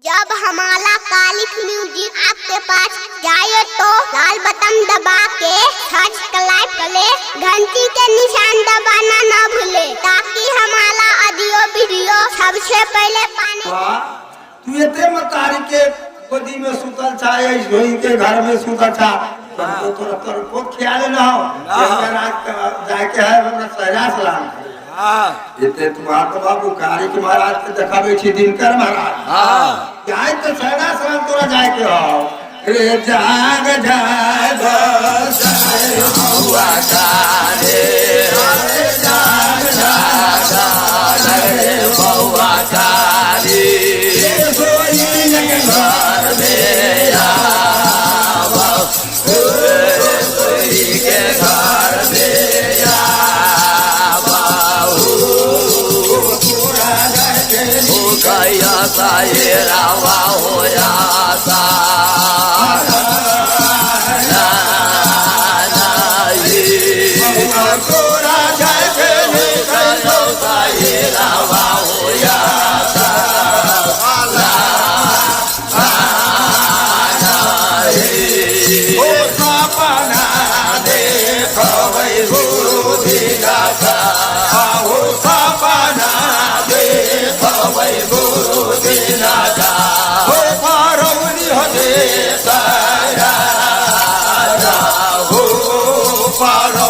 जब हमारा कालिक म्यूजिक आपके पास जाए तो लाल बटन दबा के सब्सक्राइब करें, घंटी के निशान दबाना ना भूले ताकि हमारा ऑडियो वीडियो सबसे पहले पाने। तू इतने मतारी के गोदी में सुतल छाए रोई के घर में सुतल छा तो तोरा तोर को ख्याल ना हो रात जाके है हमरा सहरा सलाम इतने तुम्हार तो बाबू कारी के महाराज के देखावे छी दिनकर महाराज जाए तो सहरा सलाम तोरा जाए के हो रे जाग जाए बस हुआ कारे रे जाग जाग रे बउआ कारी घर में आवा के घर में आवा गया सायरावा होया सा तोरा जाए सायरावा होया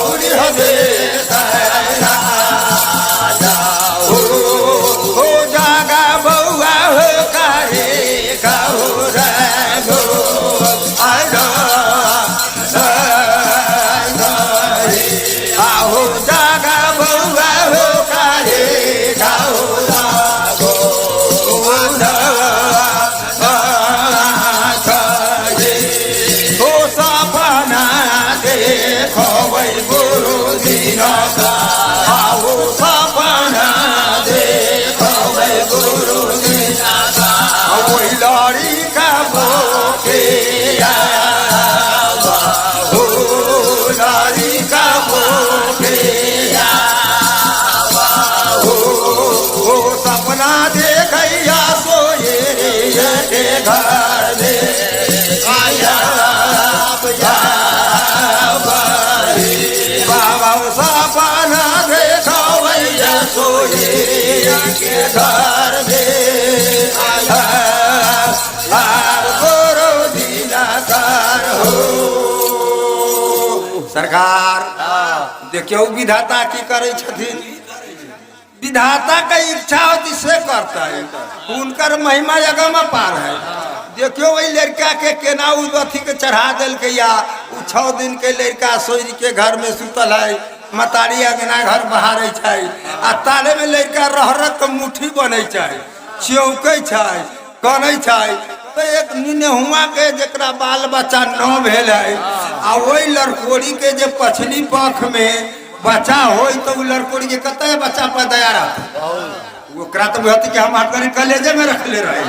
घर में सरकार देखियो विधाता की करे छथिन विधाता का इच्छा होती से करता है उनकर महिमा जगह में पार है। देखियो वही लड़का के केना अथी के चढ़ा दिल के या 6 दिन के लड़का सोरी के घर में सुतल है मतारी अगना घर बहारे छै आ ताले में लड़का रहरक मुट्ठी बने छै चौके छै कने छै तो एक निनेहुआ के जकरा बाल बच्चा न भेल है आ वही लड़कोड़ी के जे पछली पख में बच्चा होई तो लड़कोड़ी के कते बच्चा पर दया रहत ओकरा तो कहती कि हम हटकर कलेजे में रखले रहे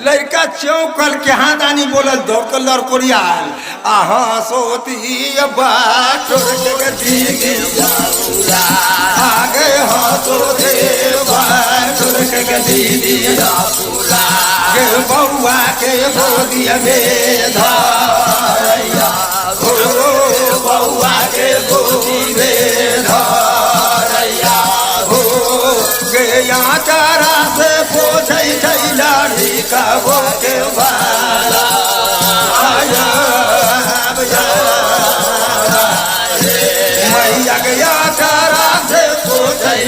लड़का चौकल के हाथ आनी बोलल दौड़ कर लड़कोड़ी आल आहा सोती बाटोर के दीदी आगे हाथों दे बाटोर के दीदी के बउआ के गोदी में धरैया बउआ के गोदी में धरैया यहाँ चारा से पोछै छै लाड़ी का वो के बाला मैया गया चारा से पोछै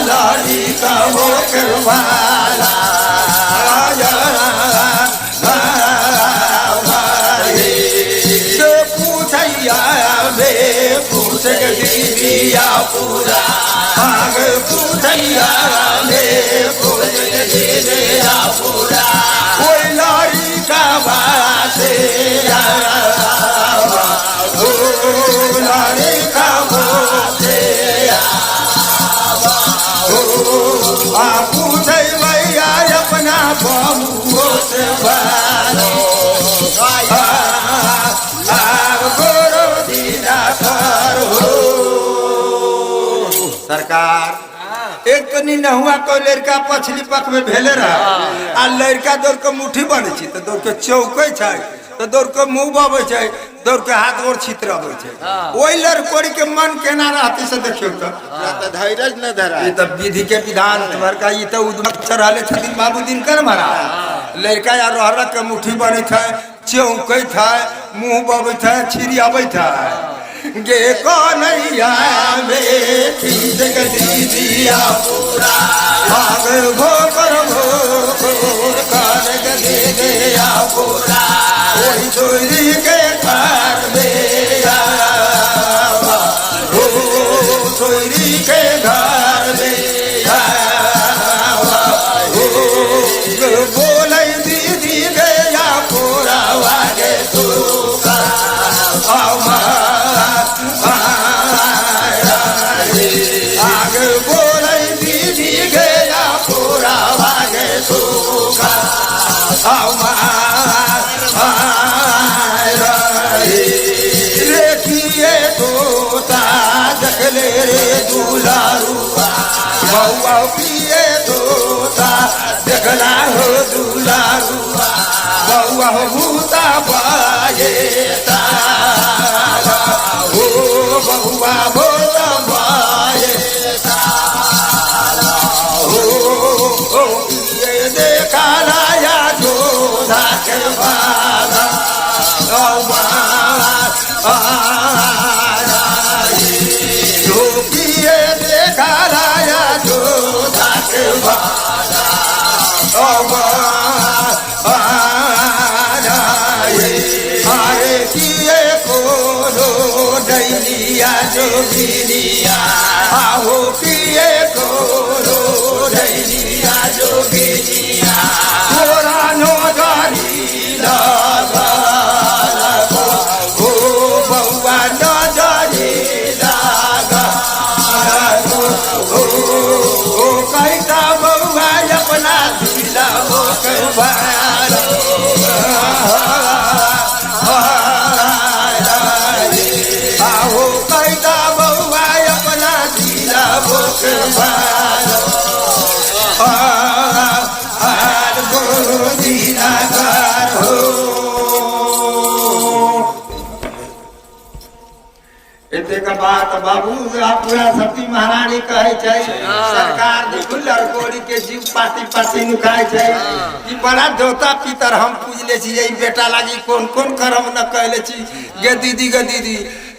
लाड़ी का वो के बाला पूछ दीदिया पूरा आग पूछैया पूरा कोई लाड़ी का बासे लाड़ी का बासे पूछे भैया अपना बबुओ से बालो सरकार एक नी नहुआ को लड़का पछली पख में भेले रहा आ लड़का दौड़ के मुट्ठी बने छी तो दौड़ के चौके छै तो दौड़ के मुंह बबे छै दौड़ के हाथ और छितर बे छै ओई लड़कोरी के मन केना रहती से देखियो तो धैर्य न धरा ये तो विधि के विधान तुम्हार का ये तो उद्भव चढ़ाले छथिन बाबू दिनकर महाराज लड़का या रहर के मुट्ठी बने छै चौके था मुंह बबे था छिरी आबे था गे कन्हैया बेटी जगदीदिया पूरा भाग भोकर भोर कर गदे गया पूरा ओई चोरी के घर में आवा हो चोरी के घर में आवा हो बोलै दीदी गया पूरा वागे तू का आवा आगे बोलै दीदी गया पूरा भागे सुखा देखिए तोता देखले रे दुलारुआ बउआ पिए तोता देखला हो दुलारुआ बउआ हो भूता पाए हो बउआ भूता पाए हो ये देखा लाया जोधा के बाला जो किए देखा लाया जोधा के बाला आरे किए कोनो डैलिया जोगिनिया आओ किए कोनो डैलिया जोगिनिया तोरा नजरी लगा हो बउआ नजरी लगा हो कैसा बउआ अपना दिला हो के बार आओ कैसा बउआ अपना दिला हो के बार गोदिना कर हो एते का बात बाबू पूरा सती महारानी कहे छै सरकार देखो लड़कोरी के जीव पाती पाती नुकाय छै कि बड़ा देवता पितर हम पूजले छी ई बेटा लागी कौन कौन कर्म न कहले छी गे दीदी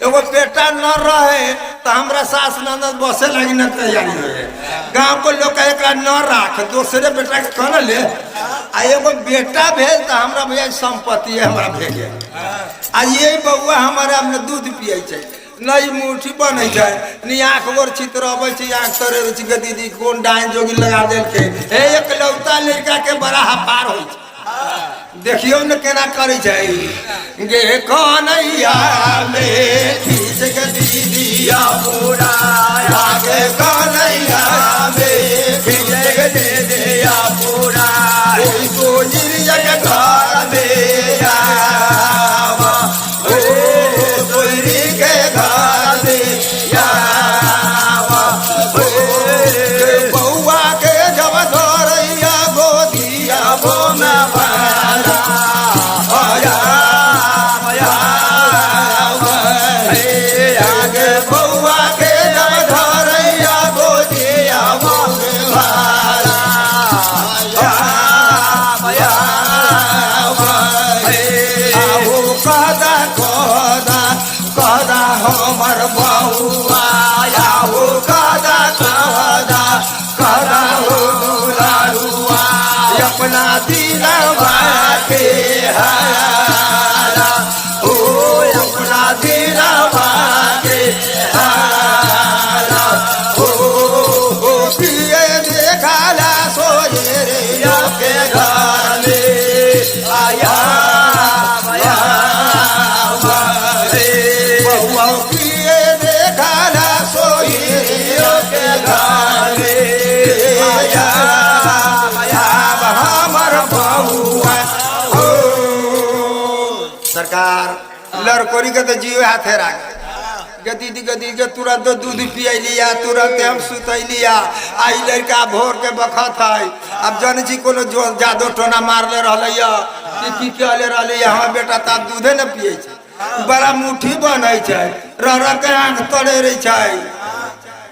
एगो बेटा न रहे तो हमरा सास ननद बसे लगी न तैयारी रहे गांव को लोग एकरा न राख दूसरे बेटा के कहना ले आ एगो बेटा भेल तो हमरा भैया संपत्ति हमरा भेगे आ ये बउआ हमारा हमने दूध पिए छै नई मुठी बने छै नी आंख गोर चित्र अबै छै आंख तरे रुचि के दीदी कोन डाइन जोगी लगा देल के हे एक लौता लड़का के बड़ा हपार होय छै देखियो न केना करे छै गे कन्हैया में खींच के दीदिया पूरा आगे कन्हैया में खींच के दे दिया पूरा ओई कोजिरिया के घर में आवा ओ कोइरी के घर में आवा ओ बउआ के जब धरैया गोदिया बो में बारा आगे बउआ के जब धरैया गोदिया बो में बारा कदा हमर बउआ हो कदा हो दुलारुआ अपना दिलवा के हारा हो अपना दिलवा के हारा हो पिए देखला सोये रे के घर में आया बउआ पिए देखला सोये के घर में आया हमर बउआ हो सरकार लड़कोरी के तो जीव हाथे राख के दीदी के तुरंत दूध पियलिया तुरंत हम सुतलिया आई लड़का भोर के बखत है अब जन जी कोनो जो जादो टोना मारले रहलैया की कहले रहलैया हाँ बेटा ता दूधे न पिए छै बड़ा मुट्ठी बनै छै रह के आँख तोड़े रही छै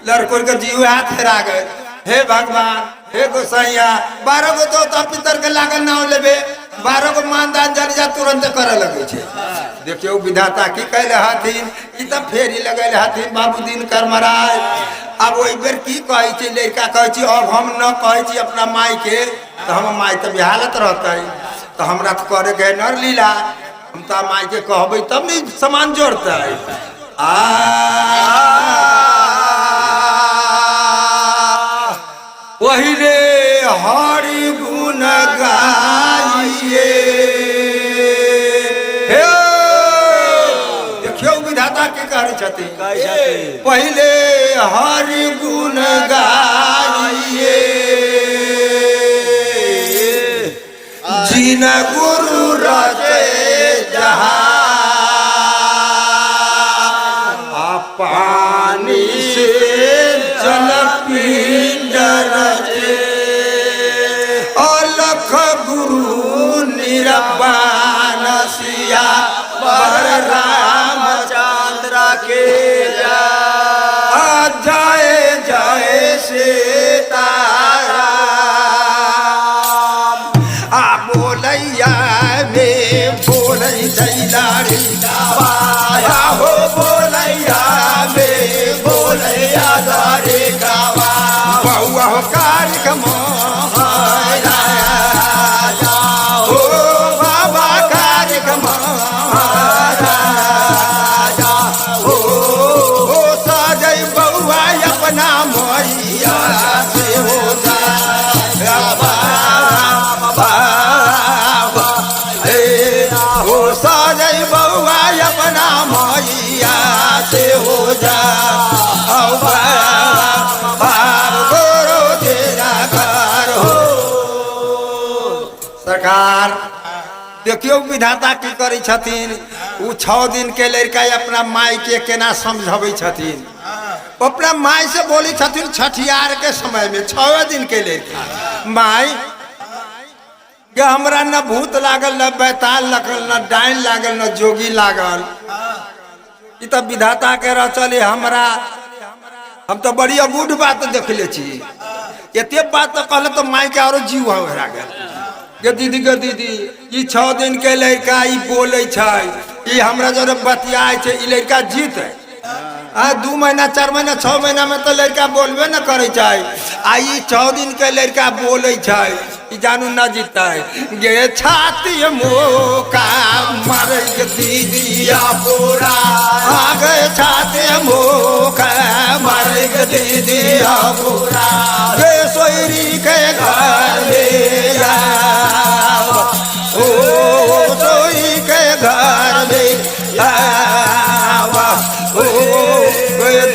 लड़कों के जीव हाथ फेरा गए हे भगवान हे गोसाइया 12 गो तो पितर के लागल नाव लेबे 12 गो मानदान जरिया तुरंत करे लगे छे देखियो विधाता की कहले हथिन ई त फेरी लगल हथिन बाबू दिन कर मराय अब ओइ बेर की कहै छै लड़का कहै छै अब हम न कहै छी अपना माई के तो हम माई त बेहालत रहतै तो हमरा त करे के नर लीला हम त माई के कहबै तब नहीं सामान जोड़तै पहिले हरि गुण गाइए देखियो विधाता के कहै छथिन पहिले हरि गुण गाइए जिन गुरु रचे जहाँ पानी से जल पिंड रचे अलख गुरु निरबान सिया बर रामचंद्र के जय जय सीताराम आ बोलैया में बोलै दैलारी गावा हो बोलैया में बोलैया दारे गावा बउआ हो कार्यक्रम हो बाबा कार्यक्रम हो सजै बउआ अपना मैया से हो जा हो सजै बउआ अपना मैया से हो जा सरकार देखियो विधाता की करै छथिन उ 6 दिन के लड़का अपना माई के केना समझाबै छथिन अपना माई से बोली छथिन छठियार के समय में 6 दिन के लड़का माई के हमरा न भूत लागल न बैताल लागल न डाइन लागल न जोगी लागल ई त विधाता के रचले हमरा हम तो बड़ी अगूढ़ बात देखले छी एते बात तो कहले तो माई के और जीव हरा गेल के दीदी ई 6 दिन के लड़का ई बोले छै ई हमरा जरे बतियाय छै ई लड़का जीत है 2 महीना 4 महीना 6 महीना में तो लड़का बोलबे न करे छै आ ई 6 दिन के लड़का बोले छै ई जानू न जीतै गे छाती मोका मारे के दीदिया पूरा आगे छाती मोका मारे के दीदिया पूरा गे सोयरी के घर में ओ सोई के घर में आवा ओ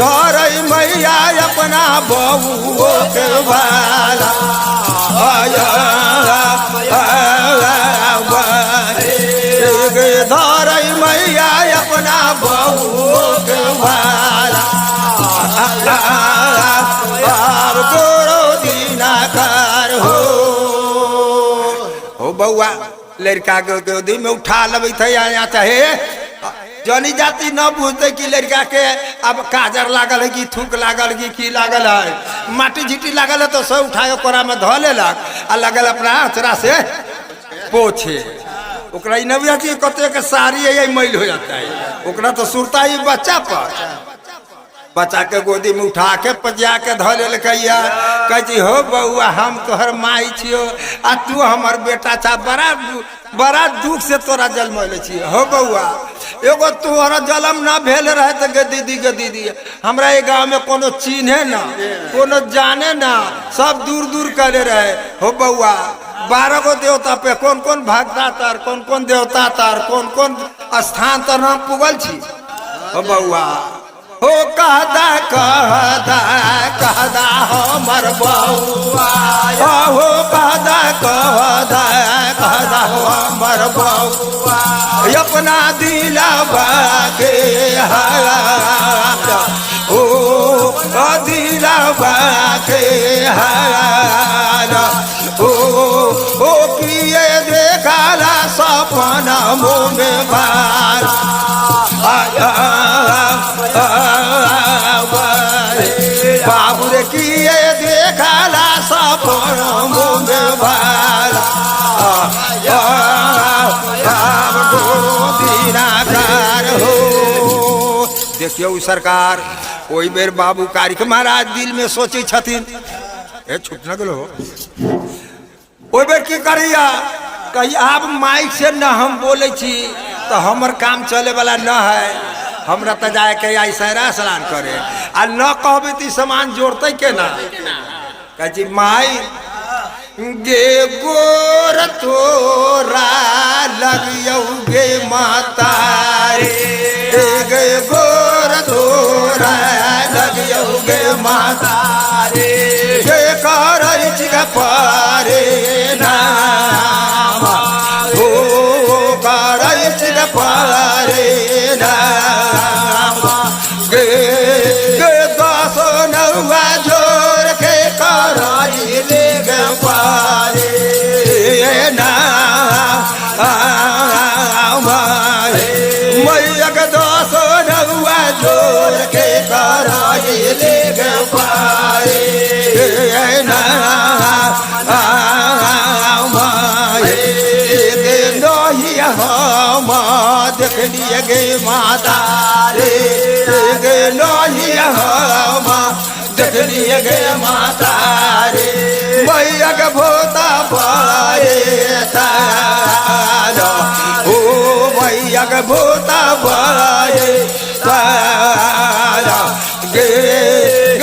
धरै मैया अपना बहू के भाला धरै मैया अपना बहू के भाला गोरो दीना कर हो बउआ लड़का के गोदी में उठा लेबै थे यहाँ चाहे जनी जाति न बुझते कि लड़का के अब काजर लागल है कि थूक लागल की लागल है माटी झीटी लागल है तो सब उठा के कोरा में धो लेलक आ लगल अपना अचरा से पोछे ओकरा ई नबिया जी कते के साड़ी है मैल हो जाता है ओकरा तो सुरता ही बच्चा के गोदी में उठा के पजिया के धो ले कही हो बउआ हम तोहर माई छियो आ तू हमर बेटा छा बड़ा दुख से तोरा जन्मले छी हो बउआ एगो तोहरा जन्म न भेल रहे तो गे दीदी हमरा ये गाँव में कोनो चिन्हे न कोनो जाने न सब दूर करे रहे हो बउआ 12 गो देवता पे कौन कौन भगता तर कौन कौन देवता तर कौन कौन स्थान तर हम पुगल छी हो बउआ हो कहदा हमर बउआ हो कहदा हमर बउआ अपना दिलवा के हाल ओ दिलवा के हाल ओ किए देखला सपना मोह बार बाबू रे किए देखला सपना मोह बार हो देखियो सरकार कोई बेर बाबू कारिक महाराज दिल में सोचे छथिन ए छूट न गेलो ओई बेर की करिया कही आप माइक से न हम बोले छी तो हमर काम चले वाला न है हमरा त जाए के आई सहरा स्नान करे आ न कहबे ती सामान जोड़ते के ना कह जी माई गे गोर तोरा लगियौ गे माता रे गे गोर तोरा लगियौ गे माता रे गे करई छी पारे नाम ओ करई छी पारे नाम गे गे दस नौवा जोर के करई ले गे पारे नाम मैया के दस नौवा जोर के करई ले गे पारे हम देखलिए गे माता रे गे नहिया हम देखलिए गे माता रे मैया के भोता पाए तारा ओ मैया के भोता पाए तारा गे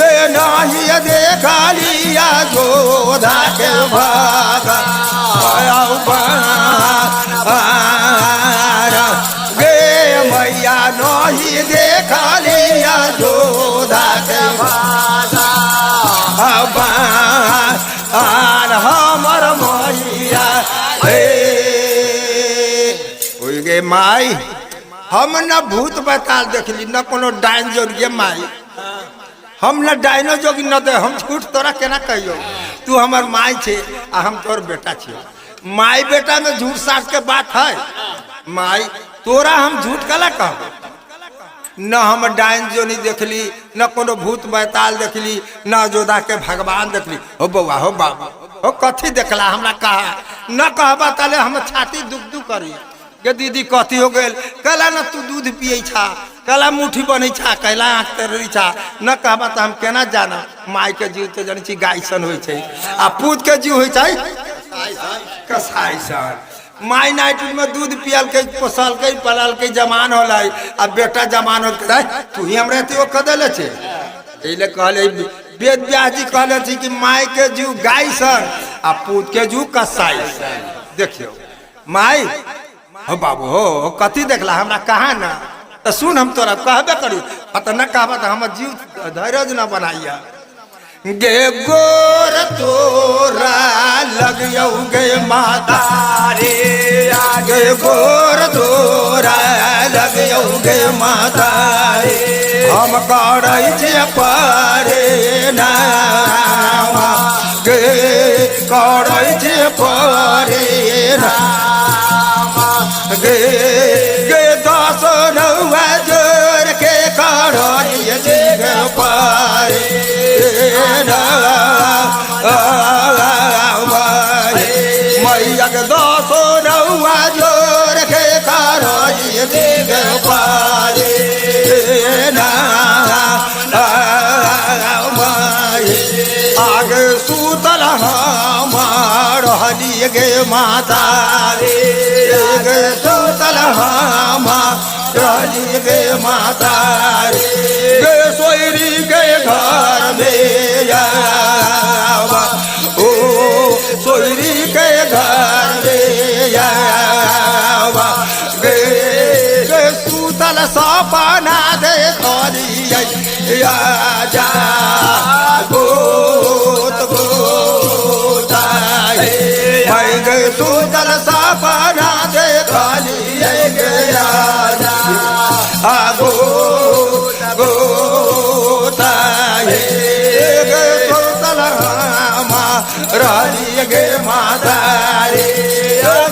गे नहिया देखलिया जोधा के भागा गे मैया नहीं देखलिया जोधा के भागा हमर मैया गे माई हम न भूत बताल देखली न कोनो डाइन जोगिए माई हम न डाइनो जोगी न दे हम झूठ तोरा केना कहियो तू हमर माई छे आ हम तोर बेटा छे माई बेटा में झूठ साठ के बात है माई तोरा हम झूठ कला कहब न हम डाइन जो नहीं देखली न कोनो भूत बैताल देखली न जोधा के भगवान देखली हो बउआ हो बाबू हो कथी देखला हमरा कहा न कहबा ताले हम छाती दुख दुख करी के दीदी कथी हो गेल कहला न तू दूध पिए छा कहला मुट्ठी बनै छा कहला आँख तरी छा न कहबा त हम केना जाना माई के जीव तो जानी छी गाय सन होइ छै आ पूत के जीव होइ छै कसाई सन माई नाइट में दूध पियल के पोसल के पलल के जमान होला आ बेटा जमान हो तू ही हमरा एते कदले छे एले कहले वेद व्यास जी कहले छी कि माई के जीव गाय सन आ पूत के जीव कसाई सन देखियो माई हो बाबू हो कथी देखला हमरा कहा ना तो सुन हम तोरा कहबे करू पता न कहबा तो हमर जीव धैर्य न बनाइया गे गोर तोरा लगियौ गे माता रे गे गोर तोरा लगियौ गे माता रे हम करै छी पारे नाम गे करै छी पारे नाम गे गे दस नौवा जोर के करै छी गे पारे मैया के दस नौवा जोर के करै छी गे पारे आगे सूतल हमार हली गे माता रे गे सूतल हमार हली गे माता रे गे सोयरी गे घर में आवा ओ सोयरी के घर में आवा गे गे सूतल सपना दे करिए जा गोत गोताए मैं गे सूतल सपना दे करिए गे माता रे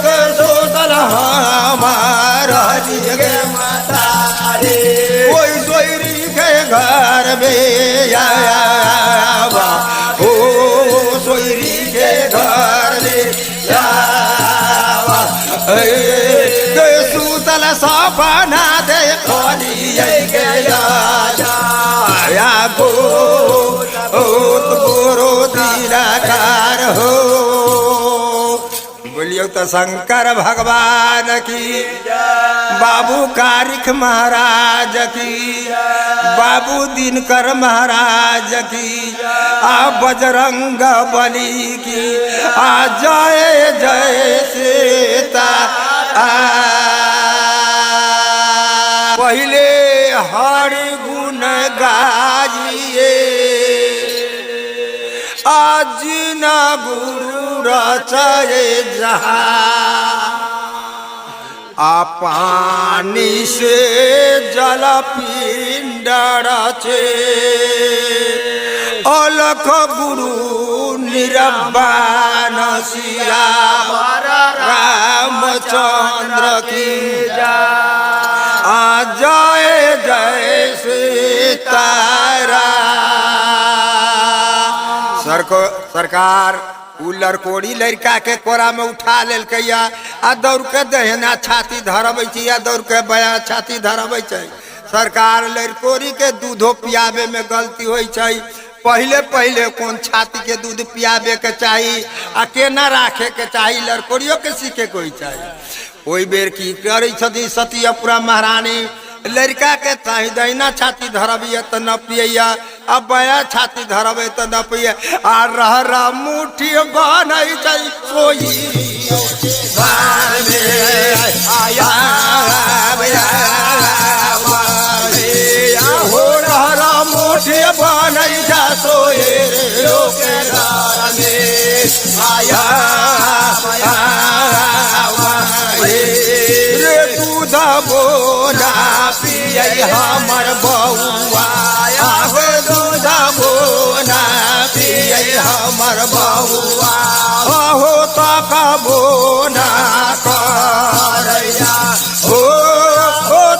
ग सोतल हमार गे माता रे कोई सोयरी के घर में आवा ओ सोयरी के घर में आवा गे सुतल सपना देखो गे या गो गोरो दिलाकार हो। बोलियो तो शंकर भगवान की, बाबू कारिक महाराज की, बाबू दिनकर महाराज की, आ बजरंग बली की, आ जय जय सीता। पहले हरि गुण गाइए आज न गुरु रचये जहाँ आ पानी से जल पिंड रचे अलख गुरु निरबान सिया रामचंद्र की आ जय जय सीताराम। सरकार उ लड़कोड़ी लड़का के कोरा में उठा लेल आ दौड़ के दहना छाती धरबै छै या दौड़ के बया छाती धरबै छै। सरकार लड़कोड़ी के दूधो पियाबे में गलती होइ छै। पहले पहले कौन छाती के दूध पियाबे के चाहिए आ केना राखे के चाहिए लड़कोड़ियों के सीखे के होइ छै। ओई बेर की करै छथि सतियापुरा महारानी लड़का के चाही दहिना छाती धरबिए तो न पियैया आ बया छाती धरबे तो न पिए आ रह मुट्ठी बनै छै सोई आया हो रह मुट्ठी बनै जा सोए के आया रे दूध बोना पियै हमर बउआ आहो दूध बोना पियै हमर बउआ आहो तक बोना करैया हो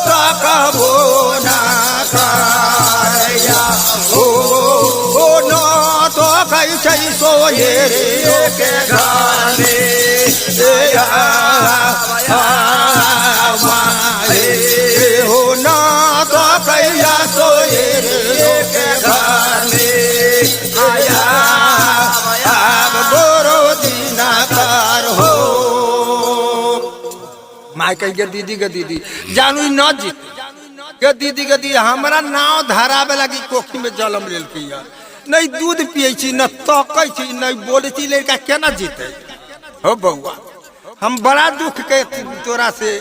तक बोना करैया हो न तो कै छै सोये के घर हो ना तो कैया सोए के घर में आया अब गोरो दीनाकार हो। माय कह गे दीदी जानू न जीत के दीदी हमारा नाव धराबे लगी कोखी में जलम लेल नहीं दूध पिए छी न तकै छी नहीं बोले छी लड़का केना जीते हो बउआ। हम बड़ा दुख के तोरा से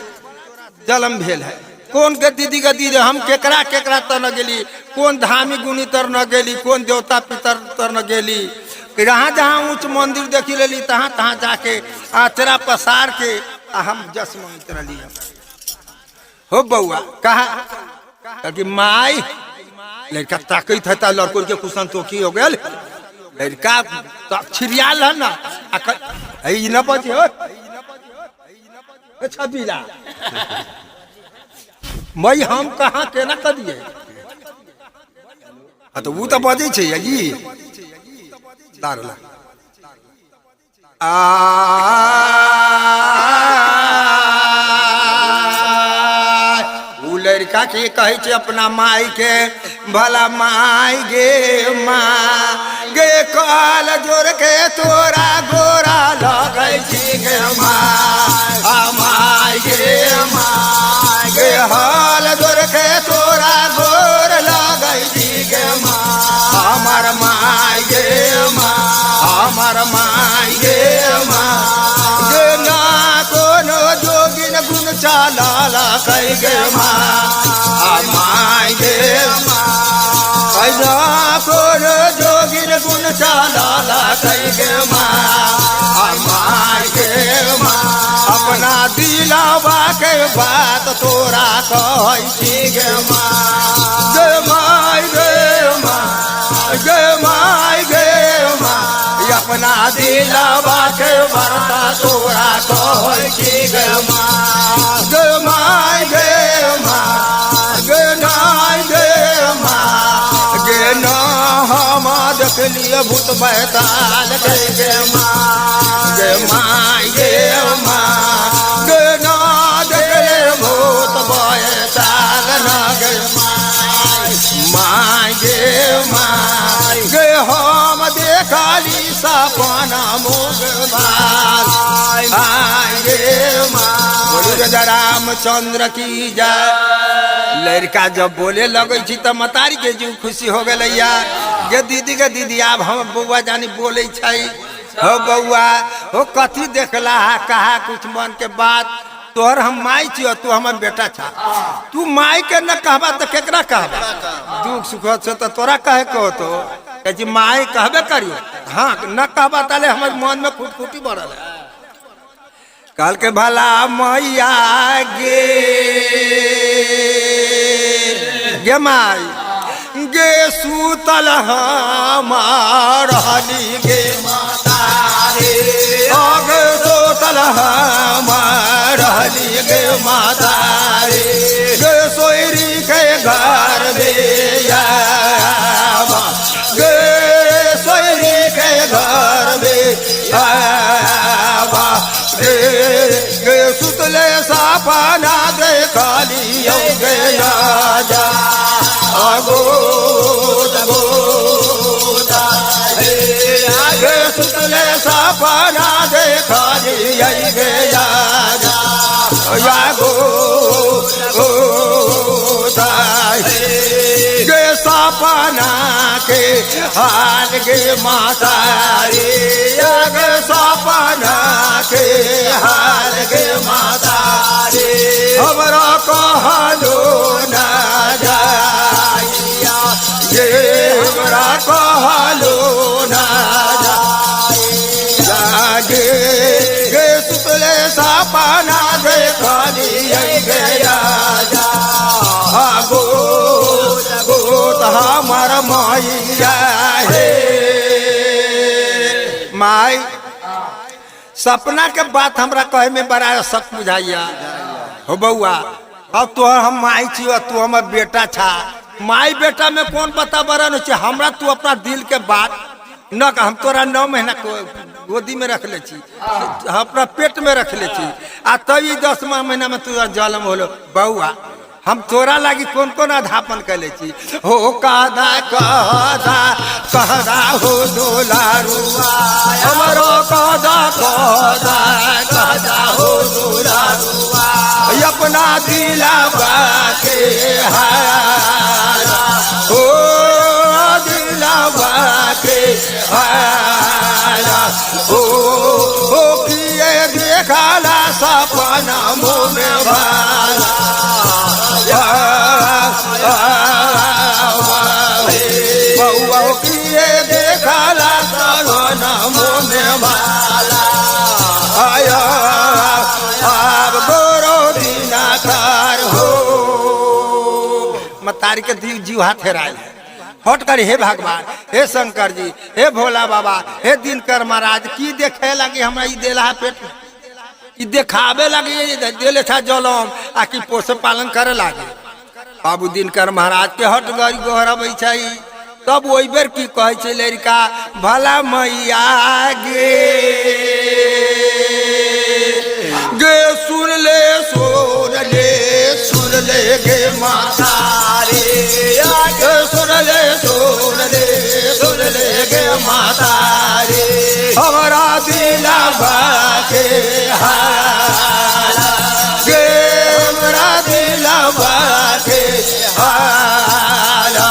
जलम भेल है। कौन के दीदी हम केकरा केकरा तर न गेली कौन धामी गुनी तर न गेली कौन देवता पितर तर न गेली जहाँ जहाँ ऊंच मंदिर देखी लेली तहाँ तहाँ जाके आचरा पसार के हम जस मांगत रही हो बउआ। कहा कि माई लड़का ताकत है लड़कों के कुशन तो की हो गया लड़का तो छिरियाल है ना न बचे हो छबीला मई हम कहाँ केना कर दिए तो वो तो बजे छे जी दारला लड़का के कहे छे अपना माई के भला माई गे माँ गे काल जोर के तोरा गोरा लगे छी गे माई गे माँ गे हाल जोर के तोरा गोर लगे छी गे हमर माई गे हमर माई गे गे ना कोनो जोगिन गुण चाला कई गे माई गे ना कोनो जोगिन गुण चाला कई गे माई गे अपना दिलावा के बात तोरा कहै छी गे माई गे माई गे माई गे अपना दिलवा के बरता तोरा कहै छी गे माँ गे माँ गे माँ गे नाय गे माँ गे ना हम देखलिए भूत बैताल गे माँ गे माँ गे माँ गे ना देखले भूत बैताल ना गे माँ गे माँ गे हम देखली सपना मोग भाल गे माँ बोली रामचंद्र की जय। लड़का जब बोले लगे छी तो मतारी के जीव खुशी हो गए गे दीदी के दीदी आब हम बउआ जानी बोले हो बउआ हो कथी देखला कहा कुछ मन के बात तोहर हम माई छियो तू हमर बेटा छा तू माई के न कहबा तो केकरा कहबा दुख सुख से तो तोरा कहे को तो कि माई कहबे करियो हाँ न कहबा ताले हमर मन में खुटखुटी बढ़ल है काल के भला मैया गे माई गे सूतल हमार हनी गे माता रे गे सूतल हमार हनी गे माता रे गे सोयरी के घर में आवा गे सोयरी के घर में आवा गे सुतले सपना देखलियो गे राजा गे सुतले सपना देखलियो गे राजा गे सपना के हाल गे माता रे गे सपना के हाल गे माता रे हमरा कहलो ना जाइया गे हमरा कहलो ना जागे गे सुतले सपना देखलियै गे राजा हमार मैया हे माई सपना के बात हमरा कहे में बड़ा सख्त बुझाइया हो बउआ अब तो हम माई छी तू हमर बेटा छा माई बेटा में कौन पता बरन छे हमरा तू अपना दिल के बात न हम तोरा 9 महीना गोदी में रख ले छी अपना पेट में रख ले छी आ तभी 10वां महीना में तोरा जन्म होलो बउआ हम तोरा लागी कौन कौन अधापन कर ले छी हो कहदा कहदा कहदा हो दुलारुआ हमरो कहदा कहदा कहदा हो दुलारुआ अपना दिलवा के हारा हो दिलवा के हारा हो किए देखला सपना मोह में भाला बउआ किए देखला सपना मोह में भाला आया अब गोरो दिना कार हो मतारी के जीव हाथ हेराय हट कर हे भगवान हे शंकर जी हे भोला बाबा हे दिनकर महाराज की देखे लगे हमरा ई देला पेट ई देखावे लगे देले था जलम आ की पोषण पालन करे लागे बाबू दिनकर महाराज के हट गई गोहरा बैछाई तब ओई बेर की कहे छे लड़का भला मैया गे गे सुन ले गे माता रे सुन ले गे माता रे हमारा दिलवा के हारा गे हमारा दिलवा के हारा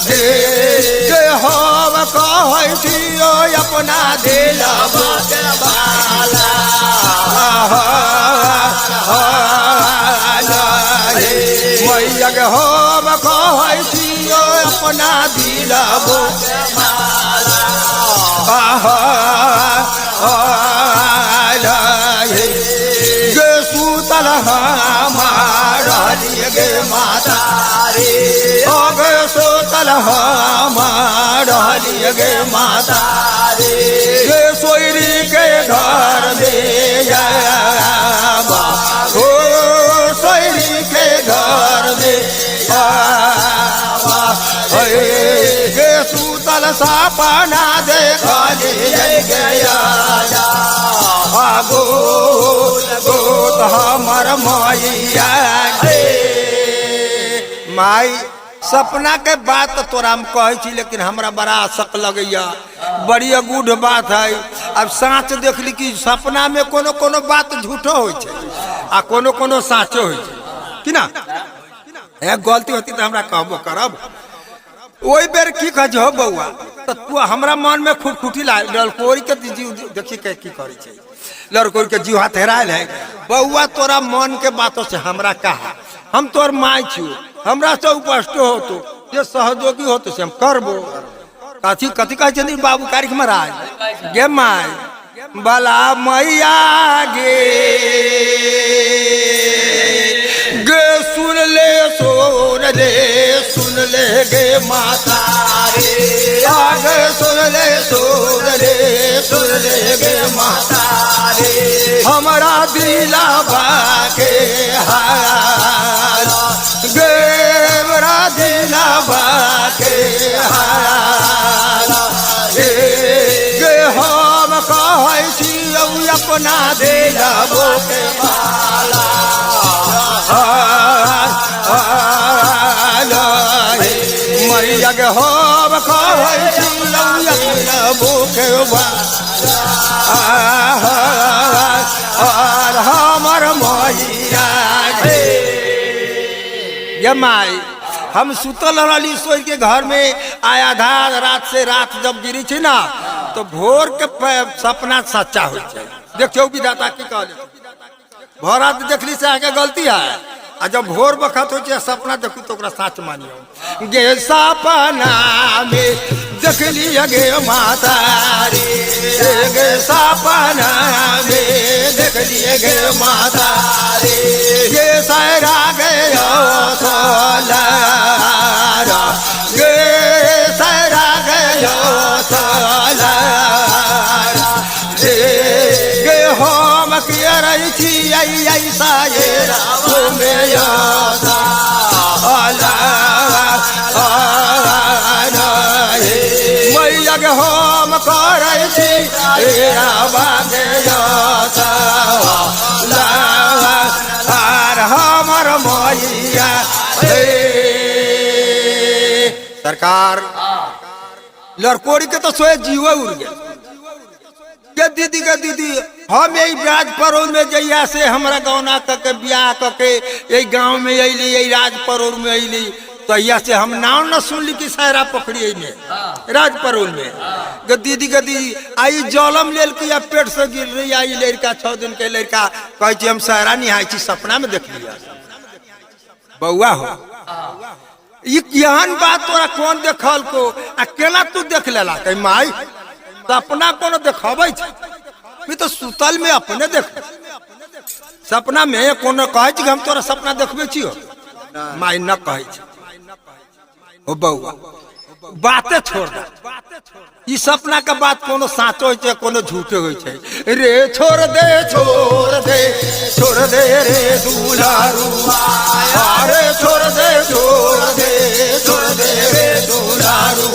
गे हम कहै छियो अपना दिलवा के भाला मैया के हम कहै छियो अपना दिलवा के भाला गे सूतल हमार गे माता रे गे सूतल हमार गे माता रे गे घर में आवा हो सोहरी के घर में आवा हे सूतल सपना देखले गया गोद हमर मैया गे माई सपना के बात तो तोरा हम कहै छी लेकिन हमरा बड़ा आशक लगैया बड़ी अगूढ़ बात है। अब साँच देखली कि सपना में कोनो कोनो बात झूठो होइ छै आ कोनो कोनो साँचो होइ छै कि ना गलती होती तो हमरा कहबो करब। ओई बेर की कह हो बउआ तो तू हमरा मन में खुटखुटी लड़कोरी के जीव देखी के की करे छै लड़कोरी के जीव हाथ हेरायल है बउआ तोरा मन के बातों से हमरा कहा हम तोर माय छी हमरा से उपस्थ हो तो ये सहयोगी हो तो से हम करबो कथी कथी कहे छथिन बाबू कारिक महाराज गे माय बला मैया गे गे सुन ले गे माता रे आगे सुन ले गे माता रे हमारा दिलावा के हाल गे मेरा दिलावा के हाल गे हम कहै छी अपना दिलावो के माला मैया गे हम कहै छी के और हमर मैया गे ये माई हम सुतल रही सोच के घर में आया आधा रात से रात जब गिरी थी ना तो भोर के सपना सच्चा हो जाए देखियो विधाता की कहले भोर रात देखली से आगे गलती है आ जब भोर बखत हो जाए सपना देखू तो ओकरा सच मानियो गे सपना में देखली गे माता रे गे सपना में देखली गे माता रे गे सायरा गयो सोलारा गे सायरा गयो सोलारा गे हम किया रही थी ऐसा ये मैया गे हम करै छी हमर मैया सरकार लड़कोरी के तो सोए जीव उड़ गया दीदी हम यही राज परोर में जइया से हमरा गौना के ब्याह के यही गांव में अली यही राज परोर में अली तहिया से हम नाम न सुनली कि सायरा पकड़ी में राज परोर में दीदी आई जलम लेल कि या पेट से गिर रही आई लड़का 6 दिन के लड़का कहे हम सायरा निहाई छी सपना में देख लिया बउआ हो ये ज्ञान बात तोरा कौन देखल को अकेला तू देख लेला कहीं माई सपना कोनो देखाबै छै तो सुतल में अपने देख सपना में कोनो कहे कि हम तोरा सपना देखबे छियो माई न कहे छै ओ बउआ बातें छोड़ दे ई सपना का बात कोनो साचो छै कोनो झूठे होय छै रे छोड़ दे रे दुलारू अरे छोड़ दे रे दुलारू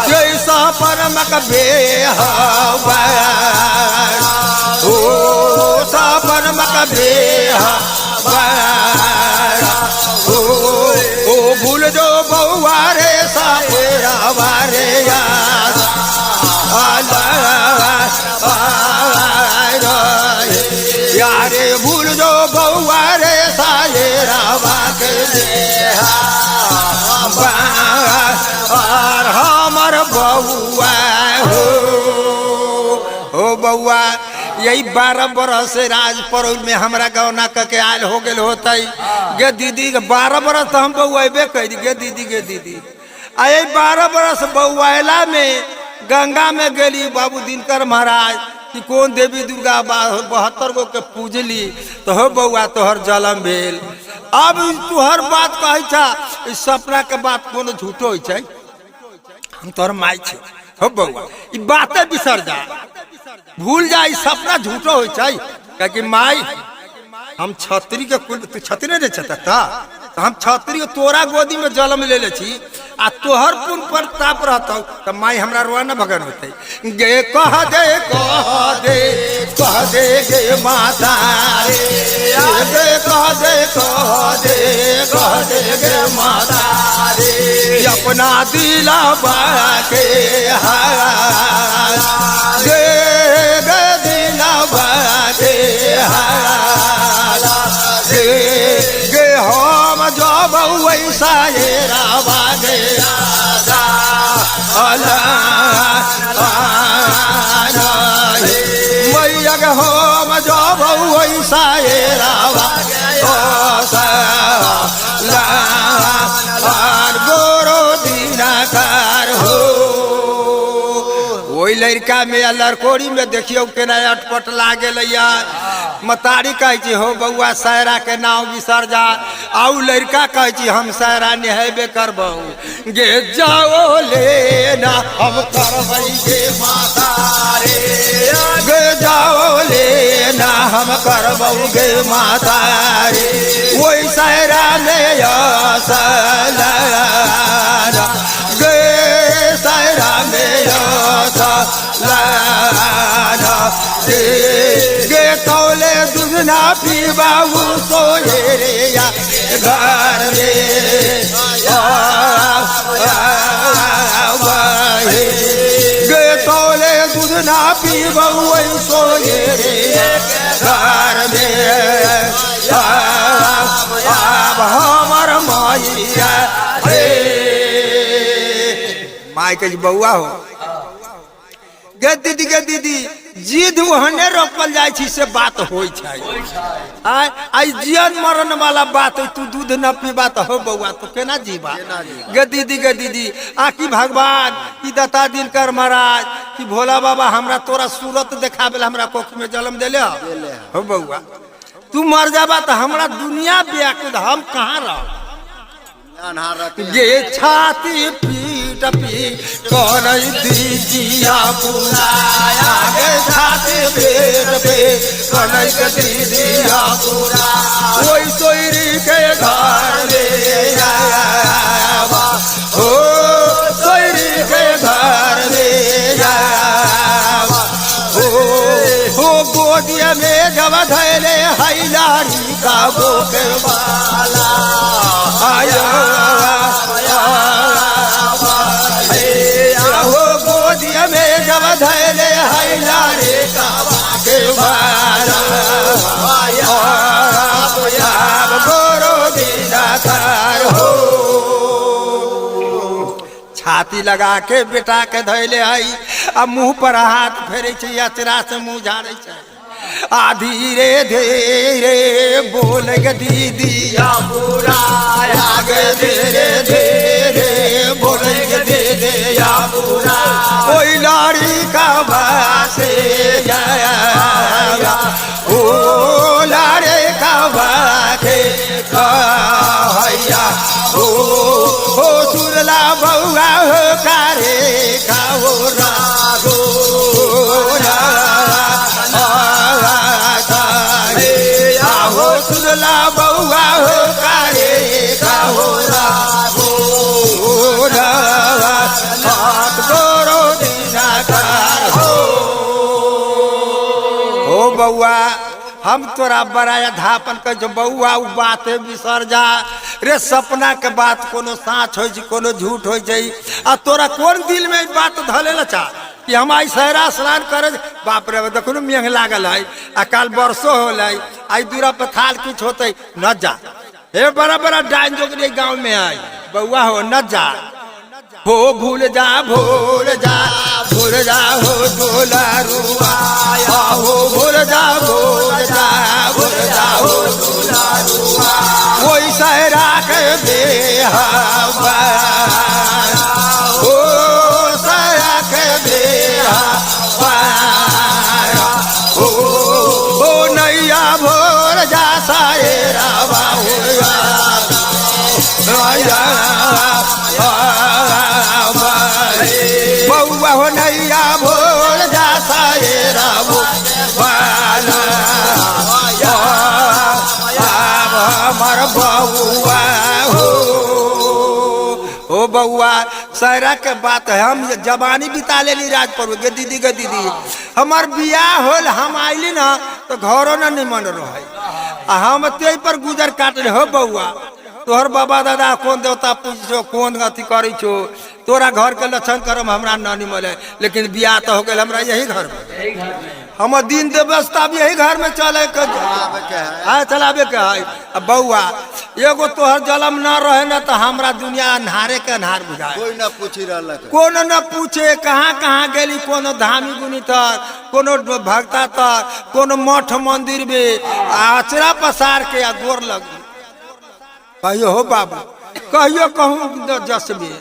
जैसा परमक बेहवा ओ सा परमक बेहवा ओ भूल जो बउआ रे सापेरा वारे यार यारे भूल जो बउआ रे सायरा वाके और हमर बउआ हो बउआ यही 12 बरस से राज परोल में हमरा गौना के आयल हो गए होते गे दीदी 12 बरस तो हम बउआबे करी गे दीदी आ 12 बरस बउआला में गंगा में गेली बाबू दिनकर महाराज कि कौन देवी दुर्गा 72 गो के पूजली तो हो बउआ तोहर जलम भेल। अब तुहर बात कहे छा इस सपना के बात कोनो झूठो होइ छै हम तोहर माई छै हो बउआ ई बातें बिसर जा भूल जाई सपना झूठो हो चाहे कि माई हम छतरी के कुल तू छतरी नहीं छता तो हम छतरी के तोरा गोदी में जन्म ले छी आ तोहर पुन पर ताप रहता तो माई हमरा रोआ न भगन होते गे कह दे गे माता रे कह दे गे माता रे अपना दिला के गे गे दिला के गे हम जब वैसा रावा गे मैया गे हम जब वैसा रावा गोरो दीनाकार हो वही लड़का में या लड़कोड़ी में देखियो केना अटपट लागे लैया मतारी कहे हो बउआ सायरा के नाव बिसर जा आउ लड़का कहे हम सायरा नहेबे करबहू गे जाओ लेना हम करबै गे माता रे गे जाओ लेना हम करबहू गे माता रे वही सायरा में गे सायरा में गे तौले दूध ना पीबाऊ सोए रे या घर में गे तौले दूध ना पीबाऊ सोए रे घर में हमर मैया माई के बउआ हो गे दीदी जिद वहने रोकल जाय छी से बात होय छै आई जियन मरण वाला बात तू दूध न पीबा तो हो बउआ तो केना जीवा गे दीदी आकी भगवान की दता दिनकर महाराज कि भोला बाबा हमरा तोरा सूरत देखाबेला हमरा कोख में जन्म देले हो बउआ तू मर जाबा तो हमरा दुनिया व्याकुल हम कहाँ रह ये छाती पीट कर दीजिया पुराया गे छाती पीट कर दीजिया पुरा कोई सोयरी के घर में हो सोयरी के घर में हो गोदिया में जब धैले हैलारी का बोके वाला हो गोदिया में जब धैले हैलारी का बोके वाला गोरो दीनाकार हो छाती लगा के बेटा के धैले हई आ मुंह पर हाथ फेरे छै अचरा से मुंह झाड़े छै आ धीरे धीरे बोल गे दीदिया बुराया गे धीरे धीरे बोल गे दीदिया बुरा कोई लाड़ी का बासे ओ लाड़े का बाके कहैया ओ सुरला बउआ हो कारे खाओ रागो सुरला बउआ हो कारे खाओ रागो गोरो दीनाकार हो बउआ हम तोरा बड़ाया धापन कर जो बउआ उ बात बिसर जा रे सपना के बात कोनो साँच हो कोनो झूठ हो आ तोरा कौन दिल में बात धले ल चा कि हम आई सहरा स्नान करे बाप रे देखो न मेघ लागल है आ काल बरसो होल आई दूरा पर थाल कुछ होते न जा हे बड़ा बड़ा डाइन जोगरी गाँव में आई बउआ हो न जा हो भूल जा हो डोला रुआ हो भूल जा हो डोला रुआ कोई सहरा के बेहवा हो सहरा के बेहवा हो नैया भोर जा सारे रावा बउआ हो नैया भोर जा सारे रावा बउआ सहरा के बात है, हम जवानी बिता लेली राज पर गे दीदी हमार बियाह होल, हम आइली ना तो घरों न निमन रहे आ हम ते पर गुजर काट रहे हो बउआ। तोहर बाबा दादा कौन देवता पूछो कौन अथी करी छो, तोरा घर के लक्षण करम हमरा न निमल है, लेकिन बियाह तो हो गए हमरा यही घर में। हम दिन व्यवस्था भी यही घर में चले चलावे के है। अब बउआ एगो तोहर जलम न रहे न तो हमरा दुनिया अन्हारे के अन्हार बुझाए, कोई ना पूछी रहा, कौन न पूछे कहाँ कहाँ गेली, कोनो धामी गुनी तर, कोनो भक्ता तर, कोनो मठ मंदिर में आचरा पसार के आ गोर लगी। कहियो हो बाबू, कहियो कहूँ जसबे।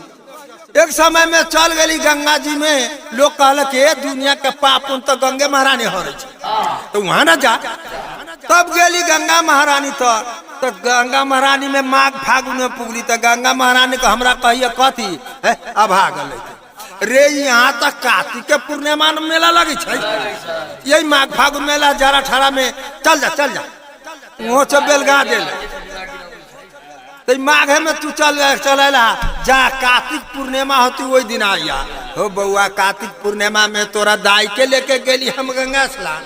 एक समय में चल गई गंगा जी में, लोग कहल के दुनिया के पाप उन तो गंगे महारानी हो रही, तो वहां न जा। तब गेली गंगा महारानी तो गंगा महारानी में माघ फागुन में पुगली, तो गंगा महारानी को हमरा कहिए कथी है अभा गल रे, यहाँ तक कार्तिक के पूर्णिमा में मेला लगी है, यही माघ फागुन मेला जरा ठहरा में चल जा वहाँ से बेलगा दे माघ में तू चलेला जा, कार्तिक पूर्णिमा होती वही दिन आया हो बउआ। कार्तिक पूर्णिमा में तोरा दाई के लेके गेली हम गंगा स्नान,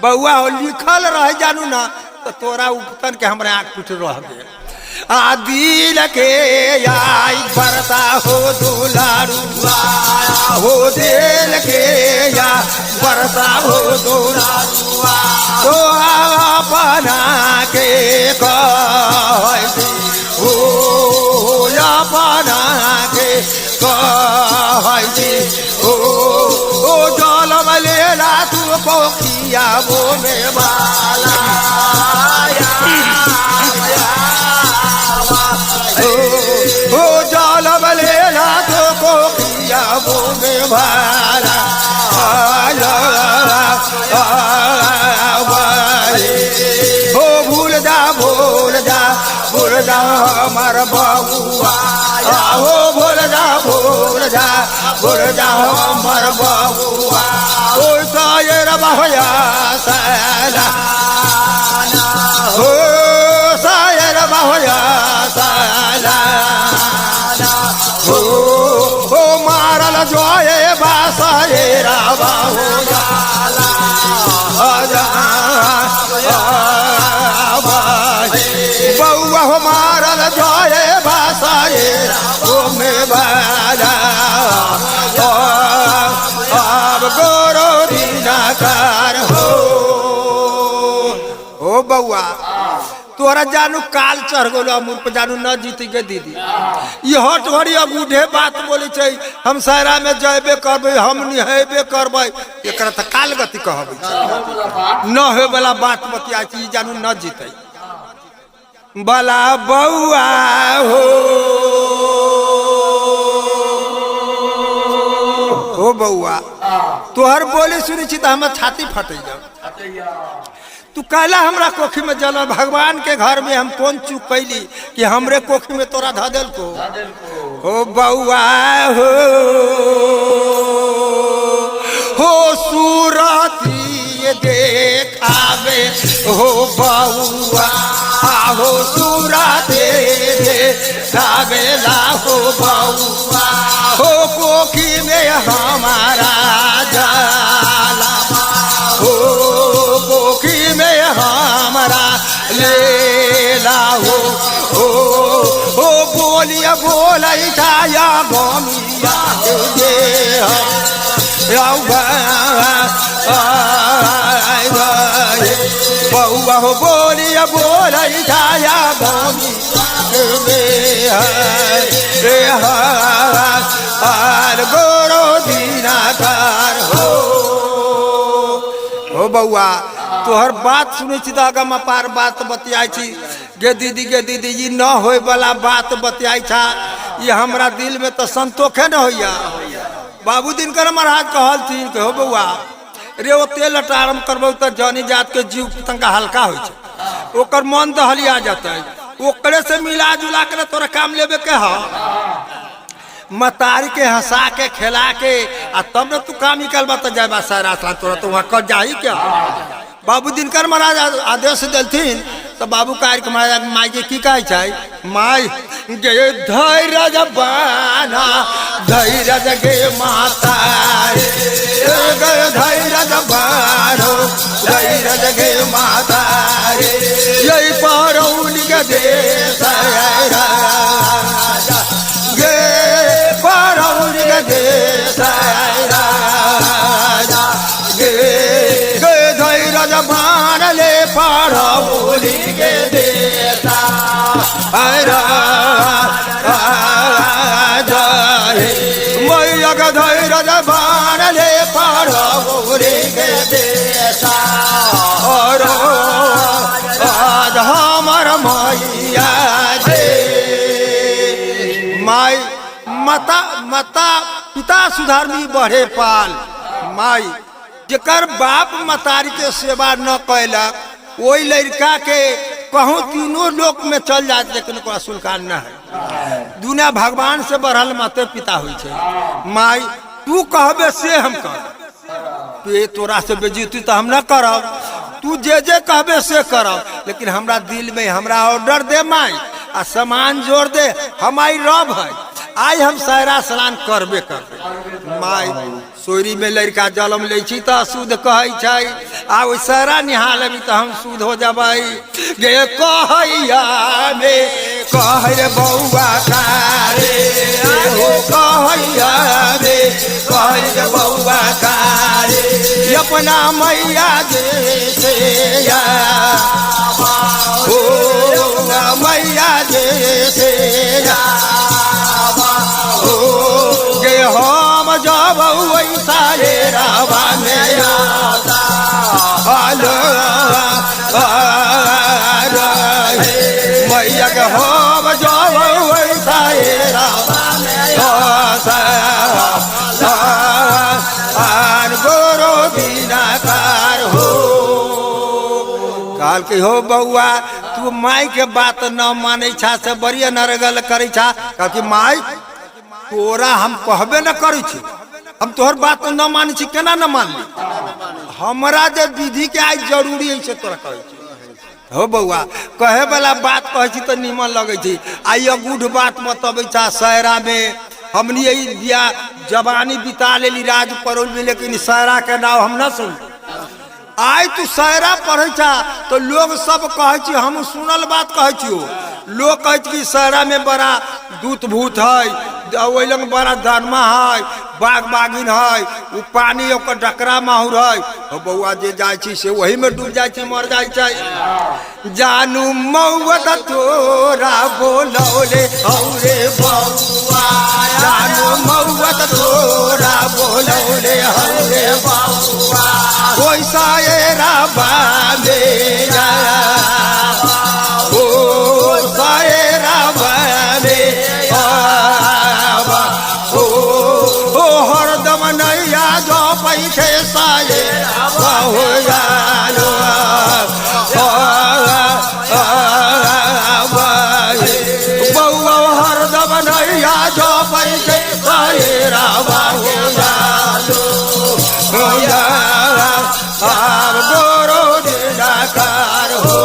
बउआ हो लिखल रह जानू ना, तो तोरा उपतन के हमरा आँख पीठ रह गए। दिल के आई बरसा हो दुलारू हो, दिल के या बरसा हो दुलारू तो अपना के हो या बना के कहती ओ जल लेला तू पोखिया वो में वाला ओ जल लेला तू पोखिया वो में वाला भूल जा हमार बबुआ, हो भूल जा हमार बबुआ, ओ सायर बहया साला हो, सायर बहया साला हो मारल जोए बासायरा बहया बउआ हो मारल जाए भाषाए में बाजा अब गोरो दीनाकार हो बउआ। तोरा जानू काल चढ़ गलो अमूर पे जानू न जीती के दीदी, ये हट घड़ी अब बूढ़े बात बोले छै, हम सहरा में जयबे करबे, हम निहेबे करबे, एकरा त काल गति कहबे न होए वाला बात बतिया छी, जानू न जीते बला बउआ हो बउआ। तोहर बोले सुनी छी तो हमार छाती फटे जाओ। तू कहला हमरा कोखी में जल, भगवान के घर में हम कौन चूक कैली कि हमरे कोखी में तोरा धदेल को हो बउआ हो सूरती देखावे हो बउआ, हो सूरते देखावेला हो बउआ, हो कोखी में हमारा जाला, हो कोखी में हमारा लेला हो बोलिया बोलाई छाया गोमिया बउआ हो बोलिया बोलाई छाया गोमिया गोरो दीनाकार हो बउआ। तोहर बात सुने छी तो में पार बात बतियाई छी गे दीदी ये न होए वाला बात बतियाई छा, ये हमरा दिल में तो संतोखे न होइया। बाबू दिनकर महाराज कहल थी हो बउआ रे वो तेल अटारम करबो तो जानी जात के जीव तंका हल्का हो, ओकर मन दहलिया जाता है, ओकरे से मिला जुला कर तोरा काम लेबे के हा, मतारी के हंसा के खिला के आ तब न तू काम निकलबा तो जाए सारा तोरा तो वहाँ कर जाही क्या। बाबू दिनकर महाराज आदेश दिलथिन तो बाबू कार्य महाराज माई के की कहे माई गे धैर्य बाना धैर्य गे माता गे धैर्य बानो धैर्य गे माता यही परौली के देश गे परौली के देश गे धैर्य बान ले परौली के देश मैया के धैर्य बान ले परौली के देश और आज हमर मैया जे माई माता माता पिता सुधारनी बढ़े पाल माई जेकर बाप मतारी के सेवा न कैलक वही लड़का के कहूँ तीनों लोक में चल जाते लेकिन ओकरा सुल्तान न है दुनिया भगवान से बढ़ल माते पिता हुई छे माई तू कहबे से हम कर तू तोरा से बेइज्जती तो हम न करब तू जे जे कहबे से करब लेकिन हमरा दिल में हमरा ऑर्डर दे माई आ सामान जोड़ दे हमारी रब है आई हम सहरा स्नान करबे कर माई सोरी में लड़का जलम ले छी तो शुद्ध कहे छै आ ओ सहरा निहा लेबी तो हम शुद्ध हो जबै गे कहैया में कहे बौआ कारे हो कहैया में कहे बौआ कारे अपना मैया जैसे या हो मैया जैसे या गे हम जब वैसा रावा में हेलो मैया के हम जब वैसा रावा में गोरो बिनाकार हो काल के हो बउआ तू माई के बात न माने छा से बढ़िया नरगल करे छा कि माई तोरा हम कहबे न करी छी हम तोहर बात न मानी छी केना न मान ली हमरा जे विधि के आज जरूरी है से तोरा कहे छी हो बउआ कहे वाला बात कहे छी तो निमन लगे छी आई गुड बात मतबे छा सहरा में हमनी यही दिया जवानी बिता लेली राज परोल में लेकिन सहरा के नाम हम न सुन आई तू सहरा पढ़े छा तो लोग सब कहे छी हम सुनल बात कहे छी लोग कहे कि सहरा में बड़ा दूत भूत है वही लंग बड़ा धनमा है बाघ बाघिन है वो पानी ओकर डकरा माहुर है बउआ जे जाय छी से वही में डूब जाय छी मर जाय छै जानू मौत तोरा बोलौले औरे बउआ जानू मौत तोरा बोलौले औरे बउआ कोई सायरा बांधे जा ओ सायरा बांधे हरदम नैया जो पैसे साये हो जानो बउआ हरदम नैया जो पैसे साये रावा हो जानो गोरो दिनाकार हो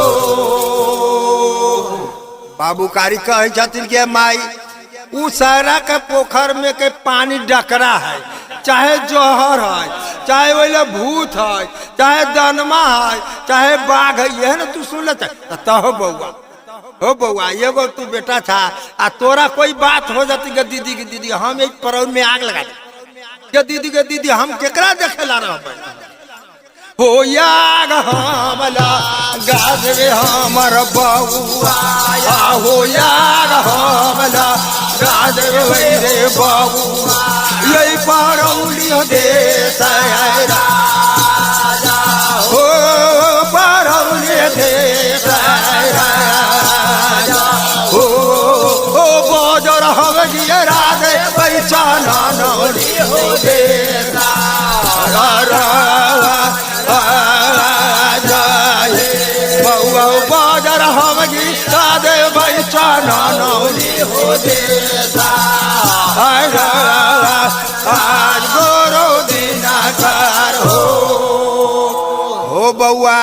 बाबू कारी कहे छथिन के माई उ सहरा के पोखर में के पानी डकरा है चाहे जहर है चाहे वही भूत है चाहे दनमा है चाहे बाघ है यह ना तू सुन ले हो बउआ एगो तू बेटा था आ तोरा कोई बात हो जाती के दीदी हम एक परौल में आग लगा के दीदी हम केकरा देखेला रह हो याग हमला गाजरे हमर बउआ हो याग हमला गाजरे रे बउआ यही परौली दे सहरा हो परौली दे सहरा हो बजर हम गिरा दे पैचाना नौली हो दे बउआ बाजार हम गीता दे भाई चाना नौली हो दे आज गोरो दिनाकार हो बउआ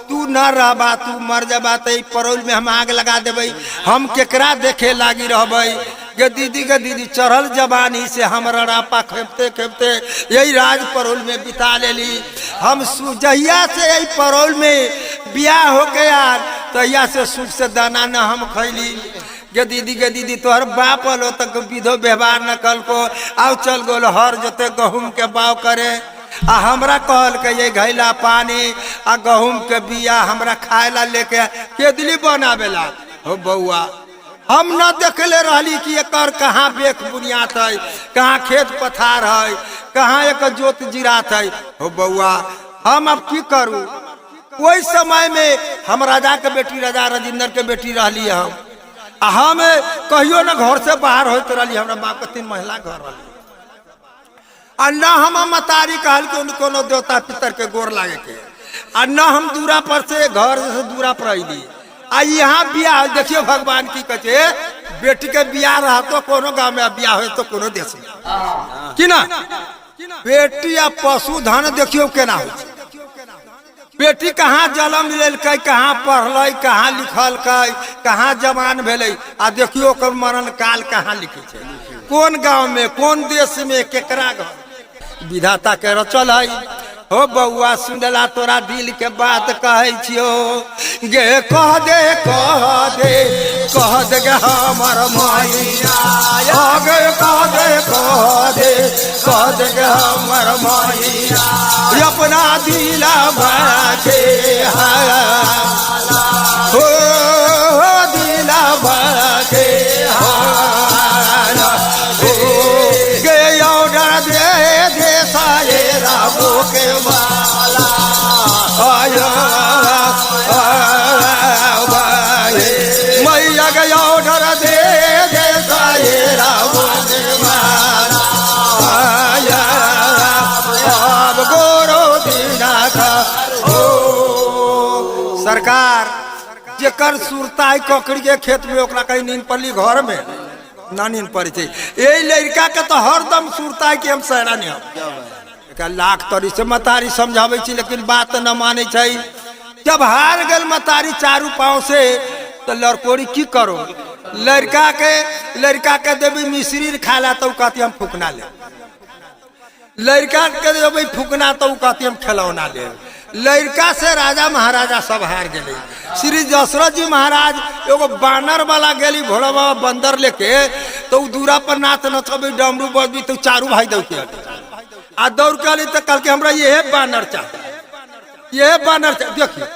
तू न रहबा तू मर जाबा तो परौल में हम आग लगा देबै हम केकरा देखे लागी रहबै गे दीदी चढ़ल जवानी से हम रड़ापा खेपते खेपते यही राज परौल में बिता लेली हम जहिया से यही परौल में बियाह हो गया तहिया से सुख से दाना न हम खैली गे दीदी तोहर बाप लो तक विधो व्यवहार न कल को आओ चल गोल हर जोते गहूम के बाव करे आ हमरा कहल के ये घैला पानी आ गहूम के बिया हमरा खाए ला लेके केदली बनावेला हो बउआ हम न देखले रहली कि एकर कहाँ बेख बुनियाद है कहाँ खेत पथार है कहाँ एक जोत जिरात है हो बउआ हम अब की करूँ ओहि समय में हम राजा के बेटी राजा राजेंद्र के बेटी रहली हम कहियो न घर से बाहर होते रही हमरा बाप के 3 महिला घर रही आ न हम मतारी कहल के कोनो देवता पितर के गोर लागे के आ न हम दूरा पर से घर से दूरा पर अली आ यहाँ बियाह देखियो भगवान की कहे बेटी के बियाह रहा तो कोनो गाँव में बियाह हो तो कोनो देश में कि ना बेटी आ पशुधन देखियो केना हो बेटी कहाँ जन्म लेलकै कहाँ पढ़ल कहाँ लिखल कहाँ जवान भेलै आ देखियो ओकर मरण काल कहाँ लिखे छै कौन गाँव में कौन देश में केकरा घर विधाता के रचल है हो बउआ सुनला तोरा दिल के बात कहे छियो गे कह दे गे हमर मैया गे कह दे गे हमर मैया अपना दिला बाके हो दिला बाके गे ऑर्डर दे सारे रामो के माला आया मैया गे ऑर्डर दे सारे रामो के माला आया अब गोरो दीना का सरकार जेकर सुरताई ककड़ी के खेत में ओकरा कहीं नींद पड़ली घर में ना नींद पड़े थे यही लड़का के तो हरदम सुरताई के हम सहरा नहीं हम लाख तरी से मतारी समझावे छी लेकिन बात न माने छै जब हार गल मतारी चारू पाँव से तो लड़कोरी की करो लड़का के देवी मिश्री खाला तो कहती हम फूकना ले लड़का के देवी फूकना तो कहती हम खिलौना ले लड़का से राजा महाराजा सब हार गए श्री दशरथ जी महाराज एगो बानर वाला गेली भोला बाबा बंदर लेके तो दूरा पर नाच नचबी डमरू बजबी तो चारू भाई दौड़ के आ दौड़ के अली तो कल के हमरा ये बानर चाहिए देखिए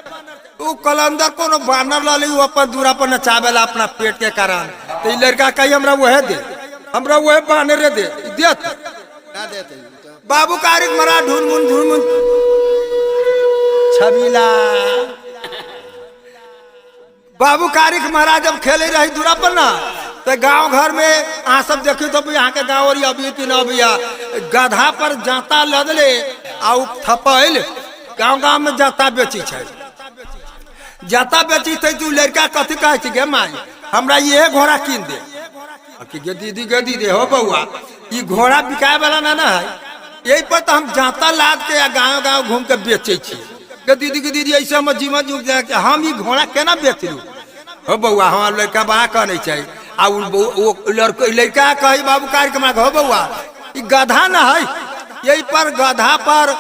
वो कलंदर कोनो बानर लाली वो अपन दूरा पर नचावेला अपना पेट के कारण तो ये लड़का कही हमरा वह बानर दे बाबू कारिक मरा ढूंढ छबीला बाबू कारिक महाराज जब खेले रही दूरा पर ना तो गांव घर में अहाँ सब देखियो तो यहाँ के गाँव और अभी कि न अभी गधा पर जाता लदले आ थपैल गाँव में जाता बेची है जाता बेची थे तू लड़का कथी कहे गे माई हमरा ये घोड़ा कीन दे गे दीदी हो बउआ ये घोड़ा बिकाए वाला ना है यही पर तो हम जाता लाद के गाँव घूम के बेचे दीदी ऐसे हम जीवन हम ये घोड़ा केना बेचलू हो बउआ हमारा लड़का बड़ा कहने चाहिए आ लड़का कही बाबू कार्यक्रम हो बउआ ये गधा न है यही पर गधा पर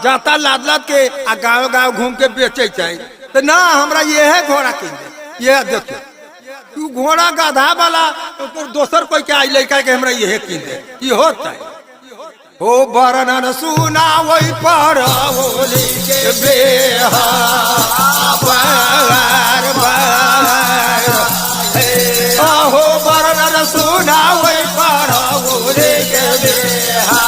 जाता लाद के आ गाँव घूम के बेचे चाहिए तो ना हमरा ये है घोड़ा किन दे ये देखो तू घोड़ा गधा वाला दोसर कोई के आई लड़का के हमरा ये किन दे ये होता है हो बरनन सुना वही पर होली के बेहा हो बरनन सुना वही पर होली के बेहा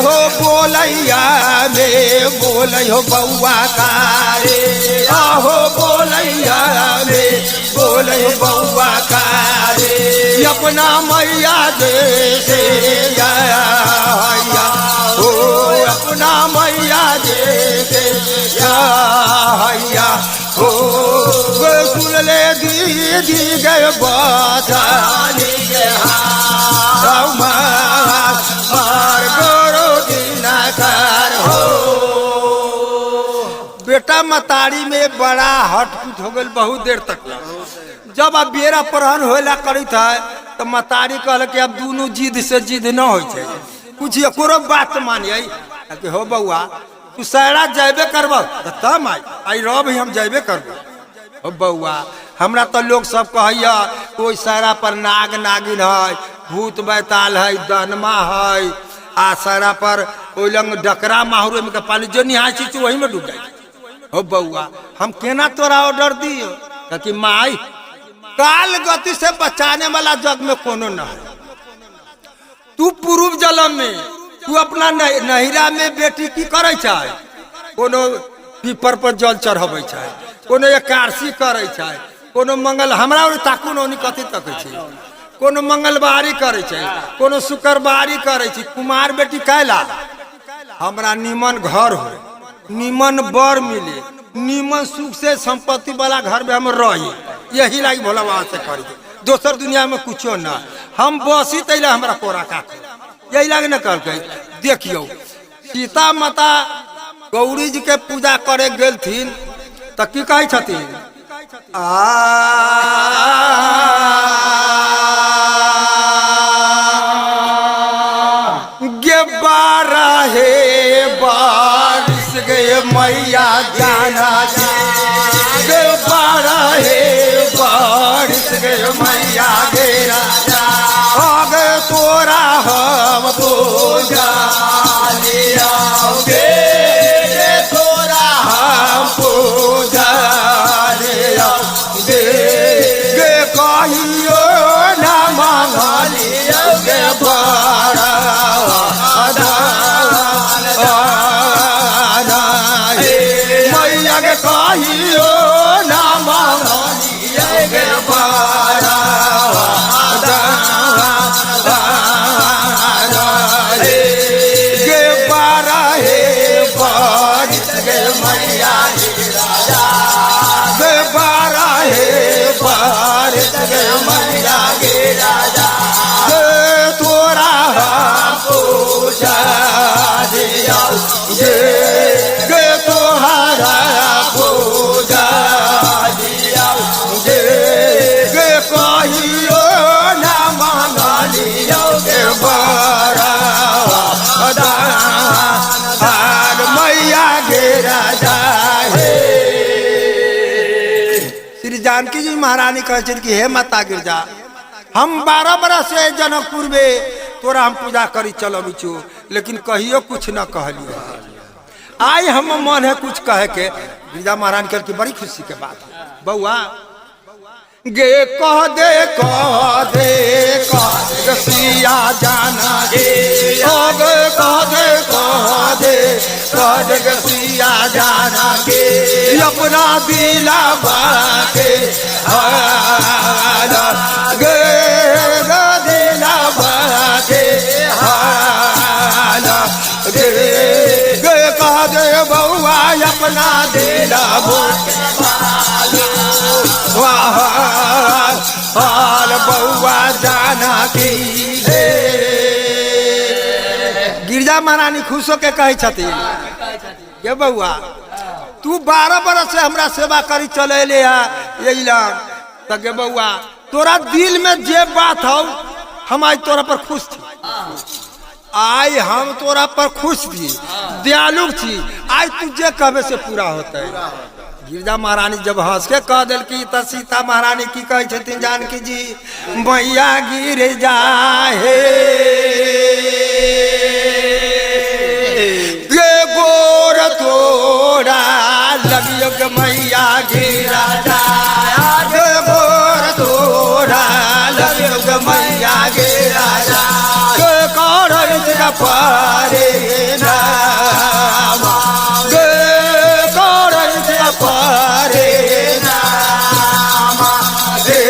हो बोलैया में बोलो बउआ कारे हो बोलैया में बोलो बउआ कारे अपना मैया दे से हो अपना मैया दे से हो सुन ले दीदी गए बानी मार गोरो दीना बेटा मतारी में बड़ा हटपुट हो गई बहुत देर तक। जब अब बेरा परहन होला करी था तो मतारी कहल कि अब दोनों जिद से जिद न हो कुछ एको बात मानिए कि हो बउआ तू सैरा जेबे करब तब आई रब हम जेबे करब। हो बउआ हमरा तो लोग सब कहैया कोई सैरा पर नाग नागिन है, भूत बैताल है, दनमा है, आ सैरा पर ओइ लंग डकरा माहुर में पानी जो निहाय छी वही में डूब जाए। हो बउआ हम केना तोरा ऑर्डर दियो कि माई काल गति से बचाने वाला जग में कोनो न है। तू पूर्व जन्म में तू अपना नहिरा में बेटी की करे छाय, कोनो पीपर पर जल चढ़ावे छाय, कोनो एकादशी करे छाय, कोनो मंगल हमरा और ताकू नोनी कथी तक छै, कोनो मंगलवारी करे छै, कोनो शुक्रवारी करे छै। कुमार बेटी कहला हमरा निमन घर हो, निमन बर मिले, निमन सुख से संपत्ति वाला घर में हम रही, यही लागी भोला बाबा से करी। दोसर दुनिया में कुछो ना, हम बसी तैला हमरा कोरा काट, यही लागी न कहल। देखियो सीता माता गौरी जी के पूजा करे गेलथिन तो की कहे छथिन, गे बारह बारिश गए मैया जाना गे बारह बारिश गए मैया गेरा आगे तोरा हम पूजा लिया तोरा हम पूजा लिया गे कहियो ना मांगलिया गे बड़ा मैया के कहियो ना मांगलिया गे बड़ा गे बारह बारिश गे मैया गे बारह बारिश गे मैया गे राजा गे तोरा पूजा दिया गे तोहरा पूजा दिया गे कहियो ना मांगलिया गे बड़ा मैया गे राजा हे। श्री जानकी जी महारानी कहे कि हे माता गिरजा हम 12 बरस से जनकपुर में तोरा हम पूजा करी चलो बिचू, लेकिन कहियो कुछ न कहलियो। आई हम मन है कुछ कहे के। गिरजा महारानी कह की बड़ी खुशी के बात है बउआ गे कह दे सिया जाना गे कह दे सिया जाना गे अपना दिला बाके गे दिला बाके गे कह दे बउआ अपना दिला हाल बउआ जाना की। गिरजा महारानी खुश होके कहे छथिन ये बउआ तू 12 बरस से हमरा सेवा करी चले ले यही लग गे बउआ तोरा दिल में जे बात हो हम आज तोरा पर खुश थी, आज हम तोरा पर खुश थी, दयालु थी, आज तू जे कहबे से पूरा होता है। गिरजा महारानी जब हंस के कह दिल की तो सीता महारानी की कहे छथिन जानकी जी मैया गिर जाहे गे गोर तोरा लगियो के मैया गिरा गे गोर तोरा लगियो के मैया गिरा गे करन का पारे नाम गे करन का पारे नाम गे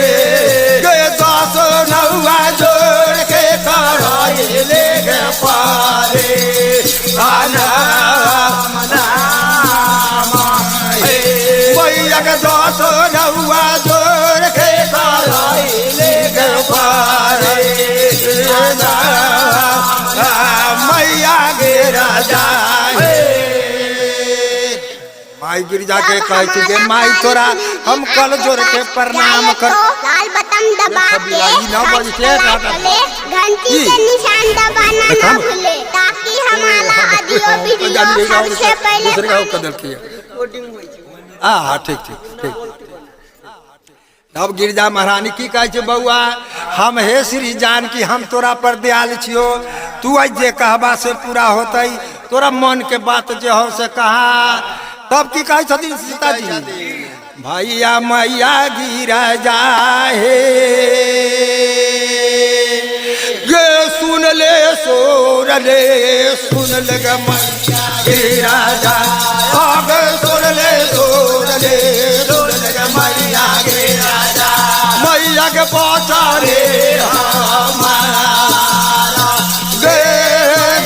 10 नौआ जोड़ के कराई ले गे पारे मैया के 10 नौआ जोड़ के कराई ले गे पारे मैया गे राजा माई गिरजा के कहे छी के माई तोरा हम कल जोर के प्रणाम कर लाल बटन दबा के घंटी के निशान दबाना ना भूले ताकि हमारा ऑडियो वीडियो सबसे पहले ठीक ठीक ठीक। अब गिरजा महारानी की कहे छे बउआ हम हे श्री जानकी हम तोरा पर दयाल छियो तू आज जे कहबा से पूरा होतई तोरा मन के बात जे हो से कहा तब की कहे छथिन सीता जी भैया मैया गिरा जाहे ये सुन ले सोर ले सुन ले मैया गिरा जा आगे सुन ले सोर ले सुन ले मैया गिरा जा मैया के पहुंचा रे हमारा गे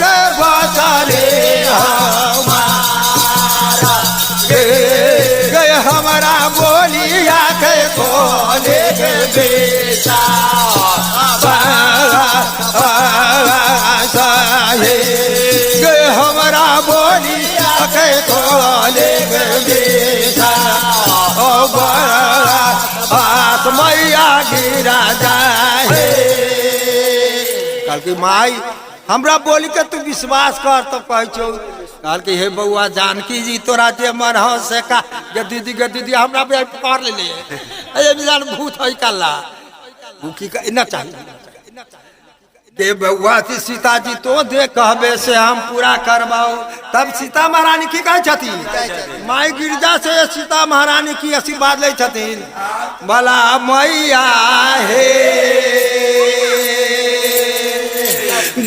गे पहुंचा रे हमारा गे गे हमारा बोलिया के खोले के बेटा गे हमारा बोलिया के खोले के बेटा बात मैया गिरा जाए कल की माई हमरा बोली के तू विश्वास कर तो कह छो कल की हे बउआ जानकी जी तोरा जे मन हो से का गे दीदी हमरा पे पकड़ ले ए निजान भूत होई कल्ला भूखी का इना चाहिए दे बउआ थी सीता जी तो दे कहबे से हम पूरा करवाओ तब सीता महारानी की कहे छथिन माई गिरजा से सीता महारानी की आशीर्वाद ले छथिन भला मैया हे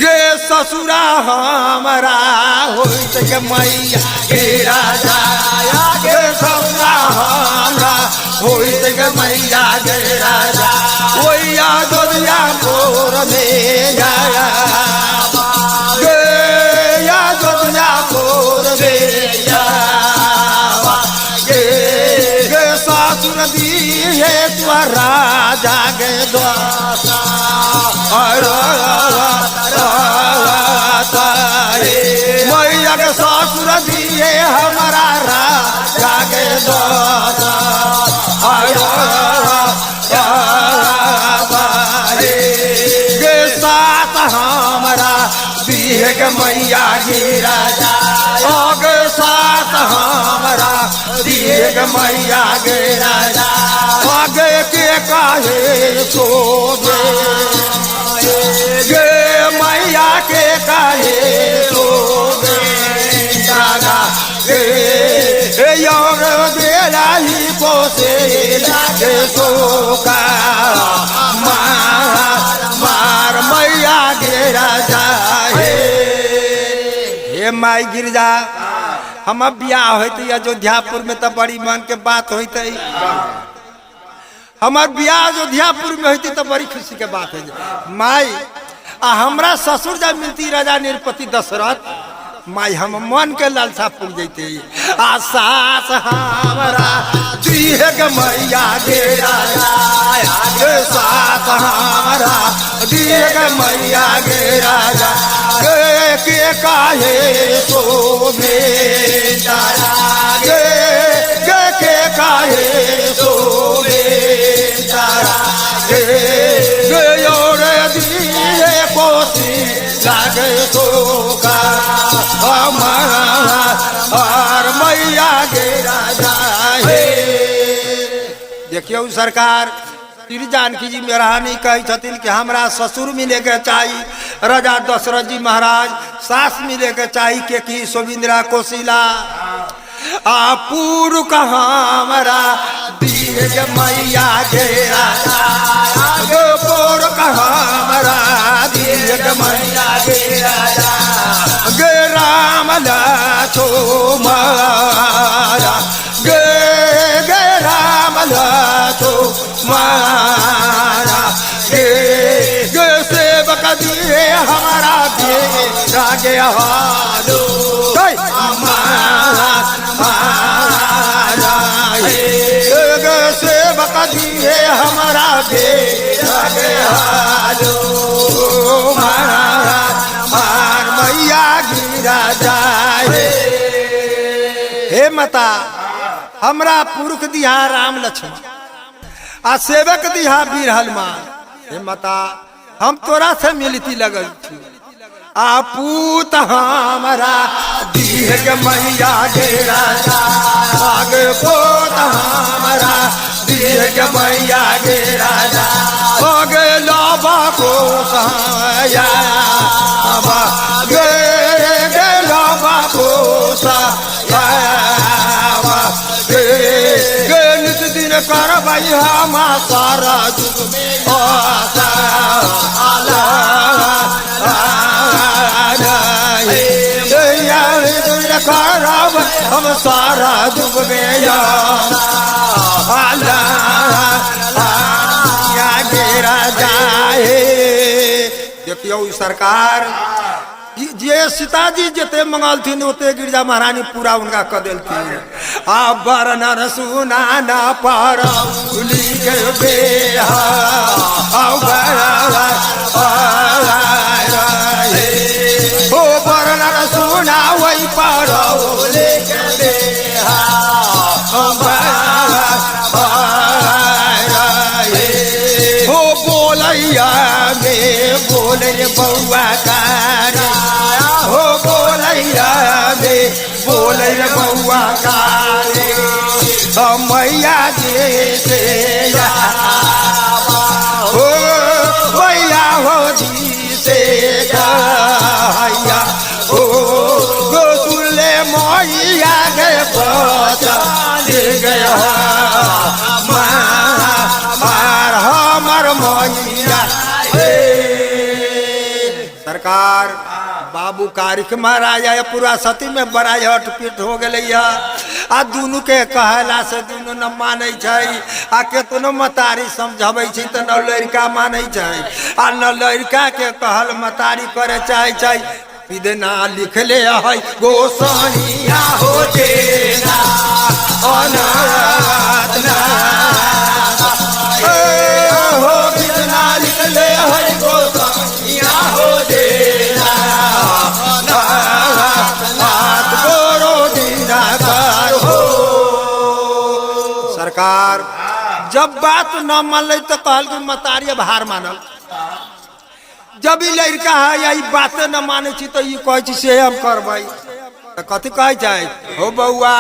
गे ससुरा हमारा होइत के मैया गिरा जाया गे ससुरा हमारा होइत के मैया गिरा जा ओया दोदिया मोर में जाया गे या दोदिया मोर में जावा गे गे सासुर दी है तू राजा गे द्वारा मैया के सासुर दिए हमारा राजा के द्वारा गे साथ हमारा दिए के मैया गिरा जा गे साथ हमारा दिए के मैया गिरा जा आगे के काहे सो गे मैया के काहे सो जागा गे योर बेला ही पोसे लागे सोका मार मैया गिरा जाए हे माई गिरजा हम बियाह होते अयोध्यापुर में तो बड़ी मन के बात होते हमार बियाह अयोध्यापुर में होती तो बड़ी खुशी के बात है माई आ हमरा ससुर जब मिलती राजा निरपति दशरथ माई हम मन के लालसा पुर जैते आ सास हमारा दिए के मैया गिरा गे सास हमारा दिए के मैया गिरा गे के काहे सो में जाया गे गे के काहे सो में जाया गे गे और दिए पोसी लागे सोका हमार मैया गिरा जाए देखियो सरकार श्री जानकी जी महारानी कही छथिन कि हमरा ससुर मिले के चाहिए राजा दशरथ जी महाराज सास मिले के चाहिए के की सोविंद्रा कोशिला पूर्व हमारा दिए मैया गिरा पूर्व हमारा दिए मैया गिरा गे राम लाछो मारा गे गे राम लाछो मारा गे गे सेवक दिए हमारा गिरा गे हालो हमारा गे सेवक दिए हमारा गिरा गे हालो मार मैया गिरा जाए हे माता हमरा पुरुष दिहा राम लक्ष्मण आ सेवक दिहा वीर हनुमान। हे माता हम तोरा से मिलती लगल छी आ पूत हमरा दीह के मैया गे राजा आगे पूत हमरा दीह के मैया गे राजा आगे लाबा को सहाया गे गे लाबा को सहाया गे गे नित दिन करबई हम सारा जुग में आसा हम सारा जुग में राजा देखियो सरकार जे सीताजी जते मंगलथिन ओते गिरजा महारानी पूरा उनका क देलथिन। आ बरनर सुना ना पर के बेहा ओ बरनर सुना वही पर हो बोलैया में बोले बउआ कारी हो बोलैया में बोले बउआ कारी मैया जी से हो मैया हो जी से कहैया हो सुनले मैया के पहचान गया मार हमर मैया सरकार बाबू कारिक महाराज पूरा सती में बड़ा हटपीट हो गए आ दुनू के कहला से दुनू न माने आ केतनो मतारी समझावे तो न लड़का माने आ न लड़का के कहल मतारी करे चाहे विदेना लिखले है गोसाइया हो देना अनाथ हो विदेना लिखले है गोसाइया हो देना सरकार जब बात न मान तो कहल कि मतारी अब हार मानल। जब ई लड़का है या बात न माने तो ये कहे से हम करबै तो कथी कहे हो बउआ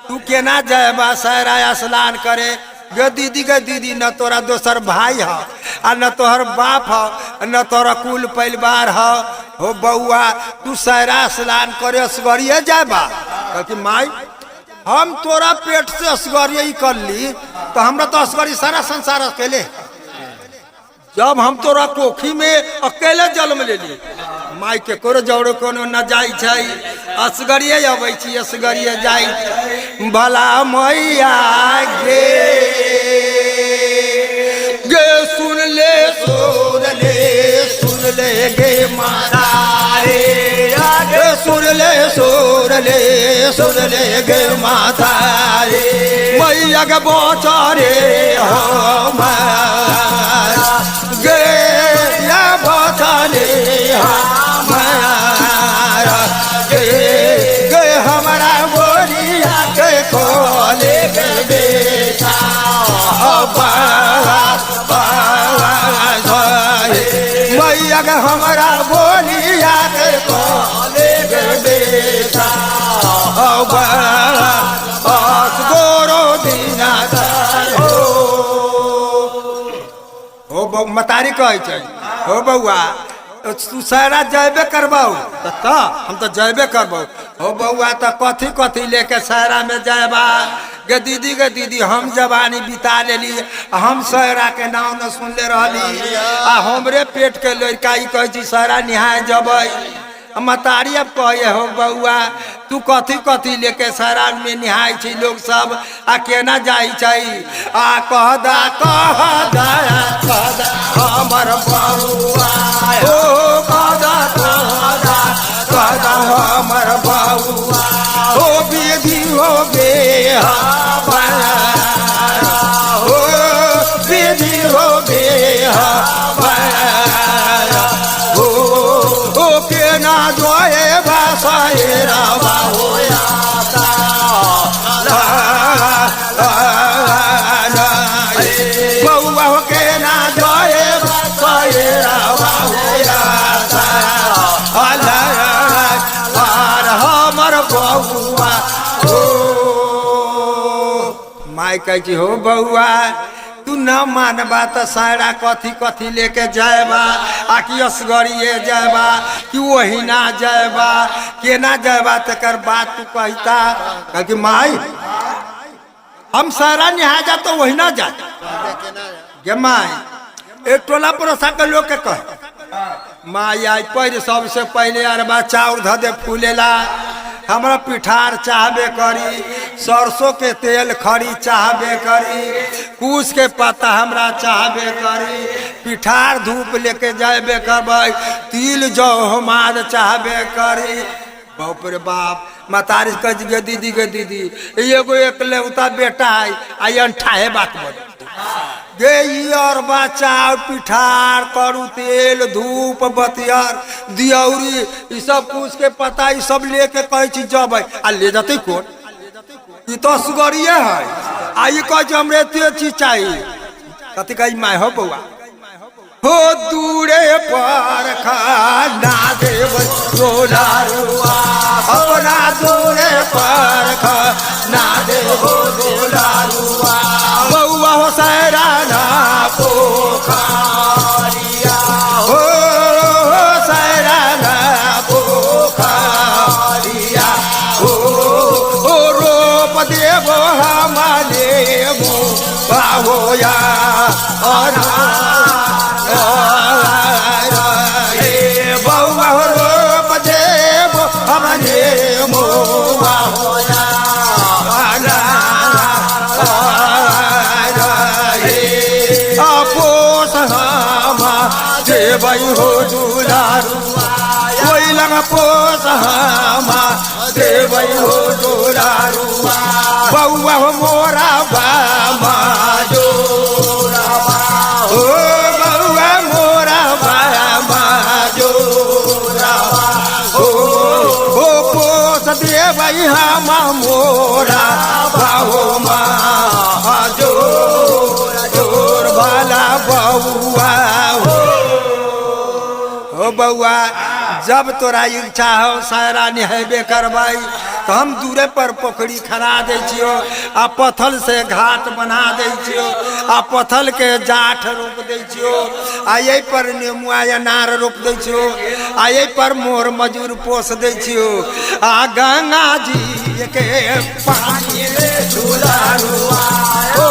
तू केना जाए सहरा स्नान करे गे दीदी न तोरा दोसर भाई है आ न तोहर बाप है न तोरा कुल परिवार है हो बउआ तू सहरा स्नान करे असगरिये जाबा कि माई हम तोरा पेट से असगरिये ही कर ली तो हमरा तो असगरी सारा संसार अकेले जब हम तोरा कोखी में अकेले जन्म ले ली माई के कोरो जौड़ो कोनो न जाई छै असगरिये अबै छी असगरिये जाई भला मैया गे गे सुन ले गे माता रे सुन ले गे माता रे मैया के बोचरे हो गे या बोचरे हमारा गे हमारा बोरिया के खोले के बेटा मैया के हमारा बोलिया के खोले के बेटा गोरो दीना हो मतारी कहे हो बउआ तू सारा जयबे करबौ तो हम तो जयबे करबौ हो बउआ तो कथी लेके सारा में जाएबा गे दीदी हम जवानी बिता लेली हम सहरा के नाम न सुनले रहली आ हमरे पेट के लड़का ई कहे सहरा निहाय जबै मतारी अब कहे हो बउआ तू कथी लेके सहरा में निहाय छी लोग सब आ केना जाई छै आ कहदा हमर बउआ ओ कहदा हमर बउआ ओ विधि हो गे ओ विधि हो गे ओ केना जोए भाषाए रावा होया माई कह छी हो बउआ तू न मानबा तो सारा कथी कथी लेके जाएबा आ कि असगरिए जाएबा कि वही ना जाएबा केना जाएबा तकर बात तू कहता कह कि माई हम सारा निहा जा तो वही ना जा गे माई एक टोला पड़ोसा के लोग के कह माई आई पहले सबसे पहले अरबा चाउर ध दे फूलेला हमरा पिठार चाहबे करी सरसों के तेल खरी चाहबे करी कूश के पत्ता हमरा चाहबे करी पिठार धूप लेके जाबे करबै तिल जौ हमार चाहबे करी बाप रे बाप मतारी कह गे दीदी एगो एकलौता बेटा है आई अंठाहे बात बोल गे अरबा चाउर पिठार करू तेल धूप बतियार दियौरी ई सब कुछ के पता ई सब लेके कहे छी जब आ ले जाते कोन ई तो सुगरिये है आई कह हमरे ते चीज चाहिए कथी कही माय हो बउआ हो दूरे पर खाना देव डोलारुआ अपना दूरे पर खाना देव डोलारुआ बउआ हो सैराना पोखरिया हो सैराना पोखरिया हो रोप देव हमारे बाहोया बउआ हो रोप देव हमारे मोआ होया अपोस हमा देवई हो दुलारुआ कोई लग पोस हमा देवई हो दुलारुआ बउआ हो मोरा बामा जोरावा हो बउआ मोरा बामा जोरावा हो पोस देवई हमा मोरा बाहो मा जोर वाला बउआ हो बउआ जब तोरा इच्छा हो सारा निहेबे करबाई तो हम दूरे पर पोखरी खना दे छियो आ पत्थल से घाट बना दे छियो आ पत्थल के जाठ रोप दे छियो आ यही पर नेमुआ अनार रोप दे छियो आ यही पर मोर मजूर पोस दे छियो आ गंगा जी के पानी ले झूलारुआ ओ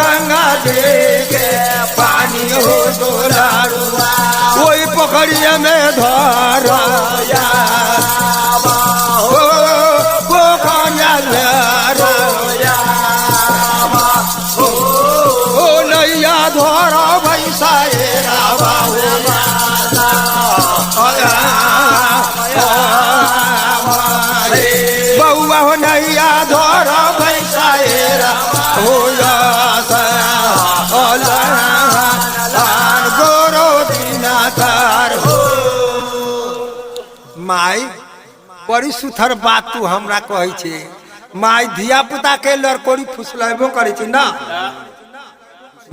गंगा जी के पानी हो झूलारुआ कोई पोखरिया में धरया नैया धर भैसा बउआ हो नैया धर भैसा हो गोरो दीना तार हो माई बड़ी सुथर बात तू हमरा कहे छे माई धिया पुता के लड़कोरी फुसलेबो करे छी ना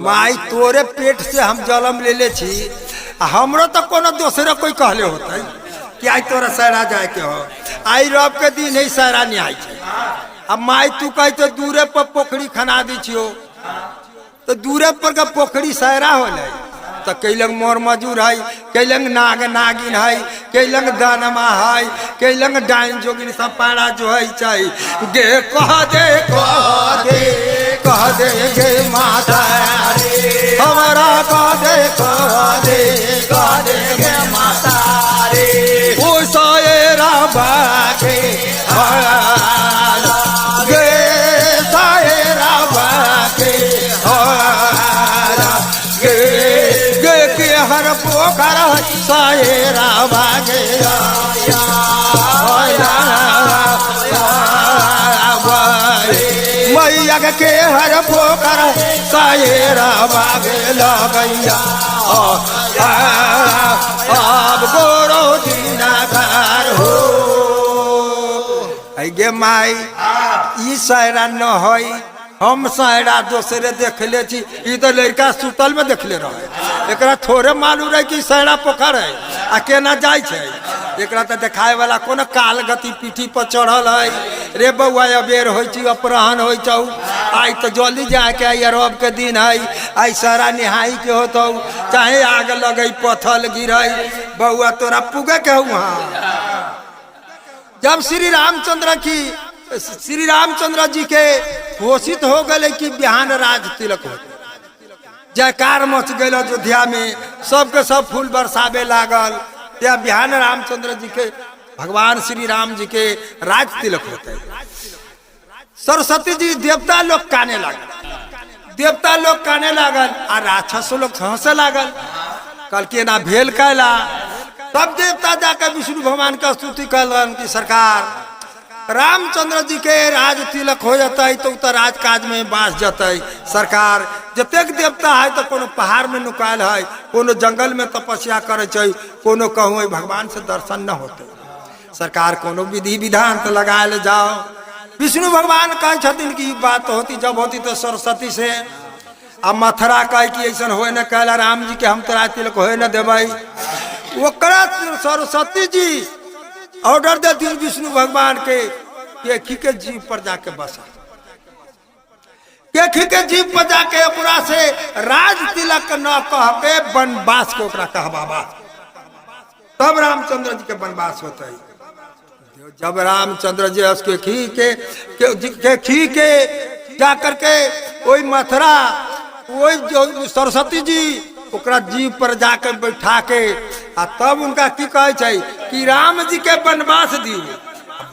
माई तोरे पेट से हम जन्म ले ले छी हमरो तो कोनो दूसरे कोई कहले होते कि आई तोरा सहरा जाए के हो आई रब के दिन ही सहरा नहीं आई छे अब माई तू कह तो दूरे पर पोखरी खना दी छियो तो दूरे पर का पोखरी सहरा होले तो कई लंग मोर मजूर है कई लंग नाग नागिन है कई लंग दानमा है कई लंग डाइन जोगिन सब पारा जो है चाहिए गे कह दे गे माता रे हमारा कह दे गे माता रे ओ सायरा बाके गे सायरा बाके हर पोखर सायरा बागे मैया के हर पोखर सायरा बागे लगैया अब गोरो दीनाकार हो गे माई ई सायरा न होई हम सायरा दूसरे देख ले छी ई तो लड़का सुतल में देख ले रहे एकरा थोड़े मालूम रहे कि सायरा पोखर है आ केना जाय छै एकरा तो देखाए वाला कोनो काल गति पीठी पर चढ़ल है रे बउआ अबेर होई छी अपराहन होई छौ आई तो जल्दी जाके आई रब के दिन है आई सारा निहाई के हो तो चाहे आग लगे पथल गिरई बउआ तोरा पुगे के वहाँ जब श्री रामचंद्र जी के घोषित हो गए कि बिहान राज तिलक हो जयकार मच गए अयोध्या में सबके सब फूल बरसावे लागल त्या बिहान रामचंद्र जी के भगवान श्री राम जी के राज तिलक होते सरस्वती जी देवता लोग काने लागल आ राक्षस लोग हंसे लागल कल के ना भेल कैला तब देवता जाकर विष्णु भगवान का स्तुति कलन कि सरकार रामचंद्र जी के राज तिलक हो जाता है तो राज काज में बास जाता है सरकार जतेक देवता है तो कोनो पहाड़ में नुकायल है कोनो जंगल में तपस्या करे कोनो कहूँ भगवान से दर्शन न होते सरकार कोनो विधि विधान तो लगा ले जाओ विष्णु भगवान कहे कि बात होती जब होती तो सरस्वती से अब मथुरा कहे कि ऐसा हो न कहला राम जी के हम तो राज तिलक हो न देवे ओकरा सरस्वती जी ऑर्डर देती विष्णु भगवान के केखी के जीव पर जाके बसा केखी के जीव पर जाके ओकरा से राज तिलक न कह के वनवास को ओकरा कहबाबा तब रामचंद्र जी के वनवास होता है जब रामचंद्र जी उसके खी के जाकर के वही मथुरा वही जो सरस्वती जी ओकरा जीव पर जाकर बैठा के आ तब उनका की कहे कि राम जी के वनवास दी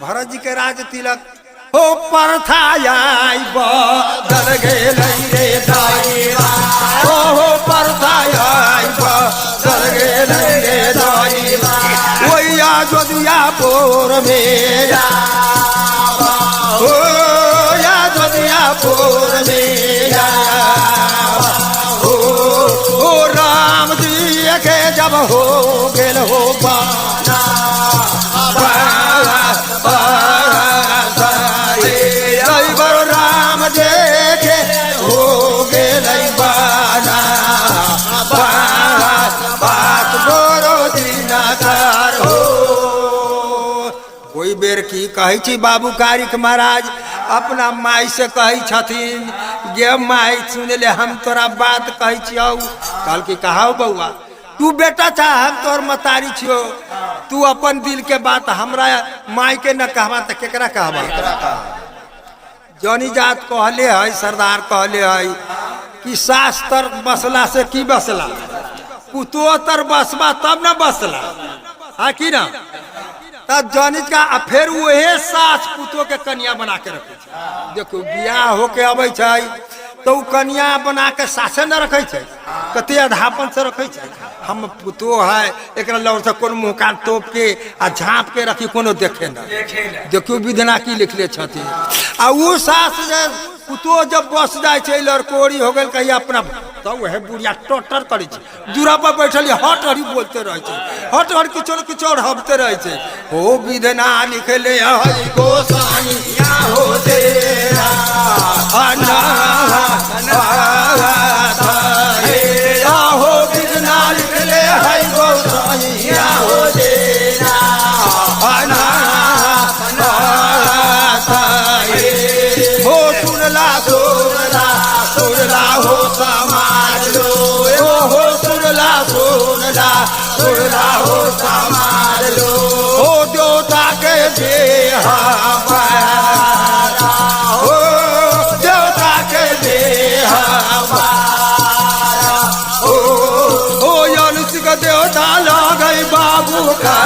भरत जी के राज तिलक हो परथाया बदल गेल रे दाईरा हो परथाया बदल गेल रे दाईरा वही अयोध्या पोर में हो अयोध्या पोर में हो राम जी के जब हो गेल हो बाना राम देखे हो गेल बाना बात गोरो दिनकर हो कोई बेर की कही बाबू कारिक महाराज अपना माई से कही छथिन गे माई सुन ले हम तोरा बात कही कल की कहा बउआ तू बेटा चाह हम तोर मतारी छियो तू अपन दिल के बात हमरा माई के न कहवा तो केकरा कहवा जौनी जात कहले है सरदार कहले है कि सास तर बसला से की बसला पुतो तर बसबा तब न बसला है कि ना तब जौनी का फिर वही सास पुतो के कन्या बना के रखे देखो बियाह होके अबै तो कन्या बना के सासे न रखे कते अधापन से रखे हम पुतो है एक लौर से कौन मुँह कान तोप के आ झाँप के रखी कोनो देखे न देखियो विधना की लिखले छथिन आ वो सास पुतो जब बस जाए लड़कोरी हो गए कहीं अपना तो वह बुढ़िया टोटर करे दूरा पर बैठल हट हरी बोलते रहे हट हर किचोर किचोर हबते रहे हो विधना लिखले गोसाई हो तेरा हो विधना लिखले है गोसाई हो तेरा हो सुनला सुनला सुनला हो समाज लो हो सुनला सुनला सुनला हो समाज लो हो देवता के देहा हो देवता के देहा हो यनुष का देवता लगे बाबू का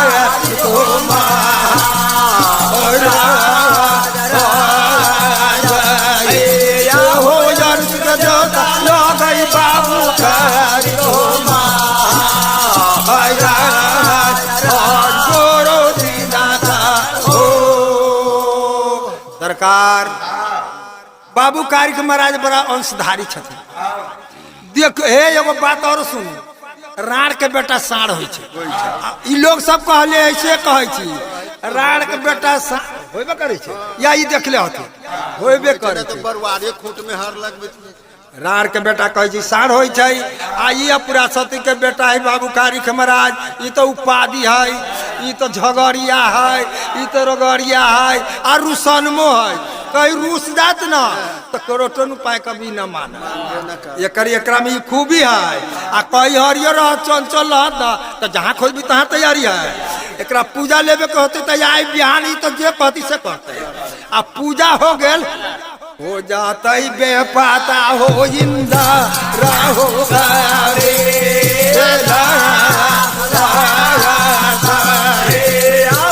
बाबू सरकार बाबू कारिक महाराज बड़ा अंशधारी छथिन देख हे एगो बात और सुन राण के बेटा साढ़ हो लोग सब कहले ऐसे कहे राण के बेटा होबे करे या ई देखले होते होबे करे तो बरवारे खूंट में हर लगबे राण के बेटा कहे साढ़ हो पूरा सती के बेटा है बाबू कारिक महाराज ये तो उपाधि है ये तो झगड़िया है ये तो रगड़िया है और रुसनमो है कहीं रूस जात ना तो करोटन उपाय कभी न माना एकरा में खूबी है आ कहीं हरियर चंचल रहत ना तो जहाँ खोजबी तहाँ तैयारी है एकरा पूजा लेवे के होते तो आई बिहानी तो जे कहती से करते आ पूजा हो गेल हो जाता बेपाता हो जिंदा रहो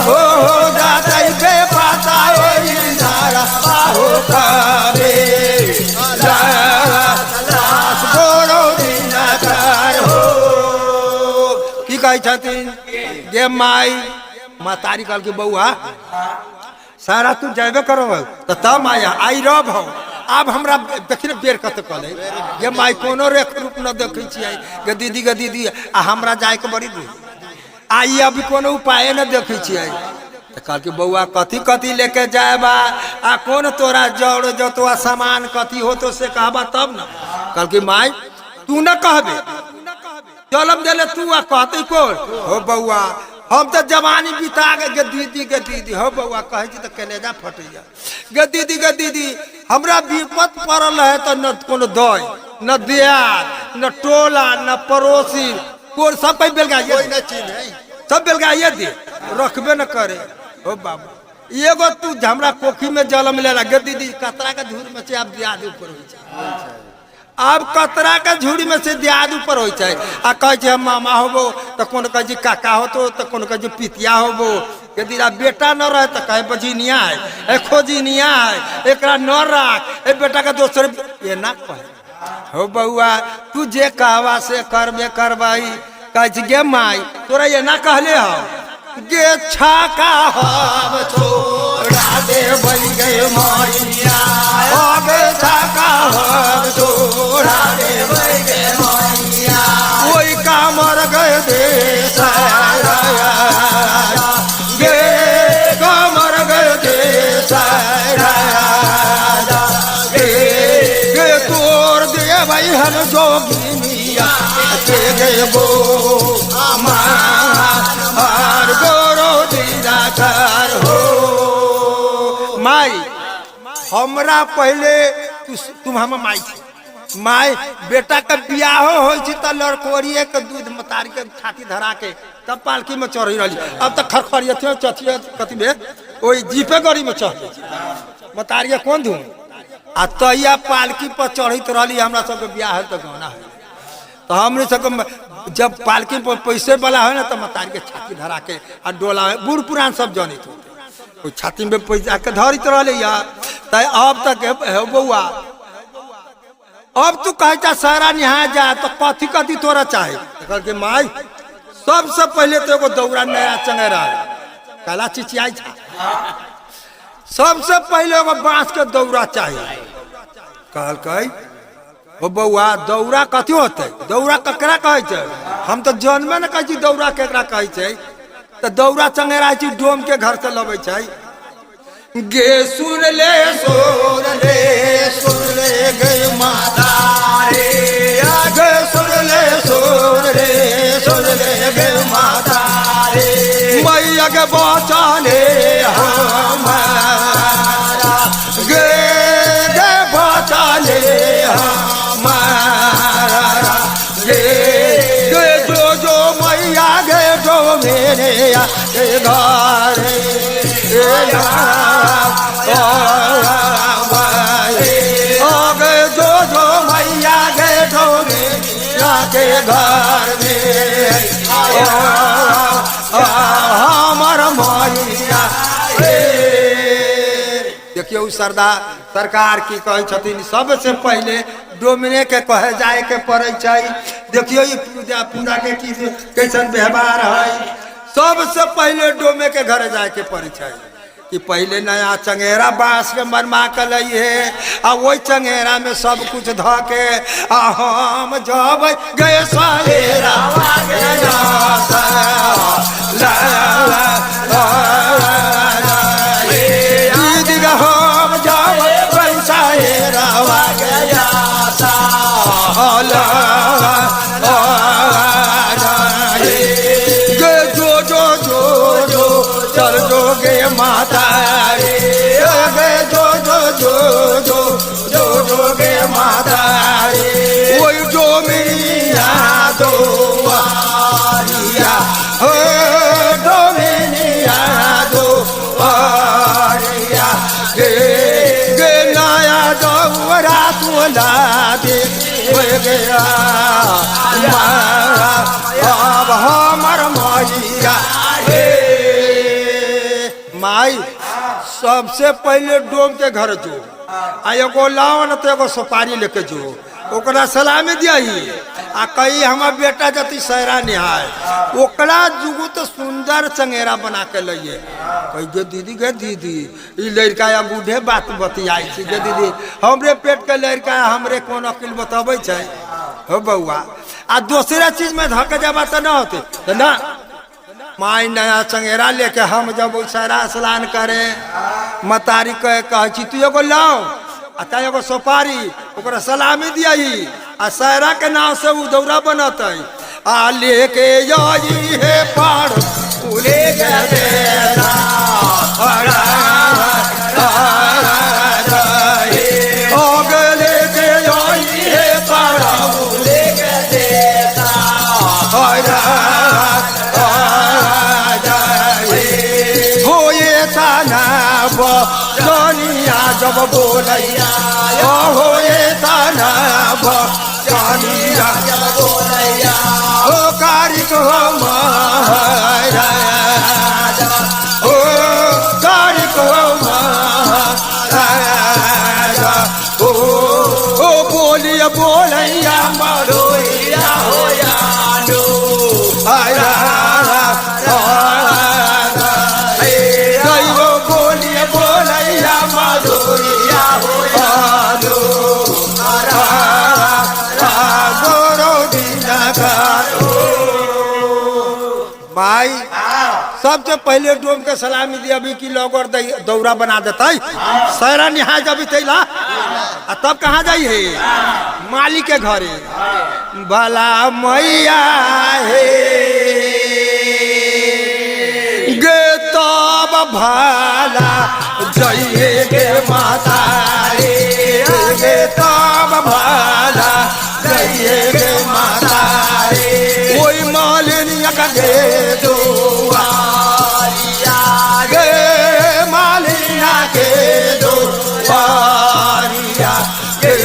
हो जाता बेपाता हो जिंदा रहो की कहे छथिन गे माई महतारी कल के बउआ सारा तू जाबे करो तो तब आया आई रब हो अब हमरा देखिए बेर कत कल ये माई कोनो रेख रूप न देखे छियै गे दीदी आ हमरा जाए के बड़ी दूर आई अभी कोनो उपाय न देखे छियै तो कल के बउआ कथी लेके जाएबा आ कौन तोरा जड़ जतवा सामान कथी हो तो से कहबा तब न कल के माई तू न कहबे चलम देले तू आ कहते को हो बउआ हम तो जवानी बिता गे दीदी हो बउआ कहे तो कलेजा फटे जा गे दीदी हमरा विपत पड़ल है तो न कोनो दई न दियाद न टोला न पड़ोसी कोई सब कहीं बेलगाइए सब बेलगाइए दे रखबे न करे हो बाबू एगो तू हमरा कोखी में जलम ले गे दीदी कतरा के धूर में से आप दियाद ऊपर हो अब कतरा के झूड़ी में से दियाद ऊपर हो आ कहे मामा होबो तो कौन कहे काका हो तो कौन कहे पितिया होबो यदि बेटा न रहे तो कहे बजीनिया है खोजीनिया है एक न राख ए बेटा का दोसर ये ना कहे हो बउआ तू जे कहवा से करबे करवाई कहे गे माई तोरा ये ना कहले हो गे छाका हम छोड़ा दे बन गए माइया गे छाका हम छोड़ा दे बन गए माइया कोई का मर गए देश गे का मर गए देश गे तोड़ दे भाई हर जोगिनिया के गए वो हर गोरो दीदा कर हो माई हमरा पहले तुम हम माई थी माई बेटा का बियाह हो तो लड़कोरिए के दूध मतारी के छाती धरा के तब पालकी में चढ़ी रही अब तक खरखरिया थे चथिया कथी में वही जीपे गड़ी में चढ़ मतारिया कौन धूम आ तैया पालकी पर चढ़ित रही हमरा सबके बियाह है तो गौना है तो हमने सब जब पालकी पर पैसे वाला है ना तो मतारी के छाती धरा के आ डोला बूढ़ पुरान सब जानित होते छाती में पैसा के धरित रही तो अब तक है बउआ अब तू कहे सारा निहा जा तो कथी तोरा चाहे के माई सबसे पहले तो एगो दौरा नया चंगेरा काला चिचियाई था सबसे पहले एगो बांस के दौरा चाहिए कहल कही ओ बउआ दौरा कथी होते दौरा ककरा कहे हम तो जन्मे न कहे दौरा केकरा कहे तो दौरा चंगेरा डोम के घर से लबे गे सुन ले गे माता रे गे सुन ले गे माता रे मैया के बचाने हमारा गे गे बचाने हमारा गे गे जो मैया गे जो मेरे घर जो मैया गे जो मेरा के घर में हमार मैया देखियो सरकार की कहे छथिन सबसे पहले डोमिने के कहे जाए के पड़े देखियो पूजा के कैसन व्यवहार है सबसे पहले डोमे के घर जाए के पड़े कि पहले नया चंगेरा बांस के मरमा के लिए आ वही चंगेरा में सब कुछ ध के हम जब गए सवेरा हम जब पैसा गया जो चल जो गे माता रे गे जो बौला दे गया अब हमर मैया माई सबसे पहले डोम के घर जो आ एगो लाओ न तो एगो सुपारी लेके जो ओकरा सलामी दियाई आ कही हमार बेटा जति सहरा निहाय ओकरा जुगु तो सुंदर चंगेरा बना के लइए कही गे दीदी ई लड़का या बूढ़े बात बतियाई छी गे दीदी हमरे पेट के लड़का हमरे कौन अकिल बताबै छै हो बउआ आ दूसरा चीज में धके जाबा त न होते त ना माई नया चंगेरा लेके हम जब सहरा स्नान करे मतारी कह छी तू एगो लाओ आ ता एगो सुपारी ओकरा सलामी दियाई आ सहरा के नाम से उ दौरा बनत आ लेके जाई हे पार उले गदेला ओगले के जाई हे पार उले गदेला होए ताना बनिया जब बोलैया होए ताना बनिया जब बोलैया ओ कारिक हो महाराजा ओ कारिक हो महाराजा ओ बोलिया बोलैया मरोइया होया नो आया भाई सबसे पहले डोम के सलामी दिया अभी की लोगर दौरा बना देता सहरा निहा जब थैला तब कहाँ जाई है माली के घरे भला मैया हे गे तब भाला जइए गे माता रे गे तब भाला जइए गे माता रे कोई मालिनिया का गे दुआरिया गे मालिनिया के दुआरिया गे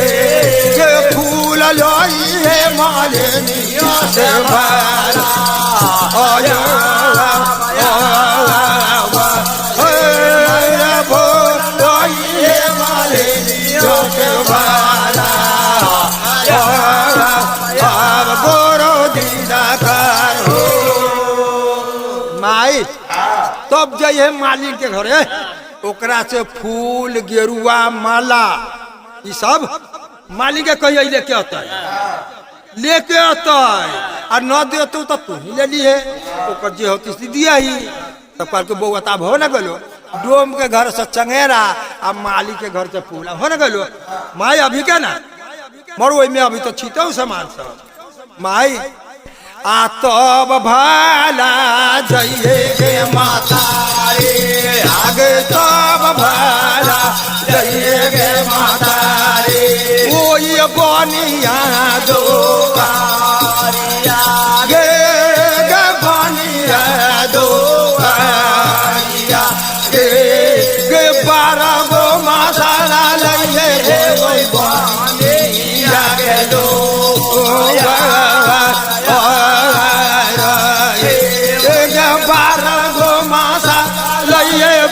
फूल लोई है मालिनिया से भरा माई तब जाइए मालिक के घरे ओकरा से फूल गेरुआ माला ये सब मालिक के कहिए लेके आता और न दे तो तू ही ले ली है ओकर जे होती सी दिया ही तब कल के बउआ ताब हो न गलो डोम के घर से चंगेरा आ माली के घर से फूल हो न गलो माई अभी क्या ना मरो में अभी तो छीटो सामान सब माई आ तब भाला जइए गे माता रे आगे तब भाला जइए गे माता रे ओई बनिया दो गे गे बनिया दो गे 12 गो मसाला लइए गे ओई बनिया गे दो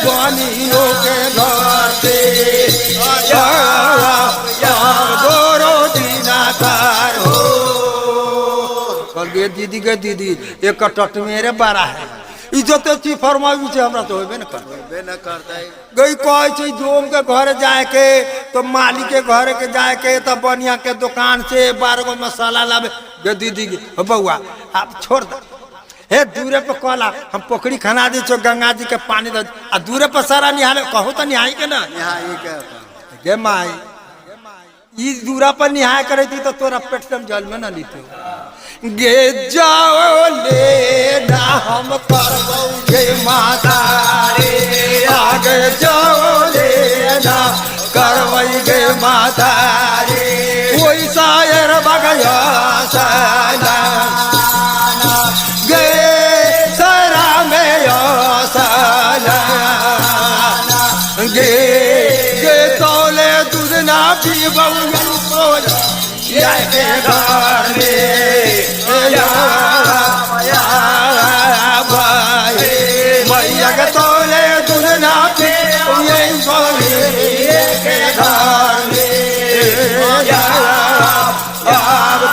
बनियो के घर से गोरो दीनाकार हो कल गे दीदी के दीदी एक टट मेरे बड़ा है इज्जत ची फरमावी से हमरा तो होबे न करता गई कहे छै जोम के घर जाए के तो माली के घर के जाए के तो बनिया के दुकान से 12 गो मसाला लावे गे दीदी बउआ आप छोड़ दे हे दूरे पे कहला हम पोखरी खना दी छो गंगा जी के पानी दे आ दूरे पे सारा निहाले कहो तो निहाई के ना निहाई के गे माई ई दूरा पर निहाय करे थी तो तोरा पेट से जल में ना लीते गे जाओ ले ना हम करबौ गे माता रे आगे जाओ ले ना करबै गे माता रे ओई शायर बगया साला गे सरा में साला गे गे तोले दूध ना पीबो जाए के घर मैया के तोले दूध ना पीबो के घर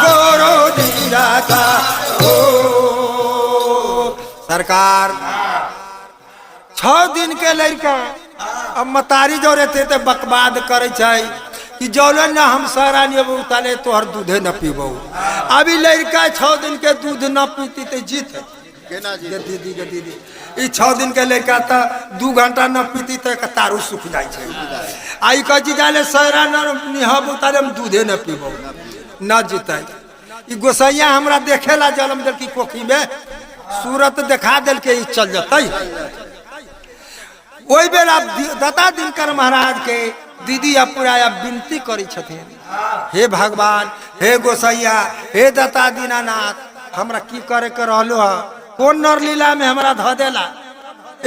गोरो दीदा का सरकार 6 दिन के लड़का अब मतारी जो रहते थे बकवाद करे कि जौले न हम सारा नेबू ताले तोहर दूधे न पीबो। अभी लड़का 6 दिन के दूध न पीती तो जीत दीदी के दीदी 6 दिन के लड़का तो 2 घंटा न पीती तो तारू सूख जाए आई कह जाले सारा न ताले हम दूधे न पीबो न जीते। गोसैया हमरा देखेला जलम दिल की कोखी में सूरत देखा दिल के चल जाता वही बेला दत्ता दिनकर महाराज के दीदी अपुराया विनती करी छथिन हे भगवान हे गोसैया हे दत्ता दीनानाथ हमरा की करे के रहलो है कौन नरलीला में हमरा ध देला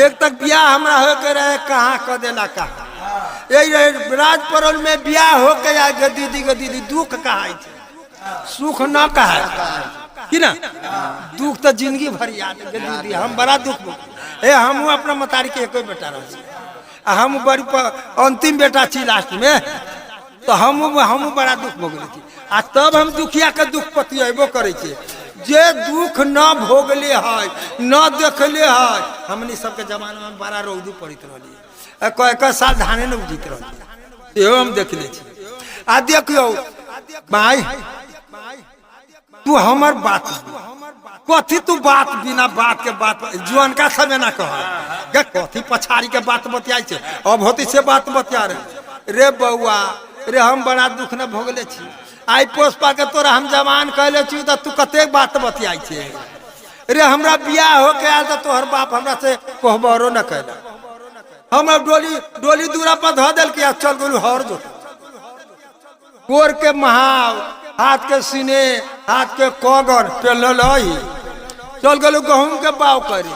एक तक बियाह हमरा हो के रहे कहाँ क देला कहाँ यही राज परोल में बियाह हो के आ दीदी दुख कहा सुख न कहा कि ना दुख तो जिंदगी भर याद दीदी हम बड़ा दुख हम अपना मतारी के एक बेटा रह हम बड़ी अंतिम बेटा छी लास्ट में तो हम बड़ा दुख भोगले थी आ तब हम दुखिया के दुख पतियबो करे छे जे दुख न भोगले है न देखले है हमनी सबके जमाना में बड़ा रौदी पड़ित रहली कई साल धाने न उजित रहली एहो हम देख ले छी आ देखियो भाई तू हमर बात कथी तू बात बिना बात के बात जुआन का समय ना कह कथी पछाड़ी के बात बतियाई छे अब होती से बात बतिया रे बउआ रे हम बड़ा दुख न भोगले छी आई पोसपा के तोरा हम जवान कहले छी त तू कते बात बतियाई छे रे हमरा बियाह हो के आल त तोहर बाप हमरा से कहबरो न कहला हम डोली दूरा पर ध देल के चल गेलू हर जो कोर के महाव हाथ के सीने हाथ के कोगर पे ललई चल गलू गहूम के बाव करे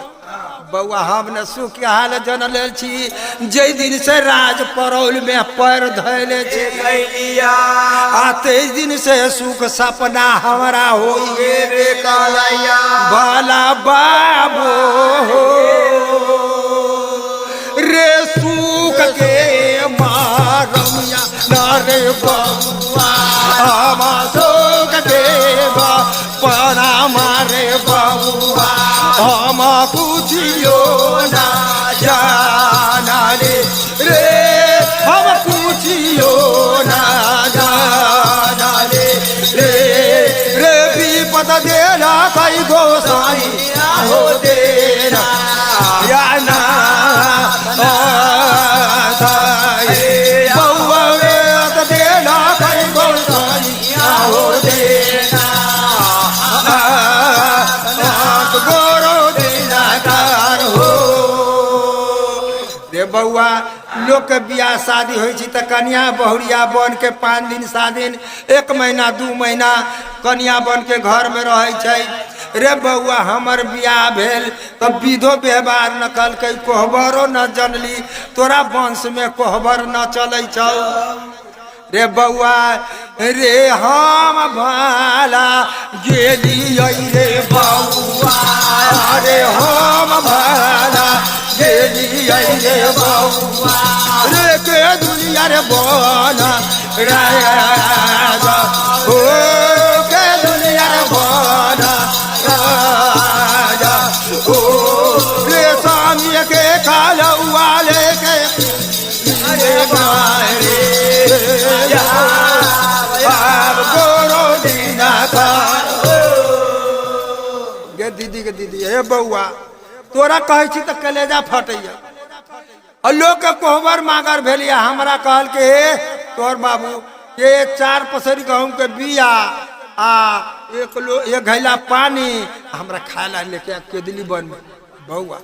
बउआ हम न सुख के हाल जनल छी जे दिन से राज परौल में पैर धैले छे आ 23 दिन से सुख सपना हमारा होइए रे कालैया भला बाबू रे सुख के मारमिया नारे बउआ हम सुख देवा परा मारे बउआ हम कुछियो ना जाना रे हम कुछियो ना जाना रे विपद देना कई गोसाई हो देना या ना बउआ देना कई गोसाई हो देना बउआ लोग के बियाह शादी हो कन्या बहुरिया बन के 5 दिन 7 दिन 1 महीना 2 महीना कन्या बन के घर में रहे रे बउआ हमर बियाह भेल तब विधो व्यवहार न कल के कोहबरो न जनली तोरा वंश में कोहबर न चले छौ रे बउआ रे हम भाला गेली रे बउआ रे हम भाला गेली रे बउआ रे के दुनिया रे बोला राजा ओ के दुनिया रे बोला राजा ओ रे स्वामी के खाला वाले के रे गारे गोरो दीना का गे दीदी के दीदी हे बउआ तोरा कहे छी त कलेजा फटैया और लोग के कोहबर मागर भेलिया हमरा कहल के तोर बाबू के 4 पसरी गहूम के बिया आ 1 घैला पानी हमरा खाला लेके के दिल्ली बन में बउआ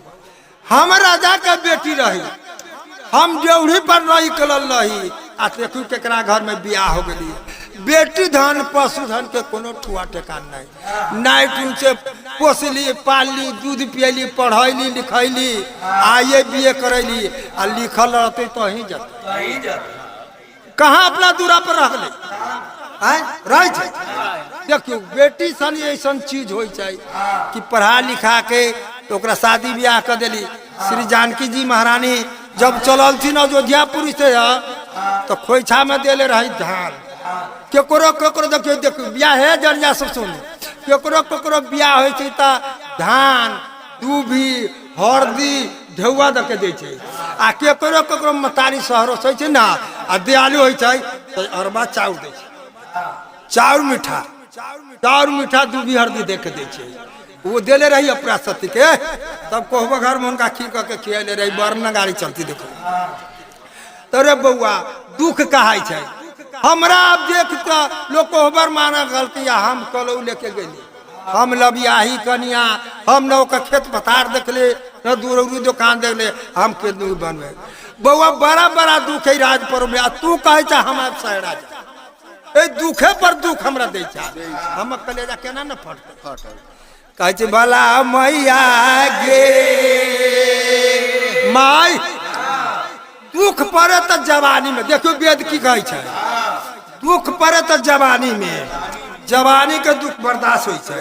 हम राजा के बेटी रही हम देवड़ी पर रही कलल रही आ देखू केकरा घर में बियाह हो गई बेटी धन पशुधन के कोनो ठुआ ठेकान नहीं नाइट से पोसली पालली दूध पियली पढ़ैली लिखैली आइए बीए करैली आ लिखल रहते तो ही जाते कहाँ अपना दूरा पर रख ले रह देखियो बेटी सन ऐसा चीज हो चाहिए कि पढ़ा लिखा के तो ओकरा शादी ब्याह कर दिली। श्री जानकी जी महारानी जब चलल थी अयोध्यापुरी से तो खोइछा में देले रही धान केकरो केकरो देखियो देखियो ब्याह है जरिया सब सुन केकरो केकरो ब्याह हो धान दूभी हरदी ढेउआ दे के दे आ केकरो केकरो मतारी शहरो से ना आ दयालु हो अरबा चाउर दे चाउर मीठा दूभी हरदी दे के दे वो देले रही अपना सती के तब कोहबा घर में उनका खीर करके खियाले रही बरना गाड़ी चलती देखो तोरे बउआ दुख कहाई छै हमरा अब देख तो लोग कोहबर माना गलती हम कलौ लेके गेली हम लबियाही कनिया हम न ओकर खेत पथार देखले न दूरौरी दुकान देखले हम के बनवे बउआ बड़ा बड़ा दुख है राज पर में तू कहे छ हम अब सहरा ए दुखे पर दुख हमरा दे छ हम कलेजा केना न फट कहे भला मैया गे माई दुख पड़े तो जवानी में देखियो वेद की कहे छै दुख पड़े तो जवानी में जवानी के दुख बर्दाश्त हो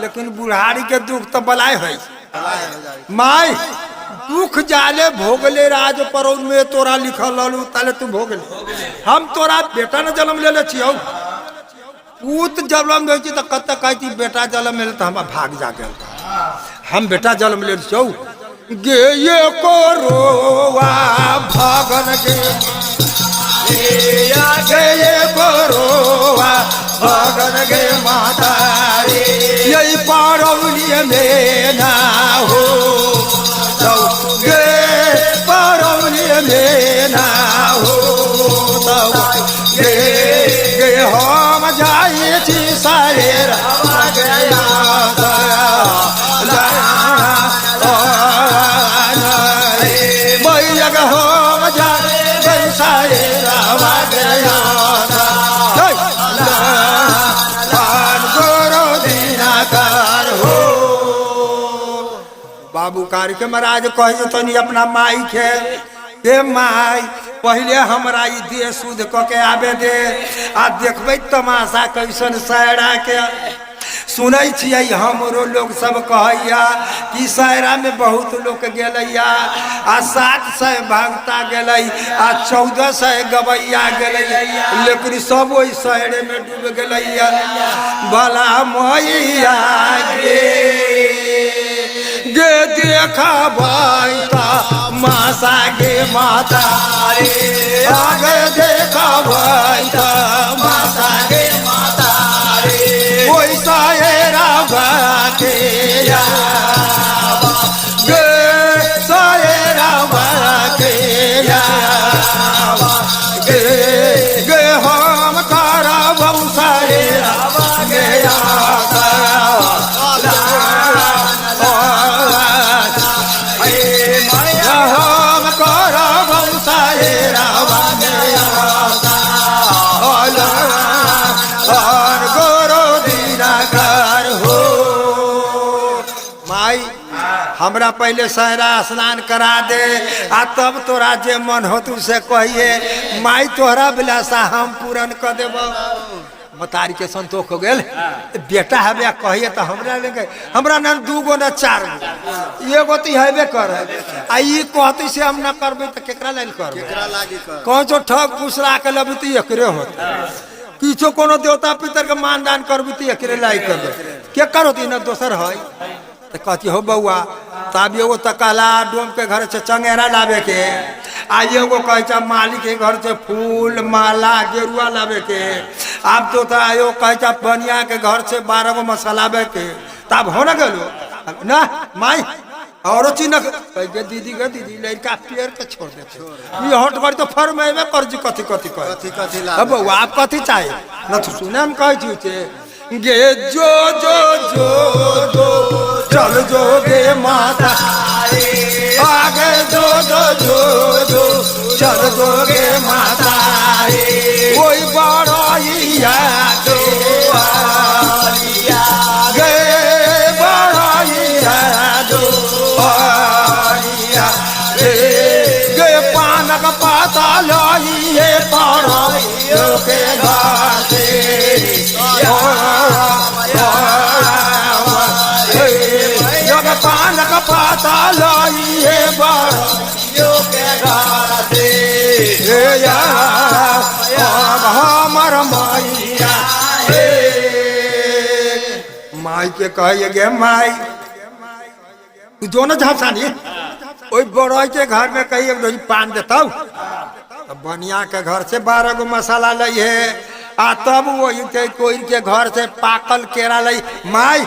लेकिन बुढ़ारी के दुख तो बलाय है माई दुख जाले भोगले राज पर में तोरा लिखल ललू ताले तू भोगले हम तोरा बेटा न जन्म ले छियो पूत जन्म ले तो कत कहती बेटा जन्म ले तो हम भाग जा गए हम बेटा जन्म ले छियो गे ये को रोवा भगन गे ये को रोवा भगन गे माता रे यही पारौली में ना हो गे पारौली में ना हो गे गे हम जाए छी सारे रामा गया बैग हम जाए सारे रामा गया बाबू कार के महाराज कहे तो नहीं अपना माई के माई पहले हमरा ई देह शुद्ध क के आवे दे आ देखबे तमाशा कैसन सायरा के सुनै छियै हमरो लोग सब कहैया कि सायरा में बहुत लोग गेलैया आ 700 भक्ता गेलै आ 1400 गवैया गेलै लेकिन सब ओइ सायरे में डूब गेलैया भला मैया गे गे देखबै ता मासा गे माता रे आगे देखबै ता मासा गे माता रे ओइ सायरा के या गे सायरा के या गे गे हम करबौ सायरा गे या हम करबौ सायरा और गोरो दीना कर हो माई हमरा पहले सहरा स्नान करा दे आ तब तोरा जे मन हो तू से कहिए माई तोहरा बिलासा हम पूरन कर देब मतारी के संतोष हो गेल बेटा हवे कहिए तो हमरा न 2 गो न 4 गो एगो तो हेबे कर आ ई कहती से हम न करबे तो केकरा लाइन करबे केकरा लागी कर कौन जो ठग फुसरा के लबी तो एकरे होत किछो कोनो देवता पितर के मानदान करबी तो एकरे लाई करबे के करती न दोसर है तो कहती हो बउआ तब एगो तकला डोम के घर से चंगेरा लावे के आ एगो कहे मालिक के घर से फूल माला गेरुआ लावे के अब तो आयो कहे बनिया के घर से 12 गो मसाला के तब हो न गलो ना माई औरो चीज न कहे दीदी के दीदी लड़का पेड़ के छोड़ दे ये हट कर तो फर में कर जी कथी कथी कर कथी कथी ला अब बउआ आप कथी चाहे न तो सुने हम कहे छी गे जो जो जो जो चल जो गे माता आगे जो जो जो जो चल जो गे माता कोई बड़ाइया के गे बड़ाइया जो गे पानक पाता लाइए पारा हमार मैया माई के कहिए गे माई दोनों झापसानी ओई बड़ई के घर में कहिए रोज पान देता बनिया के घर से 12 गो मसाला लई है आ तब वही के कोई के घर से पाकल केरा लई माई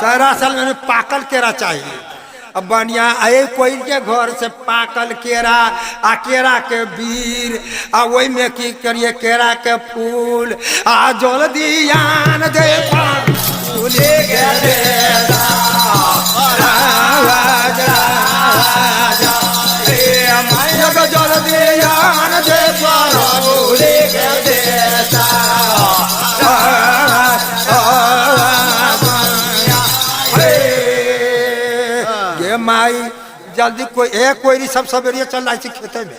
सारा साल में पाकल केरा चाहिए अब बनिया आए कोई के घर से पाकल केरा आ केरा के बीर आ वही में की करिए केरा के फूल आ जल्दी आन दे फूले के देता जल्दी आन दे फूले के देता माई जल्दी कोई सब सवेरे चल रहा है खेते में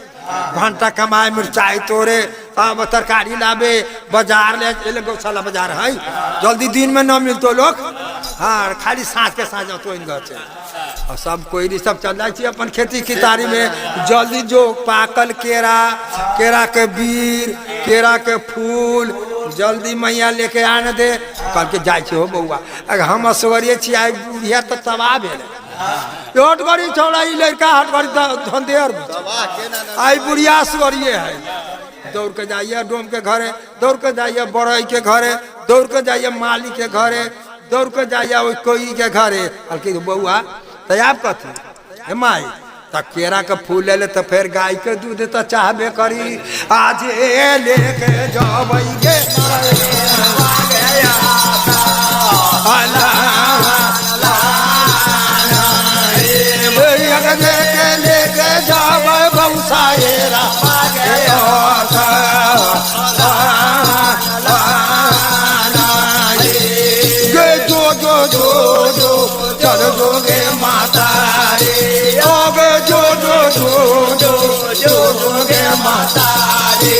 घंटा कमाए मिर्चाई तोड़े अब तरकारी लावे बाजार ले गौशाला बाजार है जल्दी दिन में न मिलतो लोग हाँ खाली साँझ के साँझ तो इन घर से और सब कोई सब चल रहा है अपन खेती कितारी में जल्दी जो पाकल केरा के बीर केरा के फूल जल्दी मैया लेके आने दे कल के जाए हो बउआ अगर हम असवरिये छिया बुढ़िया तो तबाह भेल हटगड़ी छोड़ा लड़का हटगड़ी धंधेर आई बुढ़िया स्वरिये है दौड़ के जाइए डोम के घरे दौड़ के जाइए बड़ई के घरे दौड़ के जाइए माली के घरे दौड़ के जाइए कोई के घरे हल्की बउआ तैयार कथी माई तो केरा के फूल ले तो फिर गाय के दूध तो चाहबे करी आज लेके जबैगे लेके जाब बौसाएरा जो चल जोगे माता रे ओगे जो जोगे माता रे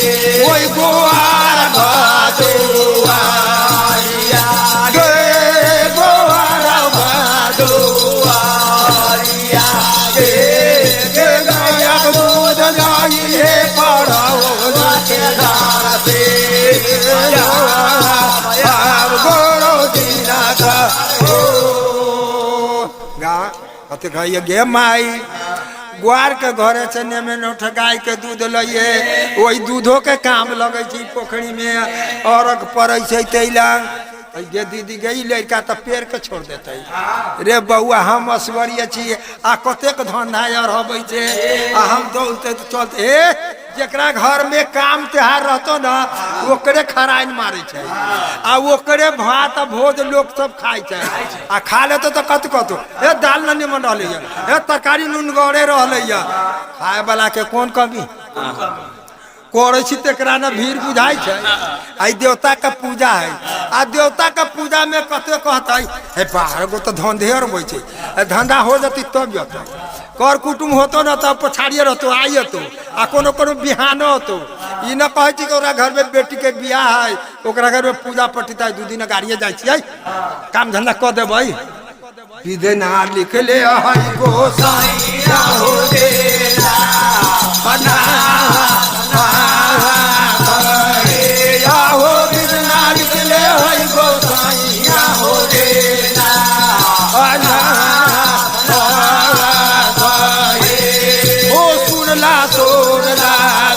वही गोवार भादुआ गे गोवार भादुआ गे गया दूध जाइए पड़ाओ के धार से गोरो दीना का कते कहिए गे माई ग्वार के घरे से नेमे नौठ गाय के दूध लइए वही दूधो के काम लगे पोखरी में और पड़े तैला गे दीदी गई लड़का तो पेड़ के छोड़ देते रे बउआ हम असवरिये छी आ कतेक धंधा और हबै छे आ हम दौड़ते तो चलते जकरा घर में काम त्योहार रहतो ना ओकरे खराइन मारे छे आ ओकरे भात भोज लोग सब खाए छे आ खा लेते तो कत ए दाल न निमन रहले ए तरकारी नून गड़े रहले खाए वाला के कौन कमी करे छी तेकरा न भीड़ बुझाई छे आई देवता का पूजा है आ देवता का पूजा में कते कहते हे 12 गो तो धंधे और होइ छे धंधा हो जती तब जते कर कुटुम होतो न तब पछाड़िए रहतो आई तो आ कोनो बिहान होतो ई न कहै छी ओकरा घर में बेटी के बियाह है ओकरा घर में पूजा पटिता 2 दिन गाड़िए जाय छी काम धंधा क देबै विधे ना लिख ले हई गोसाइया हो देला बना हो विधना लिख ले हई गोसाइया हो देला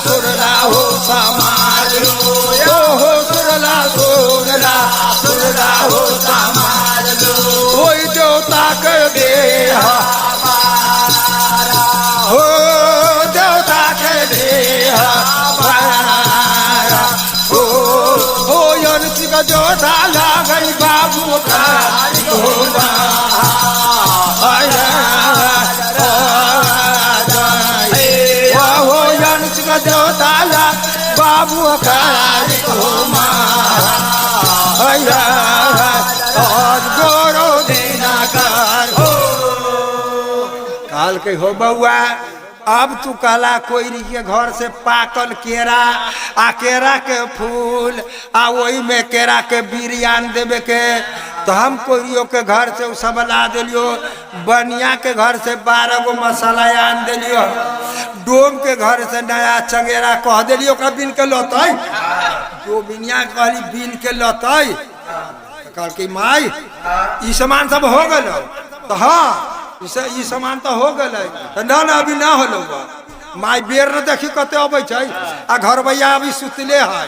सुरला हो समाज लो हो सुरला हो समाज लो कोई देवता के दे हो देवता के दे हो यंत्र का जोधा लागई बाबू का जोताला बाबू गोरो दीना काल के हो बउआ अब तू कहला कोई के घर से पाकल केरा आ केरा के फूल आ वही में केरा के बिरियान देवे के तो हम कोरियो के घर से उ सब ला दिलियो बनिया के घर से 12 गो मसाला आन दिलियो डोम के घर से नया चंगेरा कह दिलियो बिन के लौट तो बिनिया कहली बीन के लतई कहल कि माई ई सामान सब हो गल तो हाँ ई सामान तो हो गल तो ना ना अभी ना होलो माई बेर न देखी कते अबै छै आ घर भैया अभी सुतले है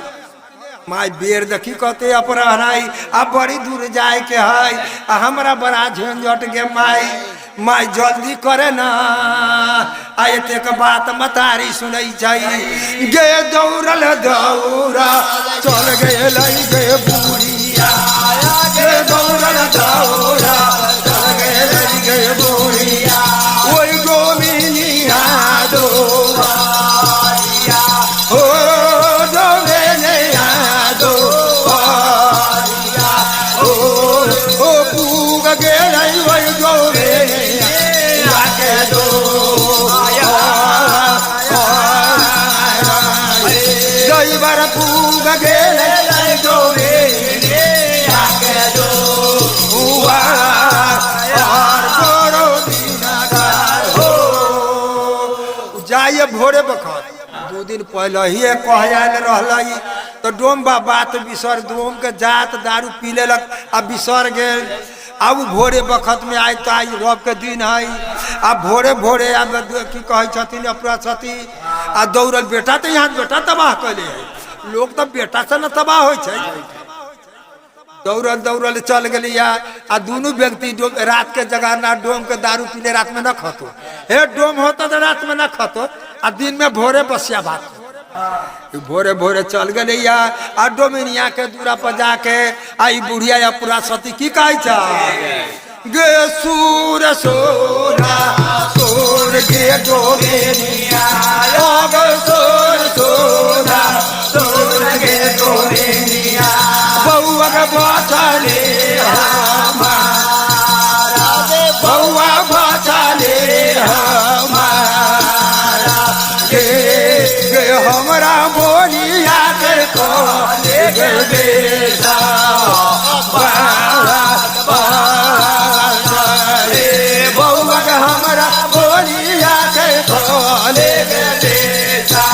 माई बेर देखी कते अपराई अब बड़ी दूर जाए के है आ हमरा बड़ा झंझट के माई जल्दी करे ना आ एतेक बात मतारी सुनै छै गे दौड़ल दौड़ा चल गेल गे बुढ़िया गे दौड़ल दौड़ा चल गेल गे बुढ़िया ओइ गोमिनिया दो ओ गोमिनिया दो ओ पूग गेल ओइ गोमिनिया के दो दैवर पूग गेल गोमिनिया के दो जाइए भोरे बखत 2 दिन पहले ही कहल रही तो डोम बात बिसर डोम के जात दारू पी लेलक आ बिसर गेल अब भोरे बखत में आए तो आई रब के दिन है आ भोरे भोरे अब की कहे छथिन अपना छथि आ दौड़ल बेटा तो यहाँ बेटा तबाह कैले है लोग तो बेटा से न तबाह हो दौड़ल दौड़ल चल गलिया आ दोनों व्यक्ति रात के जगह ना डोम के दारू पीले रात में न खतो हे डोम होता तो रात में न खतो आ दिन में भोरे बसिया भात भोरे भोरे चल गलिया आ डोमिनिया के दूरा पर जाके आई बुढ़िया या पूरा सती की कहे गे सूर सोना सोर गे डोमिनिया ओ गे सूर सोना सोर गे डोमिनिया बउआ के बचले हमारा बउआ बचले हमारा गे हमरा बोलिया के खोले गे बेटा बउआ के हमरा बोलिया के खोले गे बेटा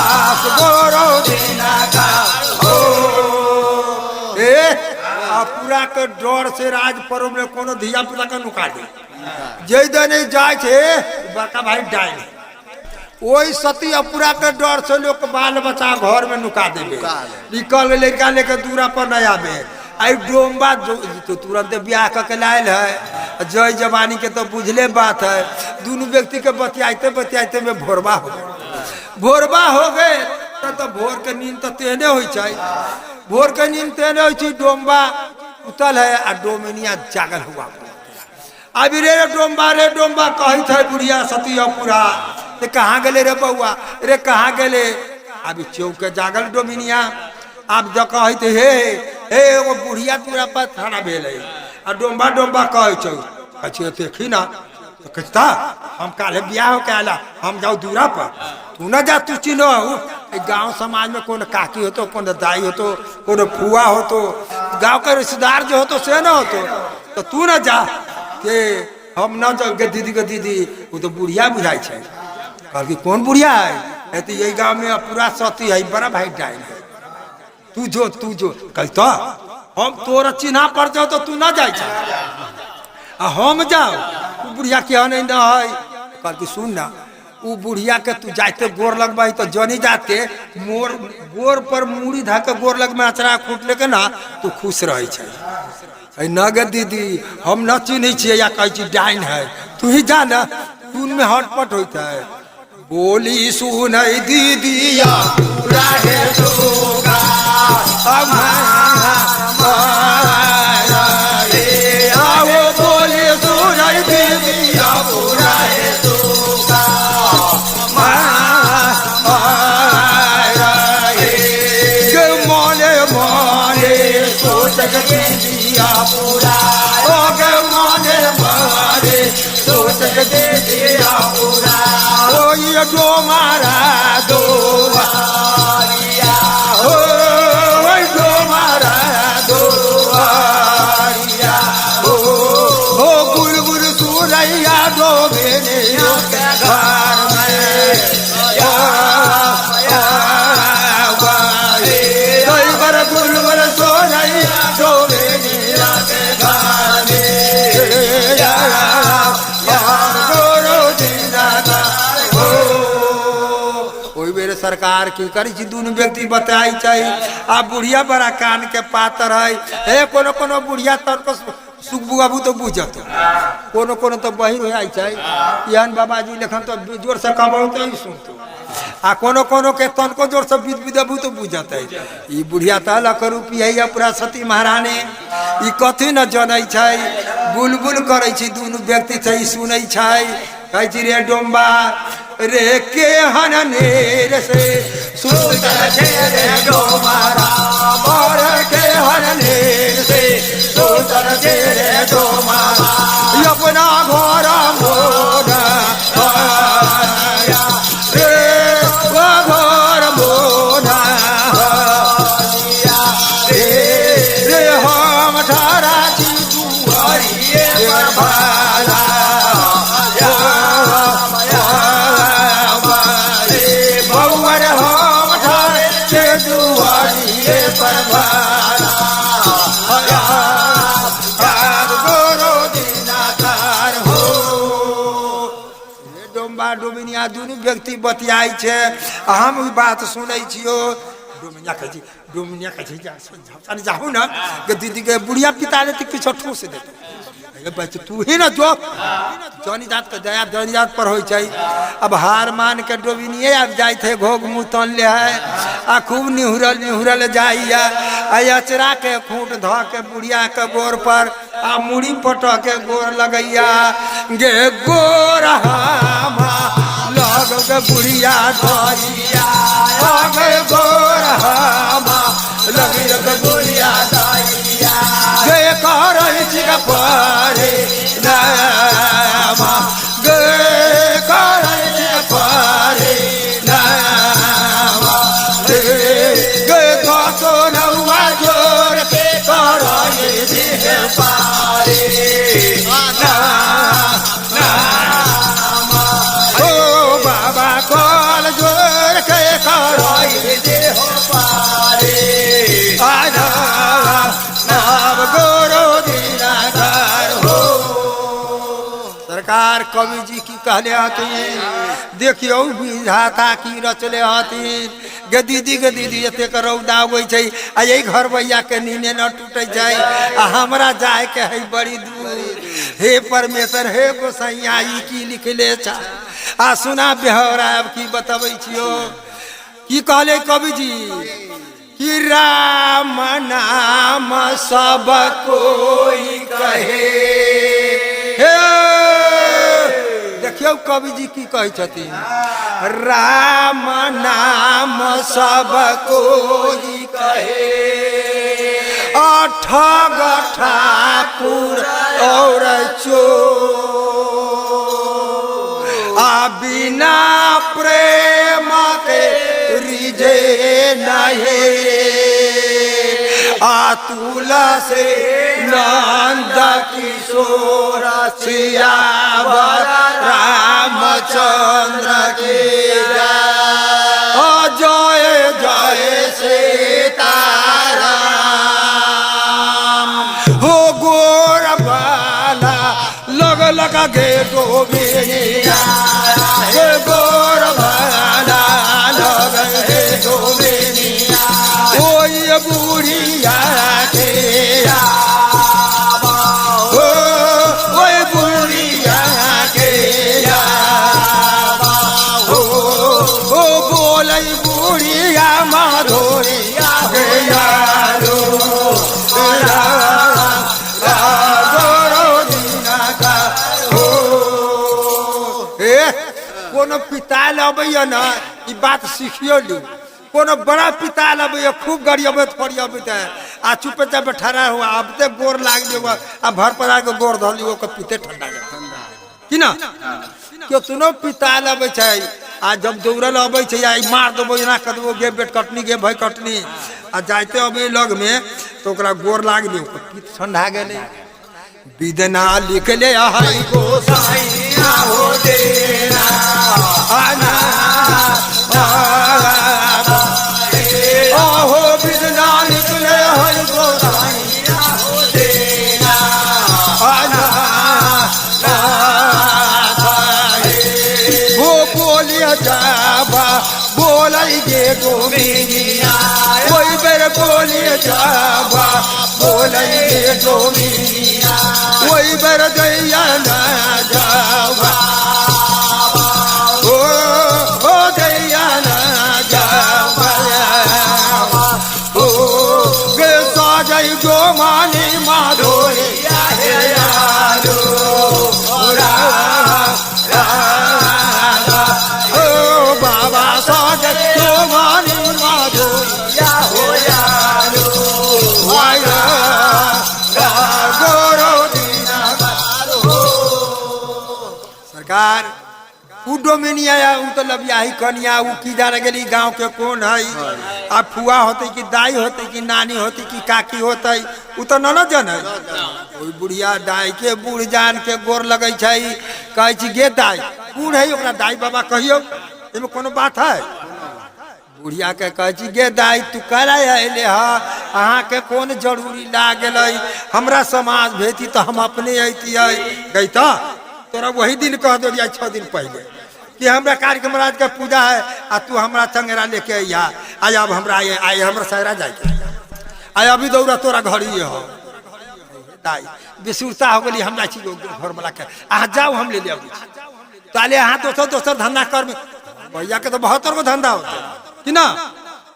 आस गोरो दिना का पूरा के डर से राज पर्व में कोनो धिया पुता के नुका दे जे दिन जाए थे बड़का भाई डाल ओई सती अपुरा के डर से लोग बाल बच्चा घर में नुका देवे निकल लड़का लेके दूरा पर नहीं आवे आई डोम्बा तो तुरंत ब्याह करके लायल है जय जवानी के तो बुझले बात है दोनों व्यक्ति के बतियाते बतियाते में भोरबा हो गए तो भोर के नींद तो तेने हो भोर के नींद तेने हो डोम्बा उतल है आ डोमिनिया जागल हुआ अभी रे डोम्बा कही थे बुढ़िया सती पूरा कहाँ गले रे बउआ रे कहाँ गले अभी चौके जागल डोमिनिया आप जो कही थे हे वो बुढ़िया पूरा पर थाना भेल है आ डोम्बा कहे देखी ना तो कहता हम काले ब्याह हो के आला हम जाओ दूरा पर तू ना जा तू चिन्हो गांव समाज में कौन काकी हो तो कौन दाई हो तो कौन फुआ हो तो गांव के रिश्तेदार जो हो तो से ना हो तो तू ना जा के हम ना जाओ दीदी वो तो बुढ़िया बुझाई है कल कौन बुढ़िया है तो यही गांव में पूरा सती है बड़ा भाई डाइन है तू जो कल तो हम तोरा चिन्हा पड़ जाओ तो तू ना जाए हम जाओ तू बुढ़िया के नहीं ना है कल सुन ना वो बुढ़िया के तू जाते गोर लगवाई तो जनी जाते मोर गोर पर मूड़ी धा के गोर लगवा अचरा खूट लेके ना तू खुश रहे छै न गे दीदी हम न चिन्ह छे या कहे डाइन है तू ही जा ना तू में हटपट होता है बोली सुन दीदिया राहे सोगा आओ बोली सुन दीदिया राहे सोगा मोले सोच दीदिया पूरा ओ गे मोले सोच दीदिया पूरा ओ ये दो मारा दो आरिया ओ दो मारा दो आरिया ओ गुर सूरैया दो मेरे घर में सरकार की करी छी दोनों व्यक्ति बताई चाहिए आ बुढ़िया बड़ा कान के पातर है हे कोनो कोनो बुढ़िया तर को सुख बुआबू तो बुझत कोनो कोनो तो बहिर हो चाहिए यहन बाबाजी लेखन तो जोर से कमाऊ तो ही सुनतो आ कोनो कोनो के तन को जोर से विद विदबू तो बुझत है ई बुढ़िया त लाख रुपया पूरा सती महारानी ई कथी न जनै छै बुलबुल करै छी दोनों व्यक्ति छै सुनै छै कहै छी रे डोम्बा रे के हननेर से सुंदर छे रे डोमारा मोर के हननेर से सुंदर छे रे डोमारा अपना घर मोरा रे घर मोरा रे हम धारा छी दुआरिए पर भाला बउर हम धारे के दुआरिए पर भाला गोरो दिनाकार हो डोम्बा डोमिनिया दुनू व्यक्ति बतियाई छे हम ई बात सुनै छियो डोमिनिया कहै छी डोमिनिया कहै छी जा जाहु न के दीदी के बुढ़िया पिता ने किछो ठोस देते बच्चे तू ही ना जो जौनी जात के दया जौनी जात पर होई छै अब हार मान के डोबिनिए अब जाय थे घोग मुँह तन ले है आ खूब निहुरल जाइया आ अचरा के खूंट ध के बुढ़िया के गोर पर आ मुड़ी पट के गोर लगैया गे गोर हामा लग के बुढ़िया धइया गे गोर हामा लग के बुढ़िया धइया गे करई छी का पारे नामा गे करई छी का पारे नामा गे तो नौवा जोर के करई छी के पारे नामा ओ बाबा कल जोर के करई छी हो पारे आजा गोरो दिनाकार हो सरकार कवि जी की कहले हथिन देखियो विधाता की रचले हथिन गे दीदी एते के रौदा होइ छै आ यही घर भैया के नीने न टूटे जाय आ हमरा जाय के है बड़ी दूर हे परमेश्वर हे गोसैया ई की लिखले छ आ सुना बेहरा अब की बतबै छियो की कहले कवि जी कि राम नाम सब कोई कहे हे देखियो कवि जी की कहै छथिन राम नाम सब कोई कहे ठग ठाकुर और चोर आ बिना प्रेम के रिझे नहीं आ तुलसी नंद किशोर सियावर रामचंद्र की जय जय सीताराम हो गोर बाला लग गे गोविंदिया हे गोर बाला लग गे गोविंदिया ओए बुढ़िया के ओए बुढ़िया के ओ बोलै बुढ़िया माधोरिया के यारो कोनो पिता लबैया ना ई बात सीखियो ली कोनो बड़ा पिता लबैया खूब गरियबत फरियबत है आ चुपे चापे ठहरा हुआ अब ते गोर लाग देगा आ भर पर आके गोर धली ओके पीते ठंडा कि ना केतनो पिता लबै छै आ जब दौड़ल अबै छै आ मार देबो एना कर देबो गे बेट कटनी गे भाई कटनी आ जाते अबै लग में तो ओकरा गोर लाग दे पीत ठंडा गेले विदना लिखले हरि गोसाइया हो देना आना हो विदना लिखले हरि गोसाइया हो देना आना वो बोलिया जाबा बोलै जावा बोलेंगे डोमिनिया वही बर दैया ना जावा ओ दैया ना जावा ओ गे साजई जो मानी माधोरिया हे यारो बाबा साजई जो मानी माधोरिया हो यारो सरकार उ डोमिनिया उ तो लबियाही कनिया उ की जाने गेली गांव के कौन है आ फुआ होते कि दाई होते कि नानी होती कि काकी होते उ तो न जन है ओई बुढ़िया दाई के बूढ़ जान के गोर लगे छै कहै छी गे दाई बूढ़ है ओकरा दाई बाबा कहियो एमे कोनो बात है बुढ़िया के कहे छी गे दाई तू करे अले अहाँ के कौन जरूरी ला गेलै हमरा समाज भेती तो हम अपने अतियै गई तो तोरा वही दिन कह दो 6 दिन पहले कि हमरा कार्यक्रम राज का पूजा है आ तू हमरा चंगेरा लेके अइहा आज अब हमरा आए हमरा सहरा जाए आय अभी दौड़ा तोरा घर ही हो दाई बेसुरता हो गई हमरा छी घर वाला के अहाँ जाओ हम ले लेब ताले अहाँ दोसर धंधा कर भैया के तो 72 गो धंधा होता कि ना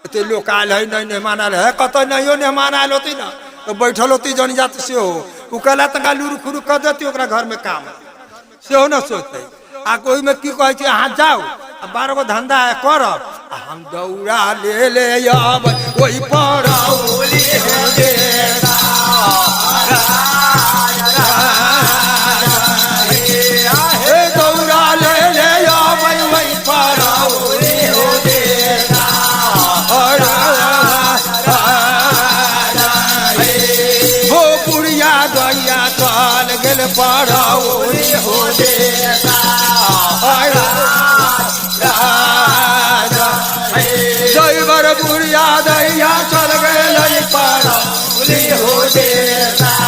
एते लोग आयल है नहीं मेहमान आयल है कत नहीं मेहमान आयल होती ना तो बैठल होती जन जात से हो उ कहला तक लुरु खुरु कर देती ओकरा घर में काम से हो ना सोचते आ कोई में की कहे छी अहाँ जाओ 12 गो धंधा है करब हम दौड़ा ले अब वही पर दौड़ा ले अब वही पर वो बुढ़िया गैया चल गेल पड़ौरी हो जयवर बुढ़िया दैया चल गेल पड़ौरी हो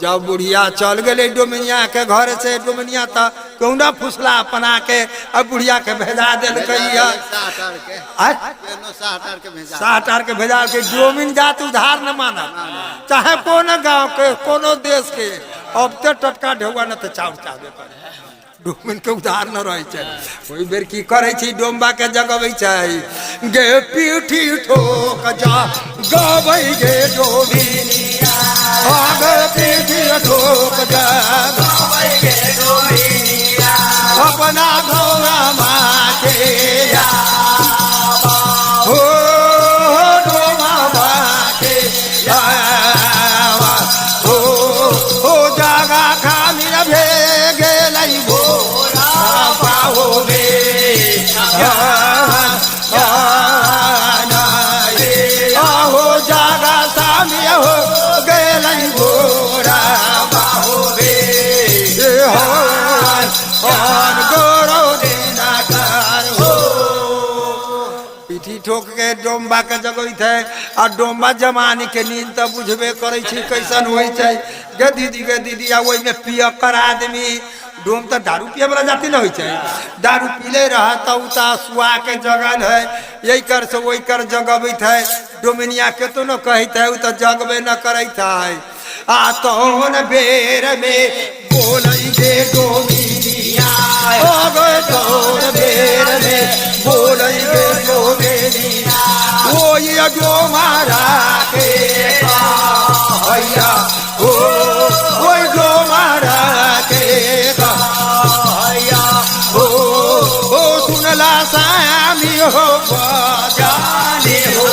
जब बुढ़िया चल गए डोमिनिया के घर से डोमिनिया तो कौना फुसला अपना के अब बुढ़िया के भेजा दिल साटार के भेजा के डोमिन जात उधार न माना चाहे कोनो गांव के कोनो देश के अब तो टटका ढेउआ न तो चाउर चाहबे करे डोमिन के उधार न रहे छै ओई बेर की करे छी डोमबा के जगबै छै गे पीठी ठोक जा गबै गे डोमिनिया गे पीठी ठोक जा गबै गे डोमिनिया अपना घोड़ा माके या हो डोमा माके हो जागा खाली भे गेलै भोरा पाओ गे हो जागा सामी हो गेलै भोरा पाओ गे गोरो देना कर हो पीठी ठोक के डोमबा के जगह थे आ डोमबा जमाने के नींद तो बुझबे करे छी कैसन होइ छै गे दीदी आ ओइ में पियकर आदमी डोम तो दारू पिए वाला जाति न होइ छै दारू पीले रह तो सुआ के जगल है यही कर से वही कर जगबैत है डोमिनिया के तो न कहत है उ तो जगबे न करैत है आ तोन बेर में बोलै गे डोमिनिया ओ गो तोन बेर में बोलै गे डोमिनिया ओ ये डोमारा के हैया ओ ओइ डोमारा के हैया ओ सुनला सामी हो जाने हो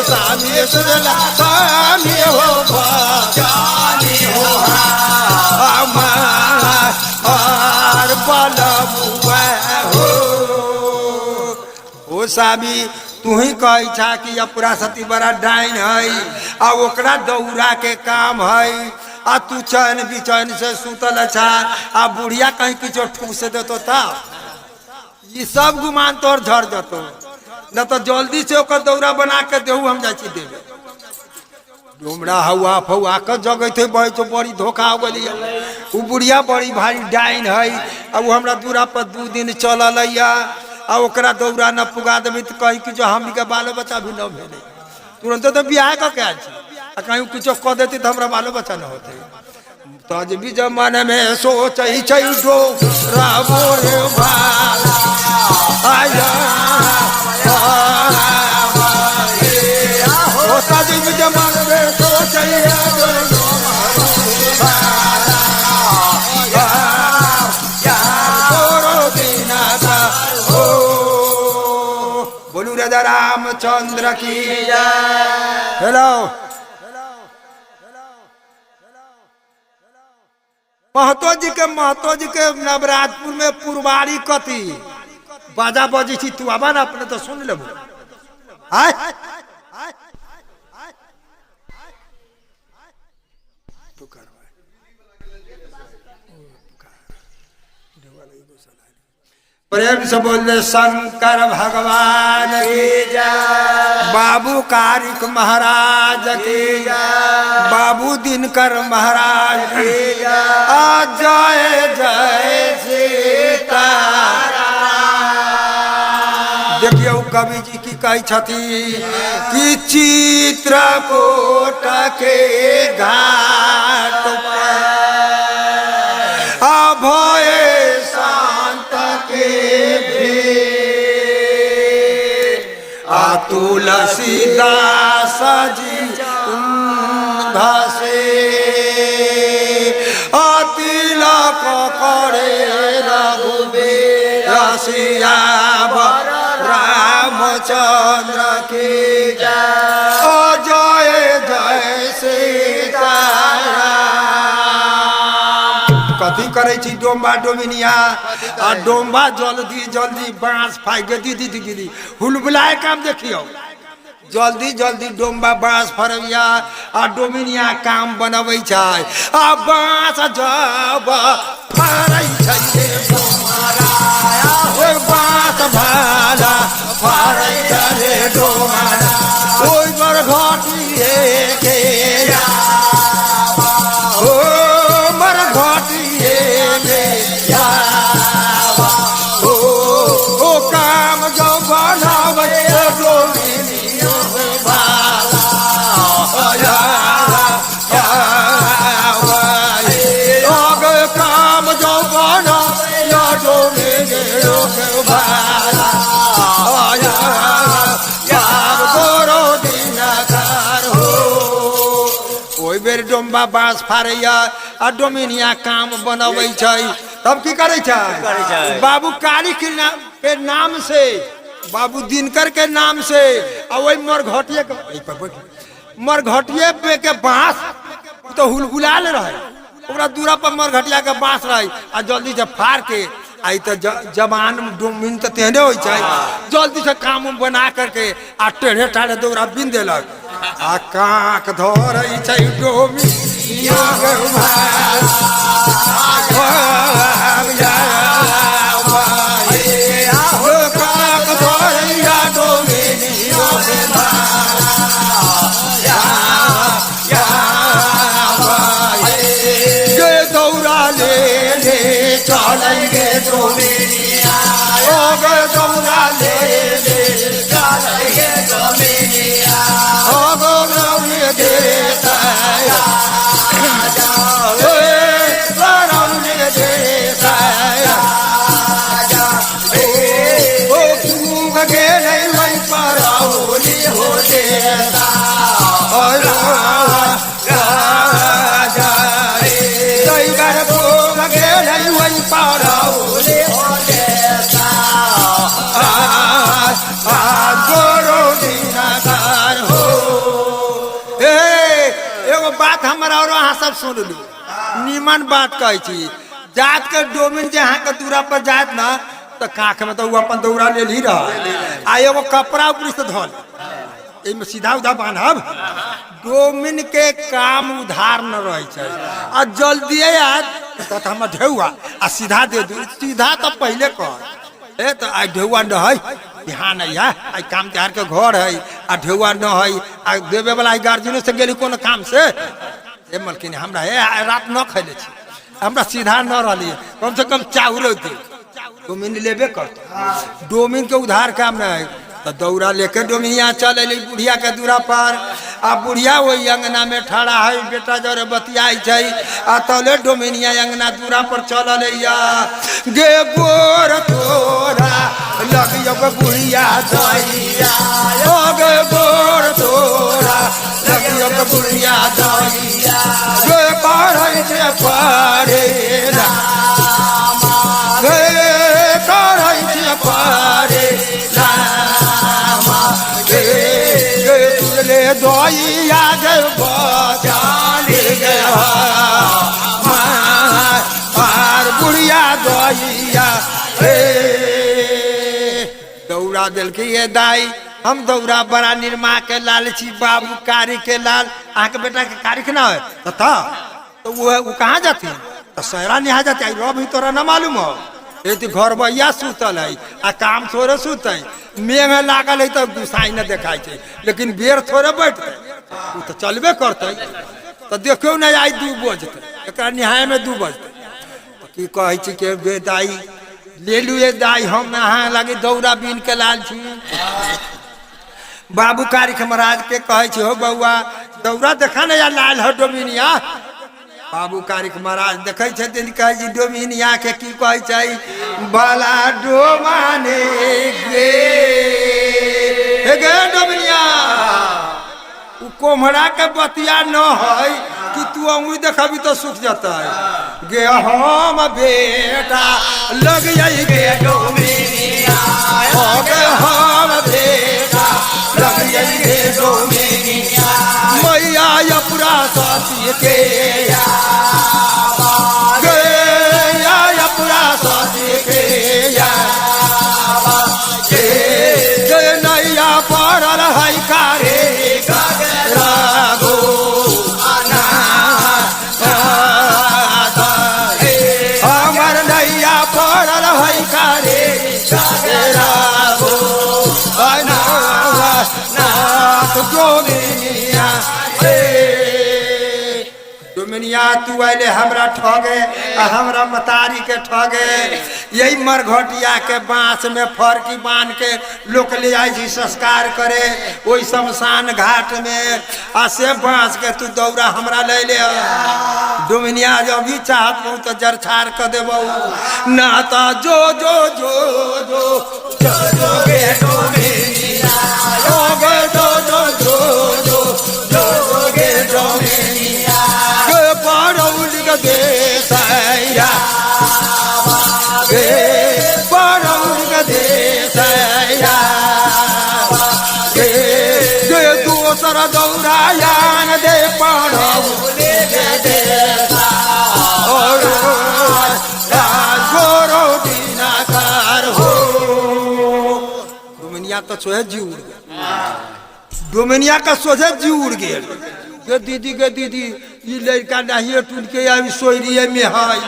सामी सुनला सामी हो जाने हो हमार बलमुआ हो ओ सामी तू ही कही छा कि पूरा सती बड़ा डाइन है आ ओकरा दौरा के काम है आ तू चैन बिचैन से सुतल अच्छा आ बुढ़िया कहीं किछो ठूस देतो तब ये सब गुमान तोर झड़ जतो न तो जल्दी से ओकर दौरा बना के देहू हम जाची देवे डोमरा हवा फौआ क जगह थे बड़ी तो बड़ी धोखा हो गई। उ बुढ़िया बड़ी भारी डाइन है। अब वो हमरा दूरा पर 2 दिन चलल आ ओकरा दौरा न पुगा देबी तो कही कि जो हम के बाल बच्चा भी न भेले तुरंत तो बियाह क के आ कहीं कुछ कह देती तो हमरा बाल बच्चा न होते। तो भी जमान में सोच डो राबो रे भाला आया भी जमान में सोच बोलू राजा रामचंद्र की जय। हेलो महतो जी के नवराजपुर में पुरवारी कथी बाजा बजी थी तू आबा ना अपने तो सुन लेबो। प्रेम से बोले शंकर भगवान की जय। बाबू कारिक महाराज की जय। बाबू दिनकर महाराज की जय। जय जय सीताराम। देखिए कवि जी की कही छथी कि चित्रकूट के घाट पर अभय तुलसीदास जी धसे तिलक करे रघुबीर सिया रामचंद्र की जय। जय जय सीताराम। कथी करे छी डोम्बा डोमिनिया आ डोम्बा जल्दी जल्दी बांस फाइक दीदी दीदी हुलबुलाए काम देखियो जल्दी जल्दी डोम्बा बांस फरबिया आ डोमिनिया काम बनबै छै आ बांस जब फरै छै डोमारा ओइ बांस भाला फरै छै डोमारा ओइ बर घाटिए के ओ मर घाटिए में ओ काम जो बनावे डोमिनिया काम जो बना ओहि बेर डोम्बा बाँस फाड़ैया आ डोमिनिया काम बनबै छै तब की करै छै बाबू काली के नाम से बाबू दिनकर के नाम से आ वही मरघटिए पे के बाँस तो हुलहुलाल रहे ओकरा दूरा पर मरघटिया के बाँस रहे आ जल्दी से फाड़ के आई तो जवान डोमिन तो तेहने हो जल्दी से काम बना करके आ टेढ़े टाढ़े दौरा बिन देलक आ काक धर डोमिन दौरा ले ले चलेंगे डोमिनिया दौरा ले ले चलेंगे डोमिनिया बात हमारा और अहाँ सब सुन लू निमन बात कहे छी जात के डोमिन जे अहाँ के दूरा पर जात ना तो काख में तो वो अपन दौरा ले ली रहा आ एगो कपड़ा ऊपर से धल एमे सीधा उधा बांधब डोमिन के काम उधार न रहे छै आ जल्दी याद तो हम ढेउआ आ सीधा दे दू सीधा तो पहले कह ए तो आ ढेउआ न है बिहान है आई काम त्यार के घर है आ ढेउआ न है आ देवे वाला गार्जियन से गेली कोनो काम से ए मलकिन हमरा रात न खैले छी हमरा सीधा न रहली कम से कम चाउर दे डोमिन लेबे करतो डोमिन के उधार काम न है तो दौरा लेके डोमिनिया चल अली बुढ़िया के दूरा पर आ बुढ़िया वही अंगना में ठड़ा है बेटा जरे बतियाई छै आ तले डोमिनिया अंगना दूरा पर चल अलिया गे गोर तोरा लगियो के बुढ़िया दैया ओ गे गोर तोरा लगियो के बुढ़िया दैया गे करई छे पारे ना गे करई छे पारे ना ले दोइया गे बजाने गे मार बुढ़िया दोइया दौड़ा दिल के ये दाई हम दौड़ा बड़ा निर्मा के लाल छी बाबू कारी के लाल आके बेटा के कारी के ना है तो वो कहाँ जाती तो सहरा नहीं जाती आई रो भी तोरा न मालूम हो ये तो घर भैया सुतल है आ काम थोड़े सुत है मेघ लागल है तो गुसाई न देखाई छे लेकिन बेर थोड़े बैठते वो तो चलबे करते तो देखो नहीं आई 2 बजते एक निहाय में 2 बजते तो की कहे छी के बे दाई ले लू ये दाई हम नहा लगे दौड़ा बीन के लाल छी बाबू कारी के महाराज के कहे छी हो बउआ दौड़ा देखा नहीं लाल हो डोमिनिया बाबू कारिक महाराज देखे छथिन कहे जी डोमिनिया के की कहे छै बाला डोमाने गे हे गे डोमिनिया उ कोमड़ा के बतिया न है कि तू अंगुरी देखबी तो सूख जाता है गे हम बेटा लग जाई गे डोमिनिया हो गे हम बेटा लग जाई गे डोमिनिया मैया अपरा साथी के डोमिनिया तू अले हमरा ठगे हमरा मतारी के ठगे यही मरघटिया के बांस में फरकी बांध के लोक ले आई छी संस्कार करे ओई शमशान घाट में आ से बांस के तू दौड़ा हमरा ले ले डोमिनिया जब भी चाहत हूं तो जरछाड़ कर देबो ना तो जो जो जो जो जो जो गे डोमिनिया ओ गे जो जो जो जो जो गे डोमिनिया गे पारौली के देसैया गे पारौली के देसैया गे गे दोसर दौड़ायान दे पारौली के देसा और गोरो दिनाकार हो डोमिनिया तो सोहे जी उड़ गया डोमिनिया का सोहे जी उड़ गया गे दीदी ये लड़का नहीं टूट के आई सोयरिये में है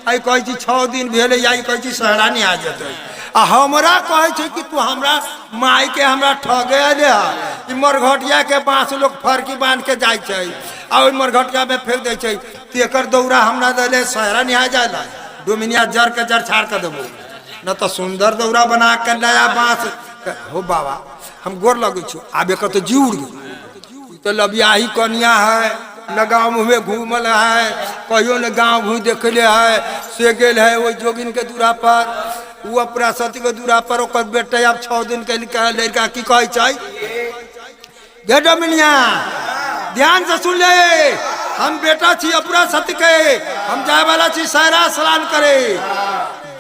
आई कहे 6 दिन भेले आई कहे सहरा नहीं आ जते आ हमरा कहे कि तू हमरा माई के हमरा ठगे ले ई मरघटिया के बांस लोग फरकी बांध के जाय छै आ ओइ मरघटिया में फेंक दे छै तेकर दौरा हमरा दले सहरा नहीं आ जाला डोमिनिया जर के जर छाड़ कर देबो न तो सुंदर दौरा बना के नया बांस हो बाबा हम गोर लगै छु आबे क तो जी उड़ गई तो लबियाही कन्या है न गाँव में घूमल है कहियो न गाँव भू देखले है से गेल है वो जोगिन के दूरा पर वो अपना सती के दूरा पर ओकर बेटे अब 6 दिन के लड़का की कहे छै गे डोमिनिया ध्यान से सुन ले हम बेटा छी अपना सती के हम जाए वाला छी सहरा स्नान करे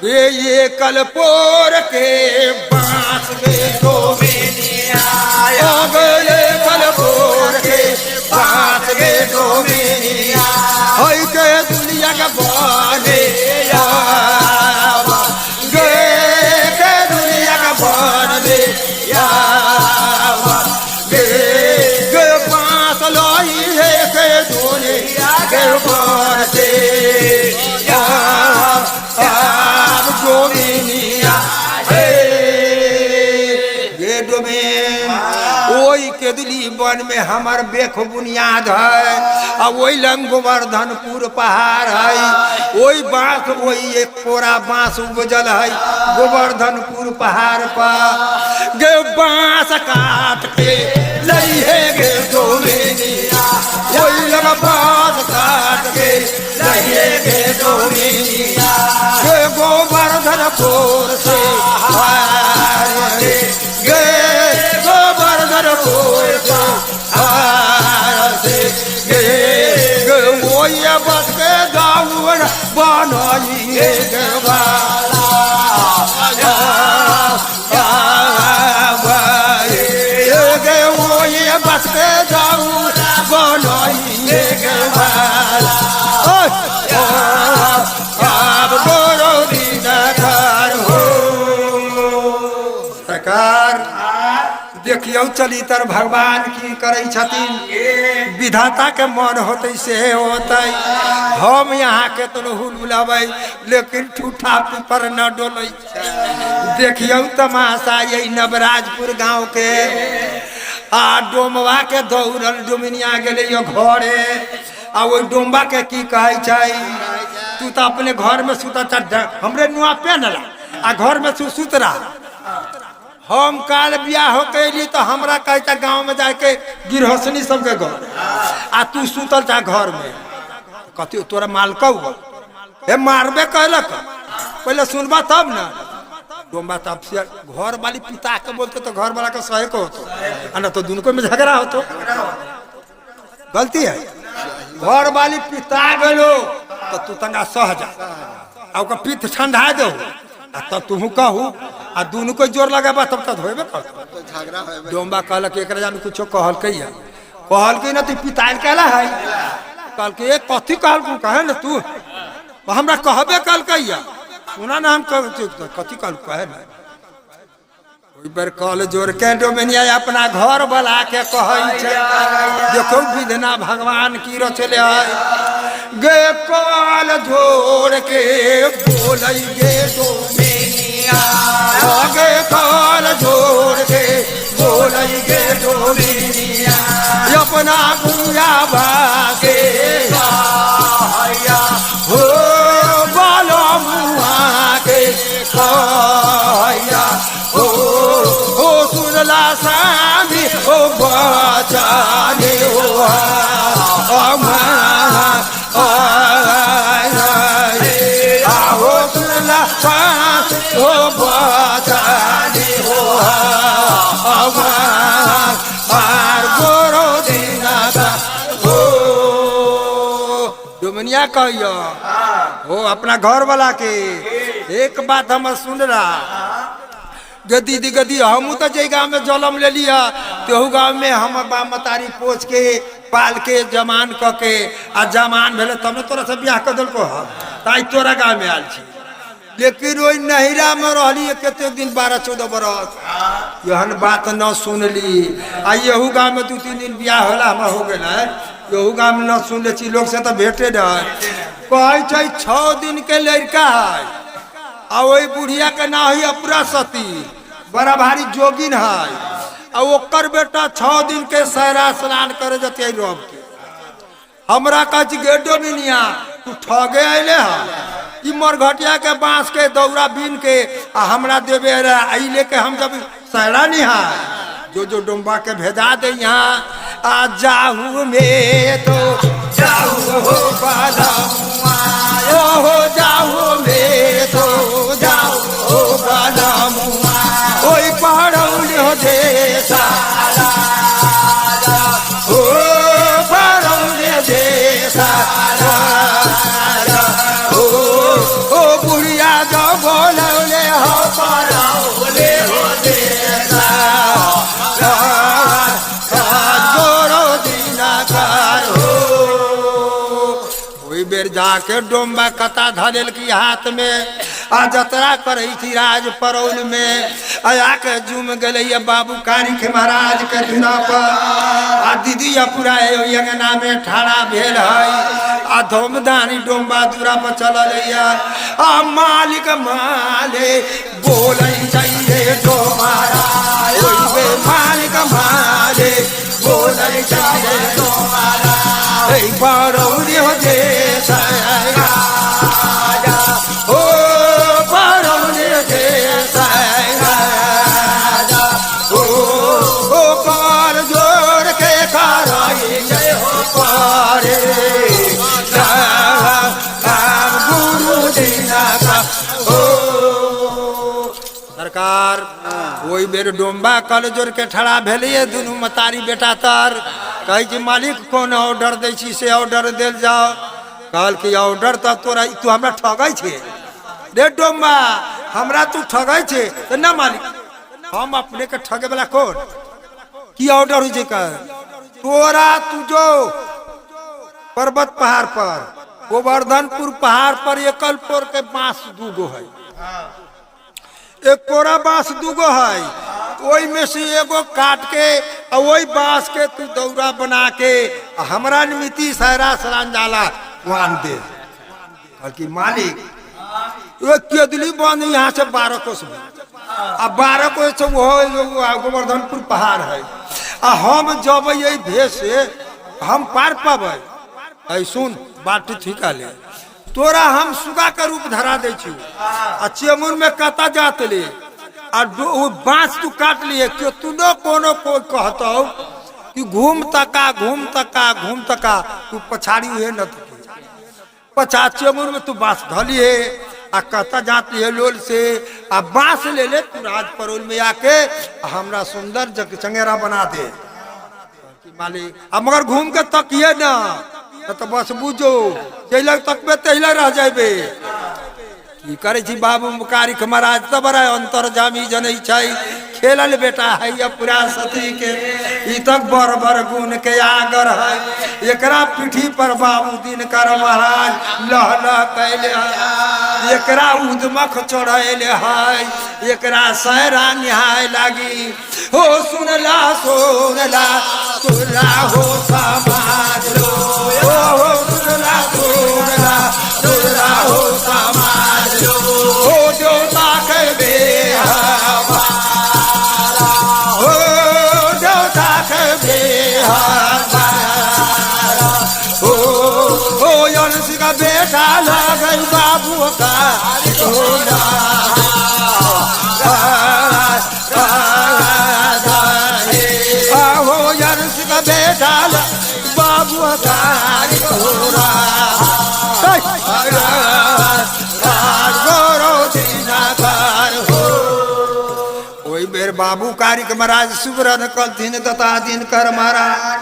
ये कलपोर के बांस के डोमिनिया ओ गे कलपोर के बांस के डोमिनिया होई के दुनिया का बने गे के दुनिया का बने गे गे बांस लाई है के दुनिया के बने मन में हमर बेख बुनियाद है। आ वही लंग गोवर्धनपुर पहाड़ है, वही बांस वही एक कोरा बांस उपजल है गोवर्धनपुर पहाड़ पर। गे बांस काट के लई है गे डोमिनिया, वही लग बांस काट के लई है गे डोमिनिया। गे गोवर्धनपुर से गे गोवर्धनपुर से गे गे वही बस के दाऊर बनाइए गे बाला गे वही बस के दाऊर बनाइए गे बाला। अब गोरो दिन घर हो सरकार देखियो चली तर भगवान की करे छथिन, विधाता के मन होते से होते। हम यहाँ के तो हुलबुलाबै लेकिन ठूठा पर न डोलै। देखियो तमाशा यही नवराजपुर गांव के आ डोमवा के दौड़ल डोमिनिया गेले यो घरे। आ वो डोमबा के की कहै छै, तू तो अपने घर में सुता हमरे नुआ पहनला आ घर में सुत रहा। हम काल बियाह हो कैली तो हमरा कहता गांव में जाके गिरहसनी सबके घर आ तू सुतल था घर में। कथी तोरा मालक हे मारबे कहलक, पहले सुनबा तब ना। डोमबा तब से घर वाली पिता के बोलते तो घर वाला के सहे को होतो, ना तो दोनों में झगड़ा होतो। गलती है, घर वाली पिता गलो तो तू तंगा सह जा आ ओकर पीठ ठंडा दो तब तुहू कहू आ दोनों को जोर लगाबा तब तक होबे करतो। डोमबा कहलक एकरा जान कुछो कहल ना तू पिताल कहला है। कहल के कथी कहल तू कहे ना तू हमरा कहबे कल कहिया सुना ना हम कथी कहल कहे ना। ओई बार कल जोर के डोमिनिया अपना घर वाला के कहै छै, देखो विधना भगवान की रचले है। गे कल जोर के बोलै गे डोमिनिया, गे कल जोर के बोलै गे डोमिनिया। अपना गुया बाके हो बालो मुआ के कहैया हो सुनला सामी ओ बचाने हो हो सुनला सामी ओ बचाने हो गोरो दीना हो। डोमिनिया कहियो हो अपना घर वाला के एक बात हम सुन रहा। गदी गदी हमू तो जे गाँव में जलम ले लिया तेहू गाँव में हम बा मतारी पोछ के पाल के जमान क के आ जमान भेले तब ने तोरा से ब्याह कर दिल को ताई तोरा गाँव में आल छी। लेकिन वही नहिरा में रहली कते दिन 12-14 बरस यहन बात न सुनली। आ यहू गाँव में 2-3 दिन ब्याह होला हम हो गेल है, यहू गाँव में न सुन ले लोग से तो भेटे रहे। कहे 6 दिन के लड़का है आ वही बुढ़िया के ना है अपरा सती बड़ा भारी जोगिन है आ ओकर बेटा 6 दिन के सहरा स्नान करे जते रब के। हमरा कह गे डोमिनिया तू ठगे अले है ई मरघटिया के बांस के दौरा बीन के आ हमरा देवे अले के हम जब सहरा निहार जो डोमबा के भेजा दे यहाँ आ जाहू में तो जाहू हो बालमुआ हो जाहू में तो जाहू हो बालमुआ ओई पहाड़ौली हो देसा हो पहाड़ौली देसा हो बुढ़िया जो बोलौले हो पहाड़ौली हो देसा गोरो दीना कर हो। वही बेर जाके डोमबा कता धरेल की हाथ में आ जतरा करे थी राज परौल में आया के जुम गले बाबू कारी के महाराज के दुना पर आ दीदी पूरा अंगना में ठाड़ा भेल है आ धूमदानी डोमबा दूरा पर चल आ मालिक माले बोलै चाहिए डोमारा मालिक माले बोल बोलै छै रे डोमारा हे बरौनी हो जे सैया ओ बरौनी जे सैया ओ कर जोर के कराई छै हो पारे गुरु दीना का ओ सरकार ओई बेर डोम्बा कल जोर के ठड़ा भेलिए दुनू मतारी बेटा तर कहे कि मालिक कौन ऑर्डर दै छी से ऑर्डर देल जाओ कहल कि ऑर्डर तो तोरा तू हमरा ठगै छे रे डोम्बा हमरा तू ठगै छे तो ना मालिक हम अपने के ठगे वाला कौन की ऑर्डर हो का तोरा तू जो पर्वत पहाड़ पर गोवर्धनपुर पहाड़ पर एकलपुर के बांस दूगो है एक कोरा बांस दूगो है ओई में से एगो काट के और वही बांस के तू दौरा बना के हमरा निमित्ती सहरा सरांजाला वान दे कि मालिक एक केदली बंद यहाँ से 12 कोस अब 12 कोस से वो गोवर्धनपुर पहाड़ है आ हम जब ये भेष से हम पार पाबै ऐ सुन बात ठीक ले तोरा हम सुगा के रूप धरा दे छी आ चेमुर में कता जात ले आ बांस तू काट लिए क्यों तू न कोनो कोई कहतो कि घूम तका तू पछाड़ी हुए न पछा चेमुर में तू बांस धलिए आ कता जात लिए लोल से आ बांस ले ले तू राज परोल में आके हमरा सुंदर चंगेरा बना दे मालिक आ मगर घूम के तकिए ना तो बस बुझो जैल तक में तैल रह जाबे की करे छी बाबू मुकारी महाराज तो बड़ा अंतर जामी जनै छै खेलल बेटा है या पूरा सती के ई तक बर बर गुण के आगर है एकरा पीठी पर बाबू दिन कर महाराज लह लह कैले है एकरा उदमख चढ़ैले है एकरा सहरा निहाय लागी हो सुनला सुनला हो समाज लो हो सुनला हो समाज लो हो देवता के बेहवा हो देवता के बेहवा हो यंश का बेटा लगै बाबू का होना हो यंश का बेटा बाबू का होना ओई बेर बाबू कारिक महाराज सुबरन कल दिन दता दिन कर महाराज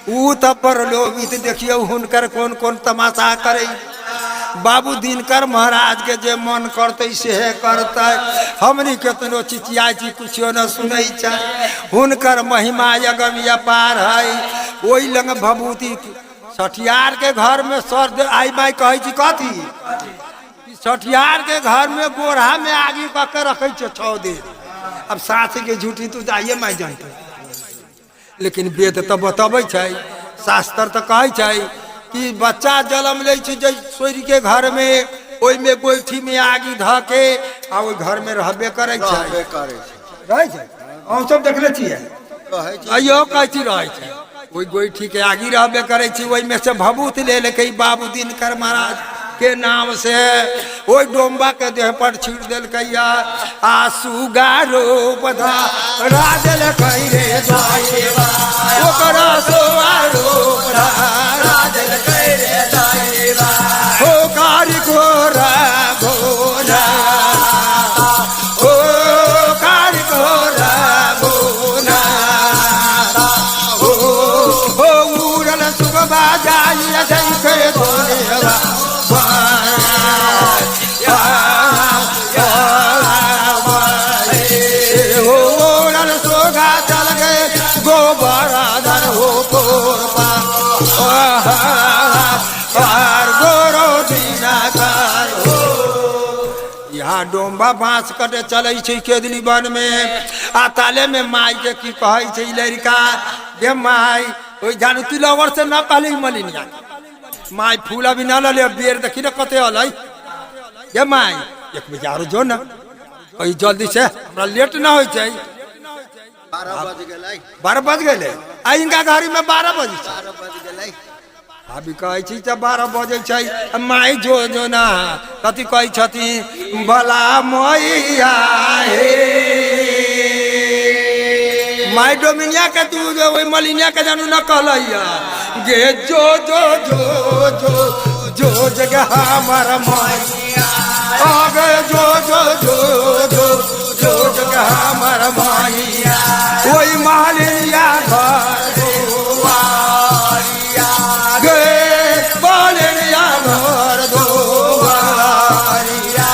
ऊ त परलोभित देखियो हुनकर कौन कौन तमाशा करे बाबू दिनकर महाराज के जे मन करते से करते हमनी केतनो चिचिया छी कुछ न सुनै छै हुनकर महिमा अगम अपार है ओई लंग भभूति सठियार के घर में सर आई माई कहे छी कथी सठियार के घर में बोरा में आगी पक रखे छ 6 दिन अब साथ के झूठी तू जाइए माई जानते लेकिन वेद तो बतबै छै शास्त्र तो कहे छै कि बच्चा जन्म ले छै सोरी के घर में ओई में गोइठी में आगी ध के आ ओई घर में रहबे करे छै रहे छै हम सब देखले छियै अयो कहती रहे छै ओई गोइठी के आगी रहबे करे छी ओई में से भभूत ले लेके बाबू दिनकर महाराज के नाम से ओई डोम्बा के देह पर छीट देल कैया आसू गारो बधा राजल कई रे जाएबा ओकरा सोआरो बधा राजल कई रे जाएबा हो कारी घोरा घोरा हो कारी घोरा घोरा हो उड़न सुबह जाई जई के धोलेवा डोम्बा बांस कटे चले केदली वन में आ ताले में माई के की कहे लड़का गे माई ओई जानू तू लवर से न कहली मलिनिया माई फूल अभी न ले बेर देखी न कते अलै गे माई एक बजे आरो जो न कही जल्दी से हमरा लेट न होय छै 12 बज गेलै 12 बज गेलै आ इनका घड़ी में 12 बजे 12 बज गेलै अभी कहे छी तो 12 बजे छै माई जो जो ना कथी कहे छथिन भला मैया हे माई डोमिनिया के तू ओई मलिनिया के जानू न कहलैया गे जो जो जो जो जो जगह हमारा मैया आगे जो जो जो जो जो जगह हमारा मैया ओई मालिनिया घर दुआरिया गे मालिनिया घर दुआरिया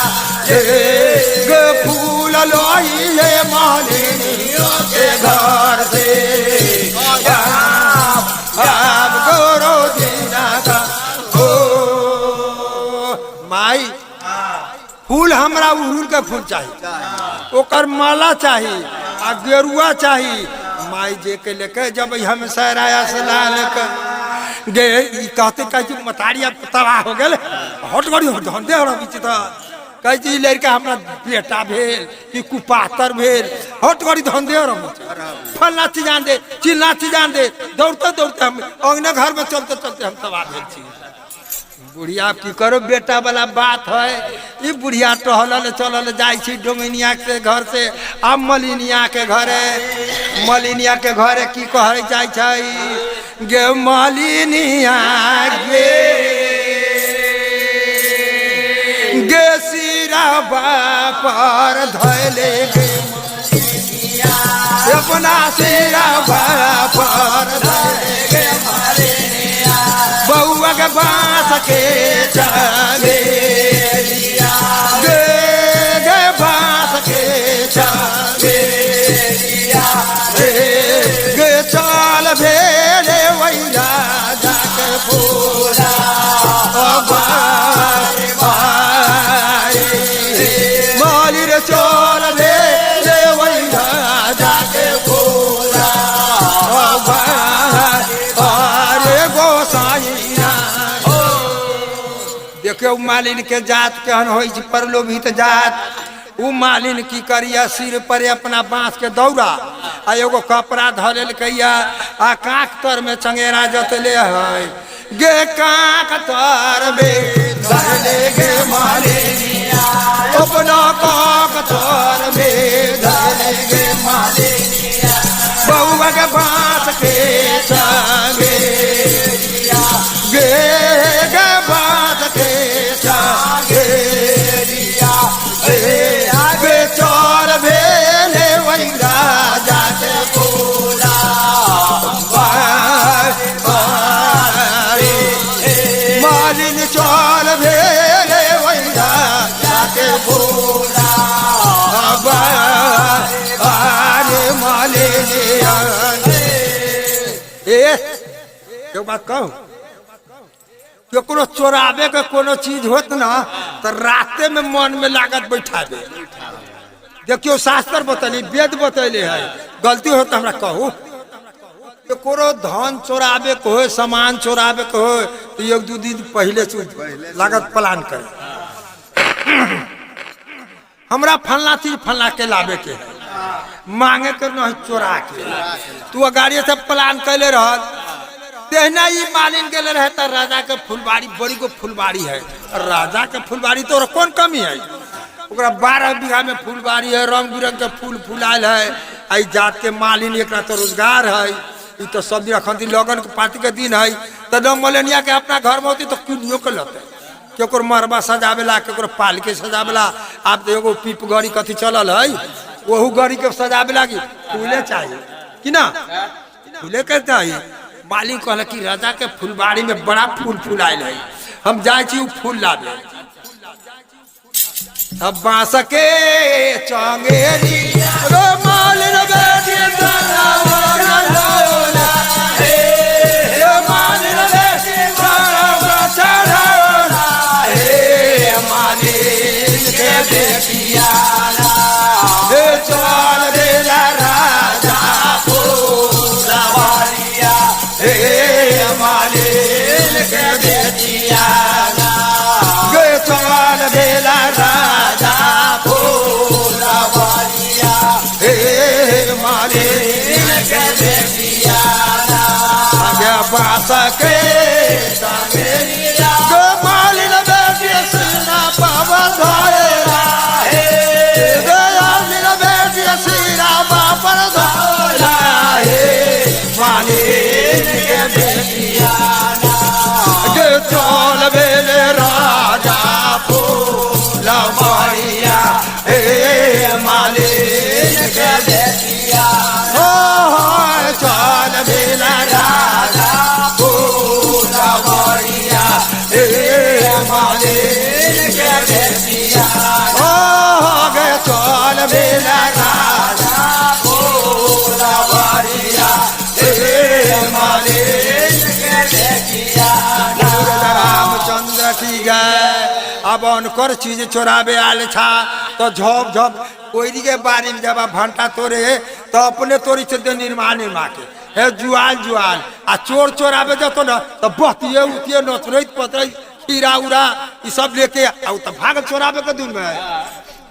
गे फूल लोइए मालिनिया के घर से आप गोरो दीना का ओ माई फूल हमरा उड़हुल के फूल चाहिए ओकर माला चाहिए आ गेरुआ चाहिए माई जे के लेके जब हम सहराया से ला लेके गे ई कहते कह मतारिया तबाह हो गेल हट गड़ी धंधे हो बीच त कह जी लड़का हमरा बेटा भेल कि कुपातर भेल हट गड़ी धंधे हो फलना चीज जान दे चिल्ला चीज जान दे दौड़ते दौड़ते हम अंगने घर में चलते चलते हम तबाह भेल छी बुढ़िया की करो बेटा वाला बात है ये बुढ़िया टहल चलल जाई छी डोमिनिया के घर से अब मलिनिया के घरे की कहे जाई छै गे मलिनिया गे सिरवा पर धैले गे अपना सिरवा पर धैले गे बउआ के बाँस के चाले गे गे बाँस के चाले गे चाल भेले वही राजा के फूला माली रे चाल भेले वही राजा के फूला देखियो मालिन के जात केहन हो परलोभित जात उ मालिन की करिया सिर पर अपना बांस के दौड़ा आ एगो कपड़ा धरेल कैया आ काक तर में चंगेरा जतले है गे काक तर में धरले गे मालिनिया अपना काक तर में धरले गे मालिनिया बउआ के बांस के संगे गे गे बांस के संगे गे चोर भेले वही राजा के फूला मालिन चोर भेले वही राजा के फूला मालिनिया एक बात कहूं केकरो चोराबे के कोनो चीज होत ना तो राते में मन में लागत बैठाबे देखियो शास्त्र बतैली वेद बतैले है गलती हो तो हमरा कहू केकरो धन चोराबे को हो सामान चोराबे को हो तो एक दो दिन पहले से लागत प्लान करे हमरा फलना चीज फलना के लाबे के है मांगे के नहीं चोरा के तू गाड़ी से प्लान कैले रहल तेहना ही मालिन गेले रहे त राजा के फुलबाड़ी बड़ी को फुलबाड़ी है राजा के फुलबाड़ी तो कौन कमी है ओकरा 12 बीघा में फुलबाड़ी है रंग बिरंग के फूल फुलायल है आई जात के मालिन एकरा तो रोजगार है ई तो सब दिन अखन दिन लगन के पार्टी के दिन है त दम मलेनिया के अपना घर में होती तो किनियो के लते केकर मरबा सजावेला केकर पालके सजावेला आप तो एगो पीप गाड़ी कथी चलल है वहू गाड़ी के सजावेला की फूले चाहिए कि ना फूले के चाहिए मालिक कहल कि राजा के फुलबाड़ी में बड़ा फूल फुलायल है हम जाए छी फूल लाबे अब बांस के चंगेरी रो मालिन बेटी तारा वाला लोला हे मालिन बेटी तारा चढ़ाना हे मालिन के बेटिया हे चल बेला राजा फूलवारिया हे मालिन के बेटिया गे चल बेला राजा फूलवारिया हे सके मालिन बेटी सीना पावन धारे मालिन बेटी सीना पावन धारे मालिन के बेटिया के चल बेले राजा फूल मारिया हे मालिन के बेटिया हो चल बेले राजा फूल मारिया हे मालिन के बेटिया हो गे चल बेले राजा फूल मारिया हे मालिन के बेटिया रामचंद्र की गए अब उनकर चीज चोराबे आल छा तो झप झप कोई के बारी में जब भंटा तोड़े तो अपने तोड़ी से निर्माण के हे जुआल जुआल आ चोर चोराबे जतो न तो बतिये उतिये नचरैत पतरैत खीरा उरा ये सब लेके आ तो भाग चोराबे के दिन में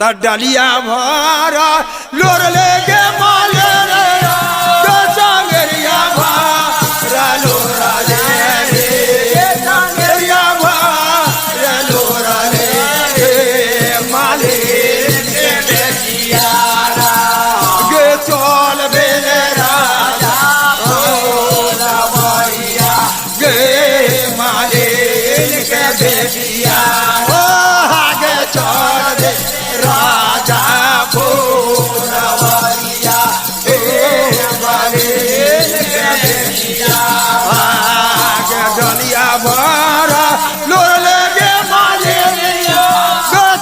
तो डलिया भरा लोर लेके माले रे तो संगरिया भरा लोरा ले राजा भोरवरिया डलिया भरा लोर लेके माले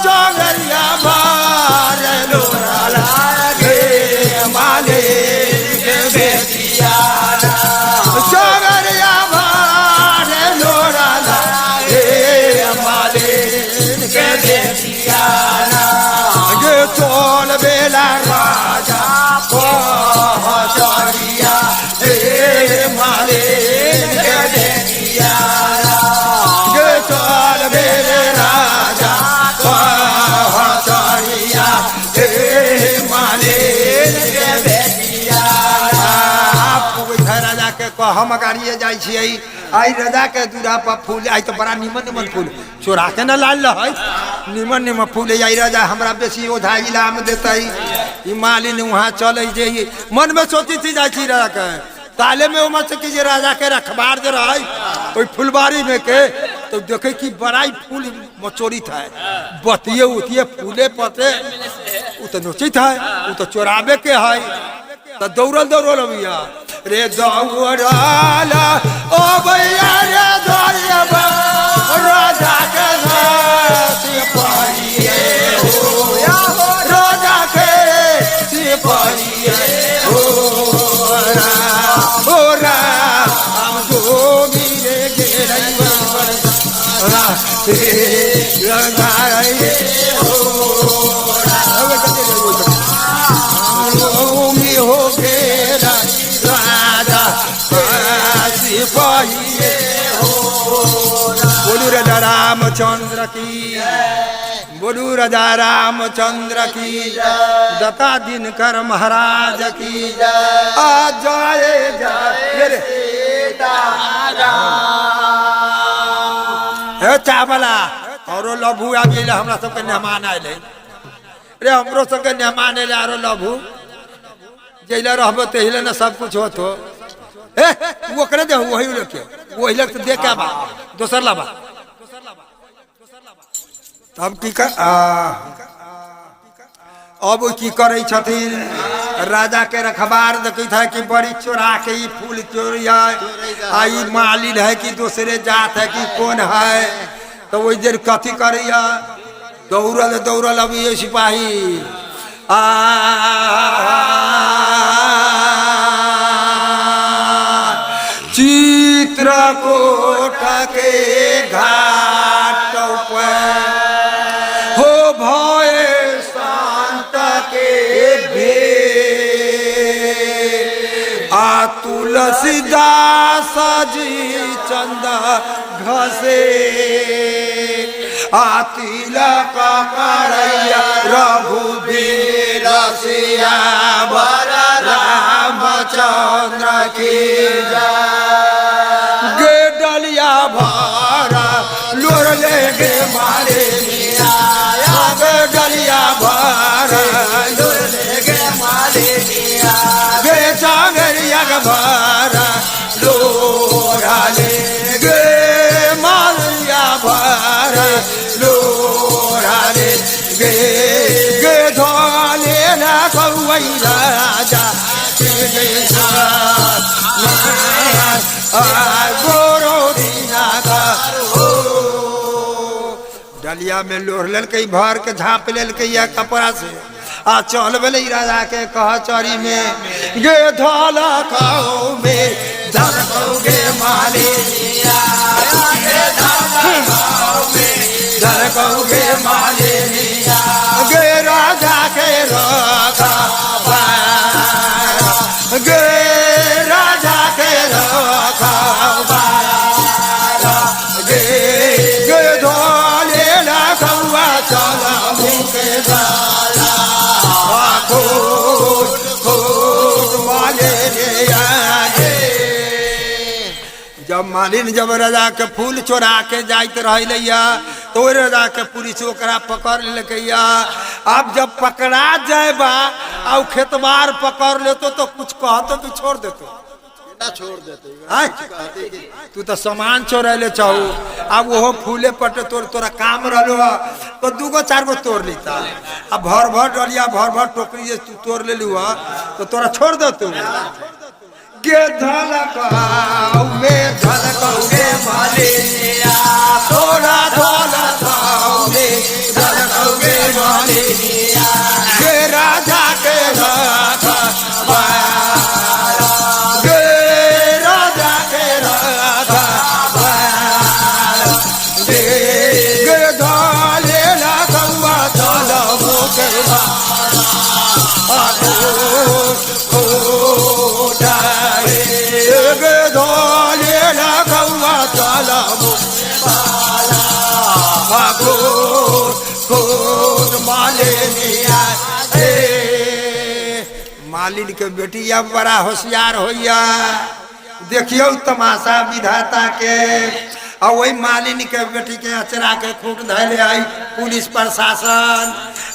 चौगरिया भर लोरा लागे माले बेटिया चौगरिया भर लोरा लागे माले के बेटिया चोल बेला राजा पहचरिया हे माले के बेटिया गे चोल बेले राजा पहचरिया हे माले के बेटिया आप राजा के हम गाड़िए जाइ छियै आई राजा के दूरा पर फूल आई तो बड़ा निमन निमन फूल चोरा के न लाल है निमन निमन फूल आई राजा हमरा बेसी ओझा इलाम देते ई मालिन वहाँ चले जे मन में सोची थी जाइ छी राजा के ताले में उमर से कि राजा के रखबार जो रहे ओई फुलबारी में के तो देखे कि बड़ाई फूल मचोरित है बतिये उतिये फूले पते उ तो नोचित है उ तो चोराबे के है तो दौड़ल दौड़ल भैया रे दौड़ाला ओ भैया रे दौड़बा राजा के सिपाहिए हो राजा के सिपाहिए हो हम जो मिले गिरैया हो गेरा राजा सिपाहिए हो बोलू राजा रामचंद्र की बोलू राजा रामचंद्र की दत्ता दिनकर महाराज की आ जाए जाए चावला और लभू आ गए हमरा सबके मेहमान आयल रे हमरो सबके मेहमान आयल आरो लभू जैला रहबो तहिले न सब कुछ होत हो ए वो करे दे वही लेके वही लग दे क्या बा दोसर लाबा तब की कर अब की करे छथिन राजा के रखबार देखै था कि बड़ी चोरा के ई फूल चोरिया आई मालिन है कि दूसरे जात है कि कौन है तो वही देर कथी करैया दौड़ल दौड़ल अब ये सिपाही चित्रकूट के घाट पर हो भय शांत के आ तुलसीदास जी चंद घसे आ तिलक करैया रघुवीर सियावर रामचंद्र की जय। भरा लोर ले गे मालिनिया गे डलिया भरा लोर ले गे मालिनिया गे सागरिया भरा लोरा ले गे मालिया भरा लोरा ले गे गे धोले ना कौई राजा गे गोरो दीना का डलिया में लोर लेल के भर के झाँप लेल के या कपड़ा से आ चल बेले राजा के कह चरी में गे धोला खाओ में धर गे मालिनिया गे धोला खाओ में धर गे मालिनिया गे राजा के रखा गे राजा के रखा गे गे धोले ना कौआ चला मुके जाला जब मालिन जब राजा के फूल चोरा के जाते रहिया तो राजा के पुलिस ओकरा पकड़ लेकैया। अब जब पकड़ा जाएबा और खेतबार पकड़ लेतो तो कुछ कहतो तो छोड़ देतो ना छोड़ देते तू तो सामान चोरैले चाहू अब वो फूले पटे तोरा काम रहलो तो दूगो चार गो तोड़ लेता अब भर भर डलिया भर भर टोकरी जे तू तोड़ ले लुआ तो तोरा छोड़ दो तू गे धलकाऊ में धलकाऊ गे मालिनिया तोरा धलकाऊ में धलकाऊ गे मालिनिया गे राजा के रखा मालिन के बेटी अब बड़ा होशियार होइया देखियो तमाशा विधाता के और वही मालिन के बेटी के अचरा के खूब धैले आई पुलिस प्रशासन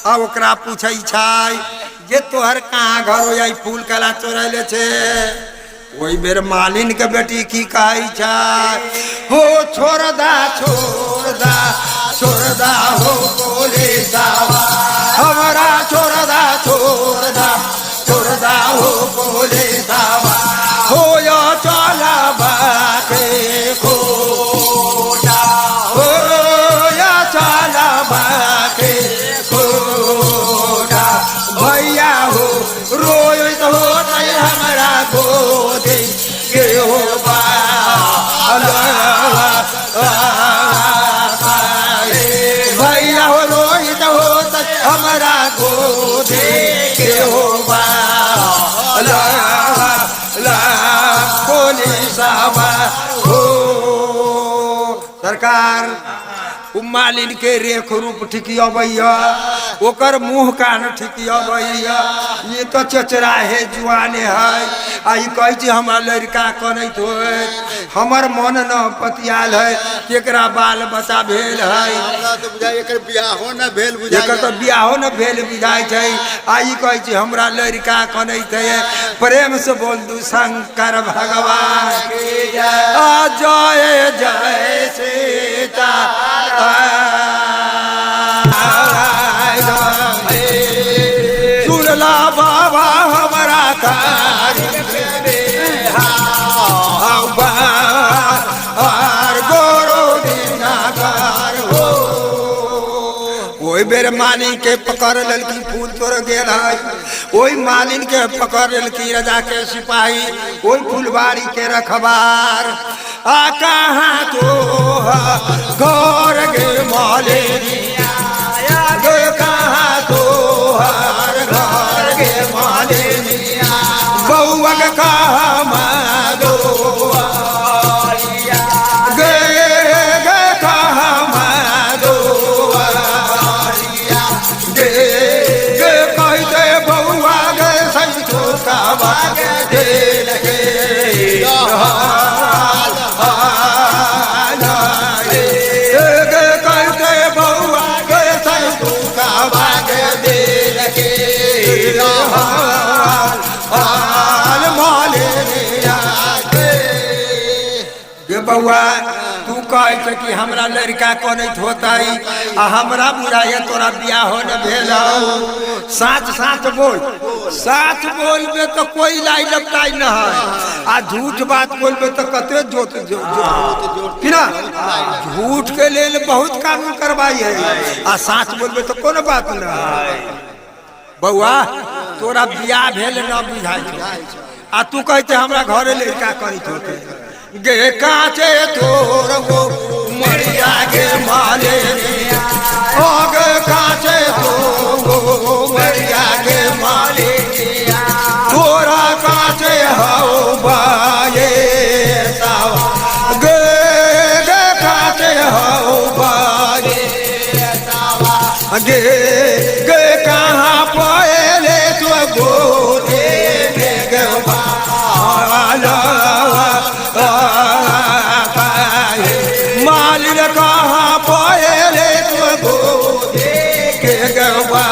और ओकरा पूछे जे तोहर कहाँ घर हो जाई फूल कला चोरैले छे वही बेर मालिन के बेटी की कहे हो छोड़ दा हो बोले दावा हमारा छोड़ दा हो बोले दावा हो यो चला बाके खोटा हो या चला बाके खोटा भैया हो रोय तो हमारा गोदे के हो बा भैया हो रोहित हो हमारा गोदे के हो बा हो सरकार मालिन के रेख रूप ठिकिया ओकर मुँह कान ठिकिया ये तो चचरा है जुआने है आई कहे हमारा लड़का कनैत हो हमर मन न पतियाल है केकरा बाल बच्चा भेल है एकर बियाहो न भेल तो बियाहो न भेल बुझाई है आई कहे हमरा लड़का कनैत है प्रेम से बोल दू शंकर भगवान जय जय सीता सुनला बाबा हमारा गोरो दीनाकार हो ओई बेर मालिन के पकड़ ललकी फूल तोड़ गेल है ओई मालिन के पकड़ ललकी राजा के सिपाही ओई फुलबाड़ी के रखबार आ कहाँ तो घर गे मालिनिया गे कहाँ तो हर घर गे मालिनिया बउआ के कहाँ मादो गे गे कहाँ मादो गे गे कहते बउआ गे संतो का दे लगे बउआ तू कहे छे कि हमरा लड़का कोनैत होतई आ हमरा बुझाए तोरा बियाह होने भेल साच साच बोलबे तो कोई लाई लपटाई न है आ झूठ बात बोलबे तो कते जोत कि ना झूठ के लेल बहुत कानून करवाई है आ साच बोलबे तो कोनो बात न है बउआ तोरा बियाह भेल न बुझाई छौ आ तू कहते हमरा घरे लड़का करित होते गे काचे तोर वो मरिया गे माले ओ गे काचे तो मरिया गे माले तोरा काचे हो बाये सावा गे गे काचे हो बाये सावा गे गे कहाँ पाए तो गोरे गे मालिक कहाँ पाए तो गोरे के गवा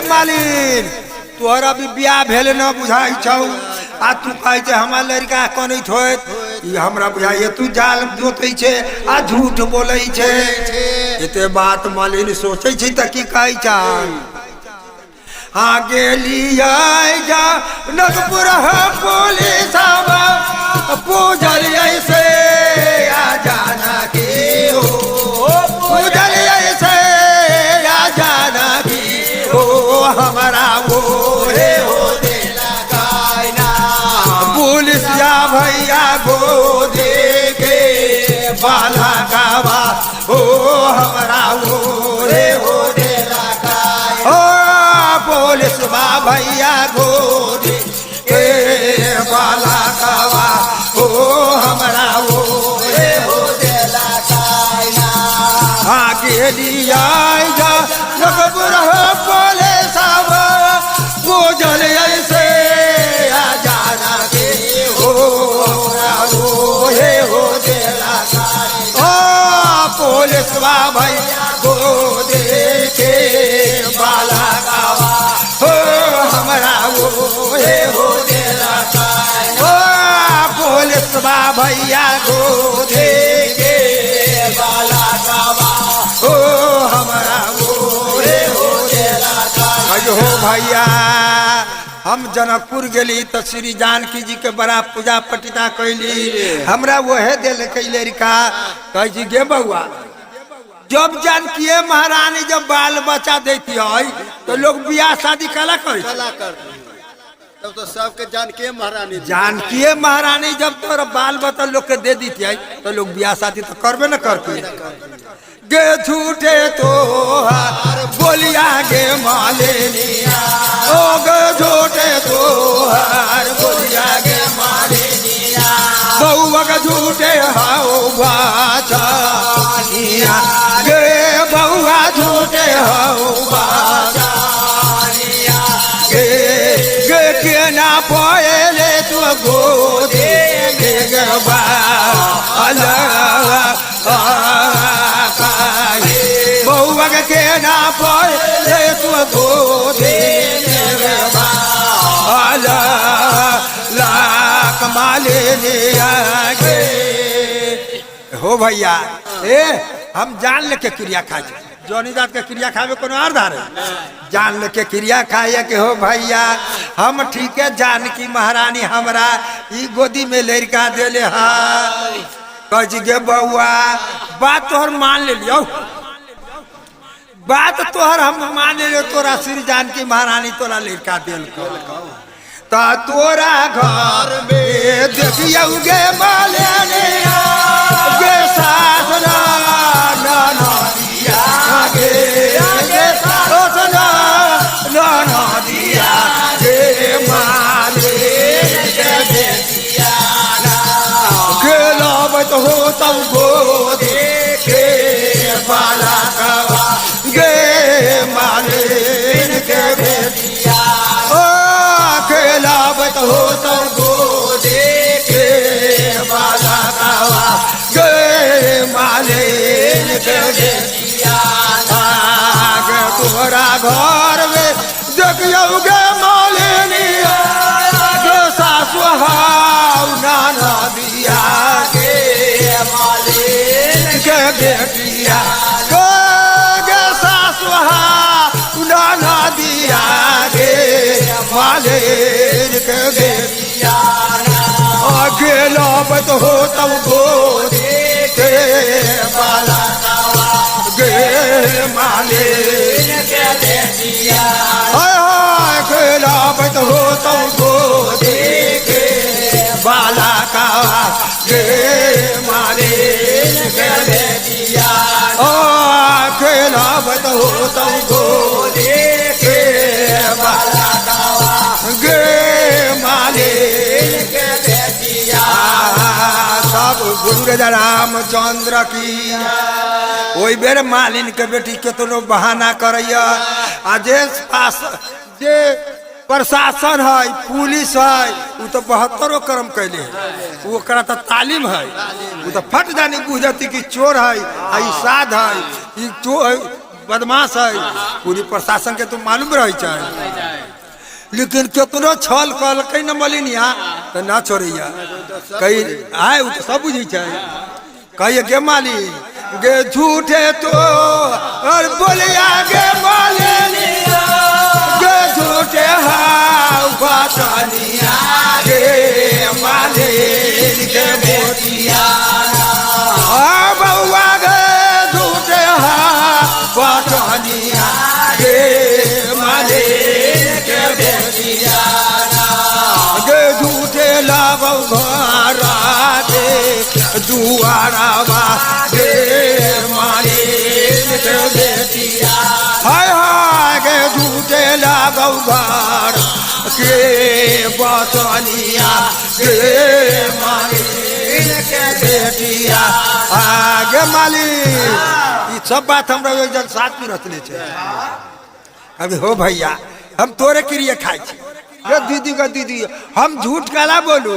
मालिन तोहरा भी बियाह भेल न बुझाई छौ आ तू कहे छे हमार लड़का कनैत होत ई हमरा बुझाइए तू जाल जोतै छे आ झूठ बोलै छे एते बात मालिन सोचै छी त की कहै छान हाँ गेलिया जा नगपुर पुलिस पूजल ऐसे आ जाना की पूजल ऐसे आ जाना की हमारा वो रे हो दे लगाना पुलिस या भैया गो दे के बाला गावा हो हमारा वो रे हो दे लगाना पुलिस बा भैया गो दे के बाला गावा हो हमारा वो रे हो दे लगाना आगे लिया जा नगपुर पुलिस पूजल ऐसे आ जाना के हो दे पुलिस बा भैया गो दे के बाला गावा हो हमारा वो हो दे पुलिस बा भैया गो दे के बाला गावा हो हमारा वो हो दे हो भैया हम जनकपुर गेली तो श्री जानकी जी के बड़ा पूजा पटिता कैली हमरा वहे दिल कैले रिका कह जी गे बउआ जब जानकी महारानी जब बाल बच्चा देती है तो लोग बियाह शादी कला कर तब तो सबके जानकी महारानी जब तोरा बाल बच्चा लोग के दे देती है तो लोग बियाह शादी तो करबे न करती गे झूठे तो बोलिया गे मालेनिया ओ गे झूठे तो बोलिया गे मालेनिया बउआ के झूठे हाओ बाचानिया गे बउआ झूठे हाओ बाचानिया गे गे के ना पाएले तू गोदे गे गवा अल्लाह बउआ के ना पाए तू गोदे कमाले आगे हो भैया ए हम जान लेके क्रिया खाए जौनी जात के क्रिया खावे कोनो आधार है जान लेके क्रिया खाए के हो भैया हम ठीक है जानकी महारानी हमरा ई गोदी में लड़का देले हा कह जी गे बउआ बात तोहर मान ले लियो बात तोहर हम मान ले लियो तोरा श्री जानकी महारानी तोरा लड़का दिल ता तोरा घर में देखियो गे माले गे सासना ना दिया गे गे सासना ना दिया गे माले गे दिया के लावत हो तब गो देखे बाला गवा गे माले के दिया लावत हो तो गो देखे बाला गावा गे माले के दिया तोरा घर में देखियो गे माले बेटिया अकेला बत हो तब गोदी के बाला गे मालिन के बेटिया अकेला बत हो तब गोदी के बाला का गे मालिन के बेटिया अकेला बत हो तब गोदी के बाला का गे मालिन के बेटिया। सब गुरु राजा रामचंद्र की ओई बेर मालिन के बेटी केतनो बहाना करैया आ जे प्रशासन है पुलिस है वो तो 72 कर्म कैले है ओकरा तो तालीम है वो तो फट जानी बुझती कि चोर है आई साध है ई चोर बदमाश है पूरी प्रशासन के तो मालूम रही चाहे लेकिन केतनो छल कल कहीं न मलिनिया तो ना छोड़िया कहीं आए वो तो सब बुझी चाहे कहिए गे माली गे झूठे तो और बोलिया गे मालिनिया गे झूठे हाउ बातनिया गे मालिन के बेटिया बउआ गे झूठे हाउ बातनिया गे मालिन के बेटिया गे झूठे लाबौ घरा दे दुआरा गे मालिन के बेटिया हाय हाय गे झूठे लागौ घर के बतनिया गे मालिन के बेटिया गे मालिन ई सब बात हमरा एक जन साथ में रखले छे अभी हो भैया हम तोरे क्रिया खाई छी ये दीदी का दीदी हम झूठ काला बोलू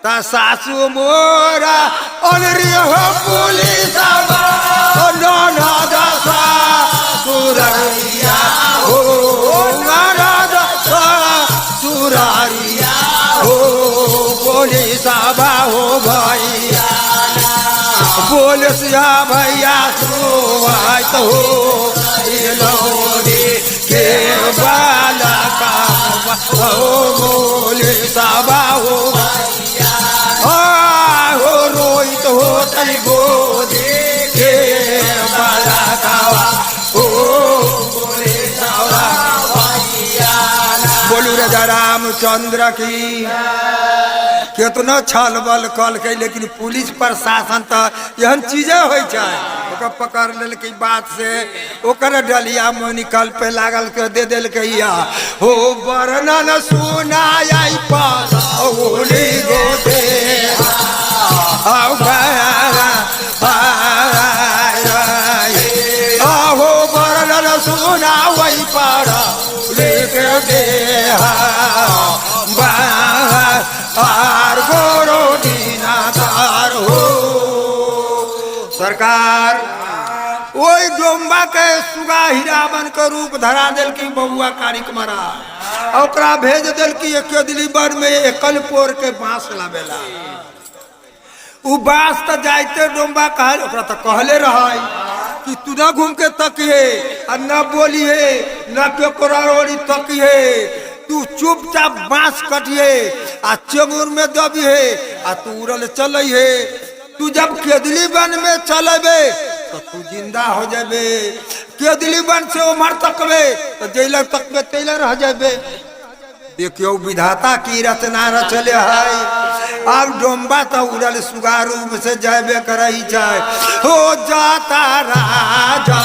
ता सासू मोरा ओनरी हो पुलिस ओ नोना दासा सुररिया हो नोना दासा सुररिया हो पुलिस हो भैया पुलिस भैया सुवात हो लोरी के बाला का हो पुलिस हो हो रोहित हो तई गोदी के बाला कावा हो बोलू राजा रामचंद्र की केतना छल बल कल के लेकिन पुलिस प्रशासन तो एहन चीजें हो ओकर पकड़ लेल के बात से ओकर डलिया में निकल पे लागल के दे दिल के हो वर्णन सुनाई पास ओली गोदे हो वर्णन सुनाई पर लेके दे गोरो दीनादार हो सरकार ओई डोम्बा के सुगा हीरावन के रूप धरा दिल की बबुआ कारिक मरा ओकरा भेज दिल की एक दिली बर में एकल पोर के बांस लावेला उ बांस त जाइते डोम्बा कहल ओकरा त कहले रहै कि तू ना घूम के तकिए आ न बोलिए न के कोरारोड़ी तकिए तू चुपचाप बांस कटिए आ चेंगुर में दबिए आ तू उड़ल चलिए तू जब केदली वन में चलबे तो तू जिंदा हो जाबे केदली वन से उमर तकबे तो जैल तकबे तैले रह जाबे देखियो विधाता की रचना रचले है अब डोम्बा तो उड़ल सुगारू में से जाबे करही जाए हो जाता राजा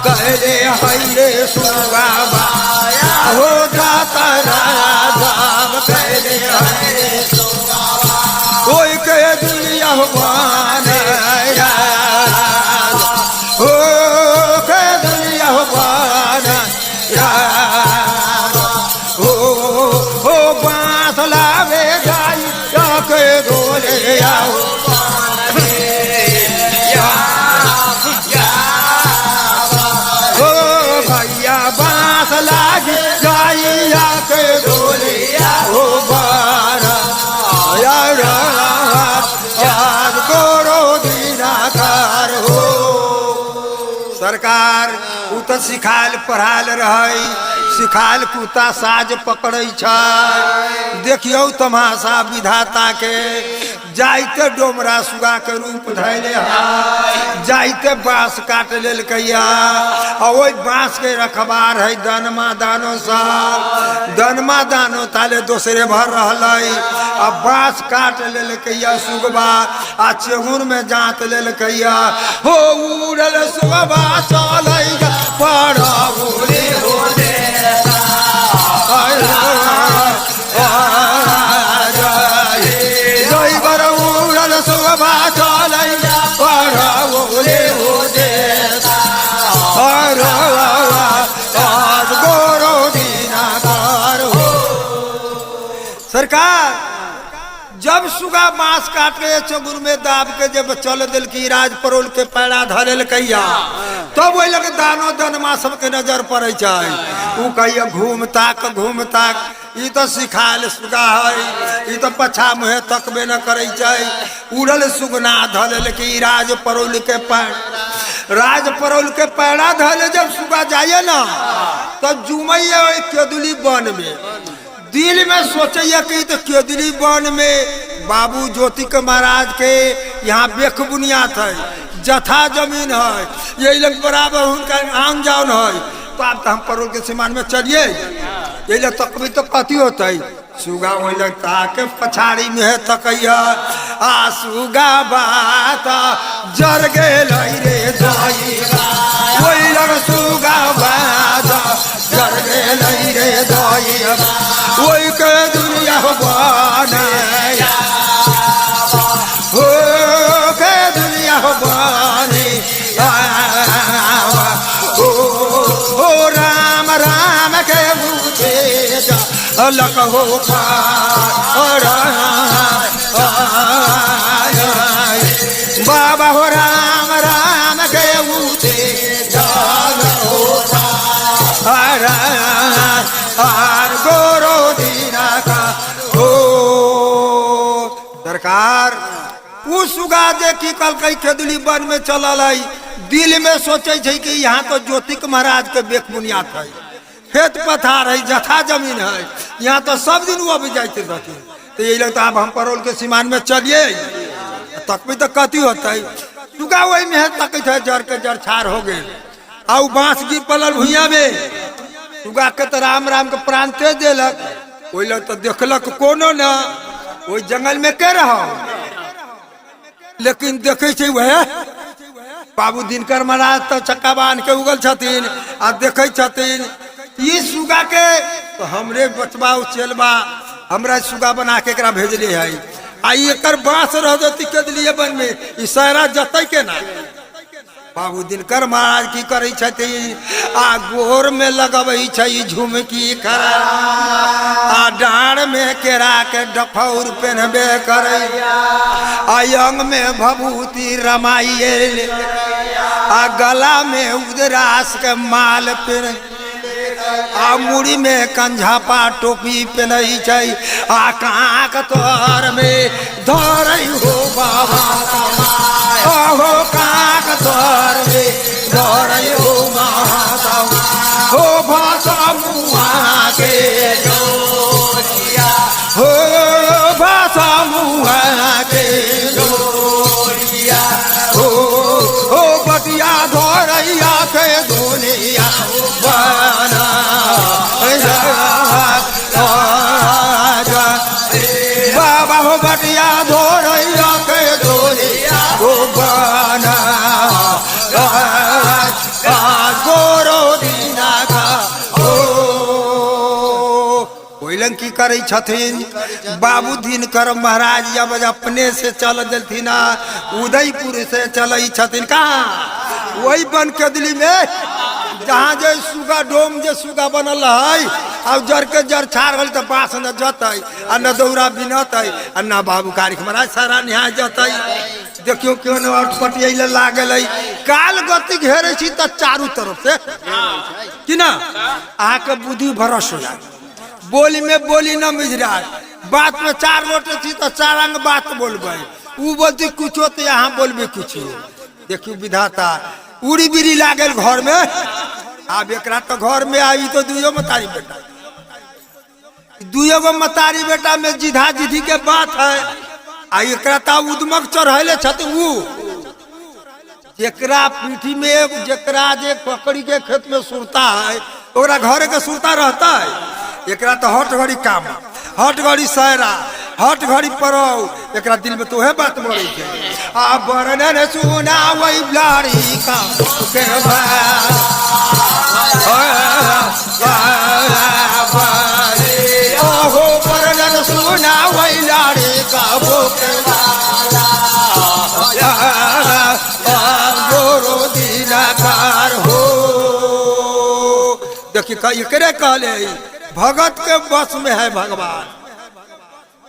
कहले हइले सुगावा हो जाता राजा कहले हइले सुगावा कोई के दुनिया भगवान हो के दुनिया भगवान हो बांस लावे जाई के गोले आओ हो भैया बांस लागी जाई के गोले आओ बारा यार गोरो तो सिखाल पढ़ाल रहे सिखाल कुत्ता साज पकड़े देखियो तमाशा विधाता के जाइते डोमरा सुगा के रूप धैले जाइते बांस काट लेल कैया वही बांस के रखबार है दनमा दानो सब दनमा दानो ताले दोसरे भर रहलै अब बांस काट लेल कैया सुगबा आ चेहुर में जात लेल कैया हो उड़ल सुगबा चलै पड़ा बोले बोले सुबह चलै पड़ा बोले बोले गोरो दीना हो सरकार जब सुगा मांस काट के चबुर में दाब के जब चल दिल की राज परोल के पैड़ा धरल कैया तब वही लगे दानो दनमा सबके नजर पड़े उ कहिया घूम ताक ई तो सिखाल सुगा है ई तो पछा मुहे तकबे न करे उड़ल सुगना धरल की राज परोल के पैड़ा धरल जब सुगा जाइए ना तो जुमैया केदुली वन में दिल में सोचैया कि तो केदुली वन में बाबू ज्योति के महाराज के यहाँ बेख बुनियाद है जथा जमीन है यही लोग बराबर उनका आम जान है तो आप तो हम परोल के सीमान में चलिए ये लोग तकबी तो कथी होता है सुगा वही लगता के पछाड़ी में है तकैया आ सुगा बात जर गेल रे वही लग सुगा बात जर गेल रे वही के दुनिया बने हो के दुनिया बने ओ राम राम के बूझे लक हो बाबा हो राम राम के बूझे गोरो दीना का हो सरकार सुगा देखी कल कई केदुली वन में चलल दिल में सोचे कि यहाँ तो ज्योतिक महाराज के बेख बुनियाद है खेत पथार है जथा जमीन है यहाँ तो सब दिन वो भी जाते रहते तो यही लगता अब हम परोल के सीमान में चलिए तकबी तो कथी होता है सुगा वही में तक जर के जर छार हो गए आ बांस गिर पड़ल भुइया में सुगा के तो राम राम के प्राण तेज दिलक वही लोग तो देखलक कोनो न वही जंगल में के रहा लेकिन देखे वह बाबू दिनकर महाराज तो चक्का बांध के उगल छथिन आ देखे छथिन ये सुगा के तो हमरे बचबा चलबा हमरा सुगा बना के एकरा भेजले है आ एकर बांस रह जती के दिलिए बन में ई सारा जतै के ना बाबू दिनकर महाराज की करे छथिन आ गोर में लगबै छै झुमकी खरा आ डाँड़ में केरा के डफौर पहनबे करे आ अंग में भभूति रमाइए आ गला में उदरास के माल पहन आ मुड़ी में कंझापा टोपी पहनई छै आ काक तोर में धरई हो बाबा हो काक तोर में धरई हो माता हो भाषा मुआ के जोड़िया हो भाषा मुआ के जोड़िया हो बटिया धरैया के दुनिया बना बाबा हो बटिया धोरैया के दुनिया हो बना गोरो दीना का कोइलन की करे छथिन बाबू दिनकर महाराज जब अपने से चल दिलथिन उदयपुर से चल छथिन कहाँ वही बन के दिल्ली में जहाँ जो सुगा डोम जो सुगा बनल है अब जर के जर छाड़ गल तो बाँस न जतै आ न दौरा बिनतै आ न बाबू कारिक महाराज सारा निहा जतै देखियो क्यों न अटपटिया लागल काल गति घेरे छी तो चारू तरफ से कि ना अहाँ के बुद्धि भरस हो जाए बोली में बोली न मिजरा बात में चार लोटे छी तो चार अंग बात बोलबे उ बोलती कुछो तो यहाँ बोलबे कुछ देखियो विधाता उड़ी बिड़ी लागल घर में अब एकरा तो घर में आई तो दुइयो मतारी बेटा, दुइयो गो मतारी बेटा में जिधा जिधी के बात है। आ एकरा ता उदमक चढ़ैले छथिन ऊ जेकरा पीठी में जेकरा जे पकड़ी के खेत में सुरता है ओकरा घरे के सुरता रहता है। एकरा तो हट घड़ी काम, हट घड़ी सहरा, हट घड़ी परौ, एकरा दिल में तो है बात मरे छे। आ वर्णन सुना वही लाड़ी का के ओहो वर्णन सुना वही लाड़ी का बोके गोरो दीनाकार हो। देखिए एकरे कहले भगत के बस में है भगवान।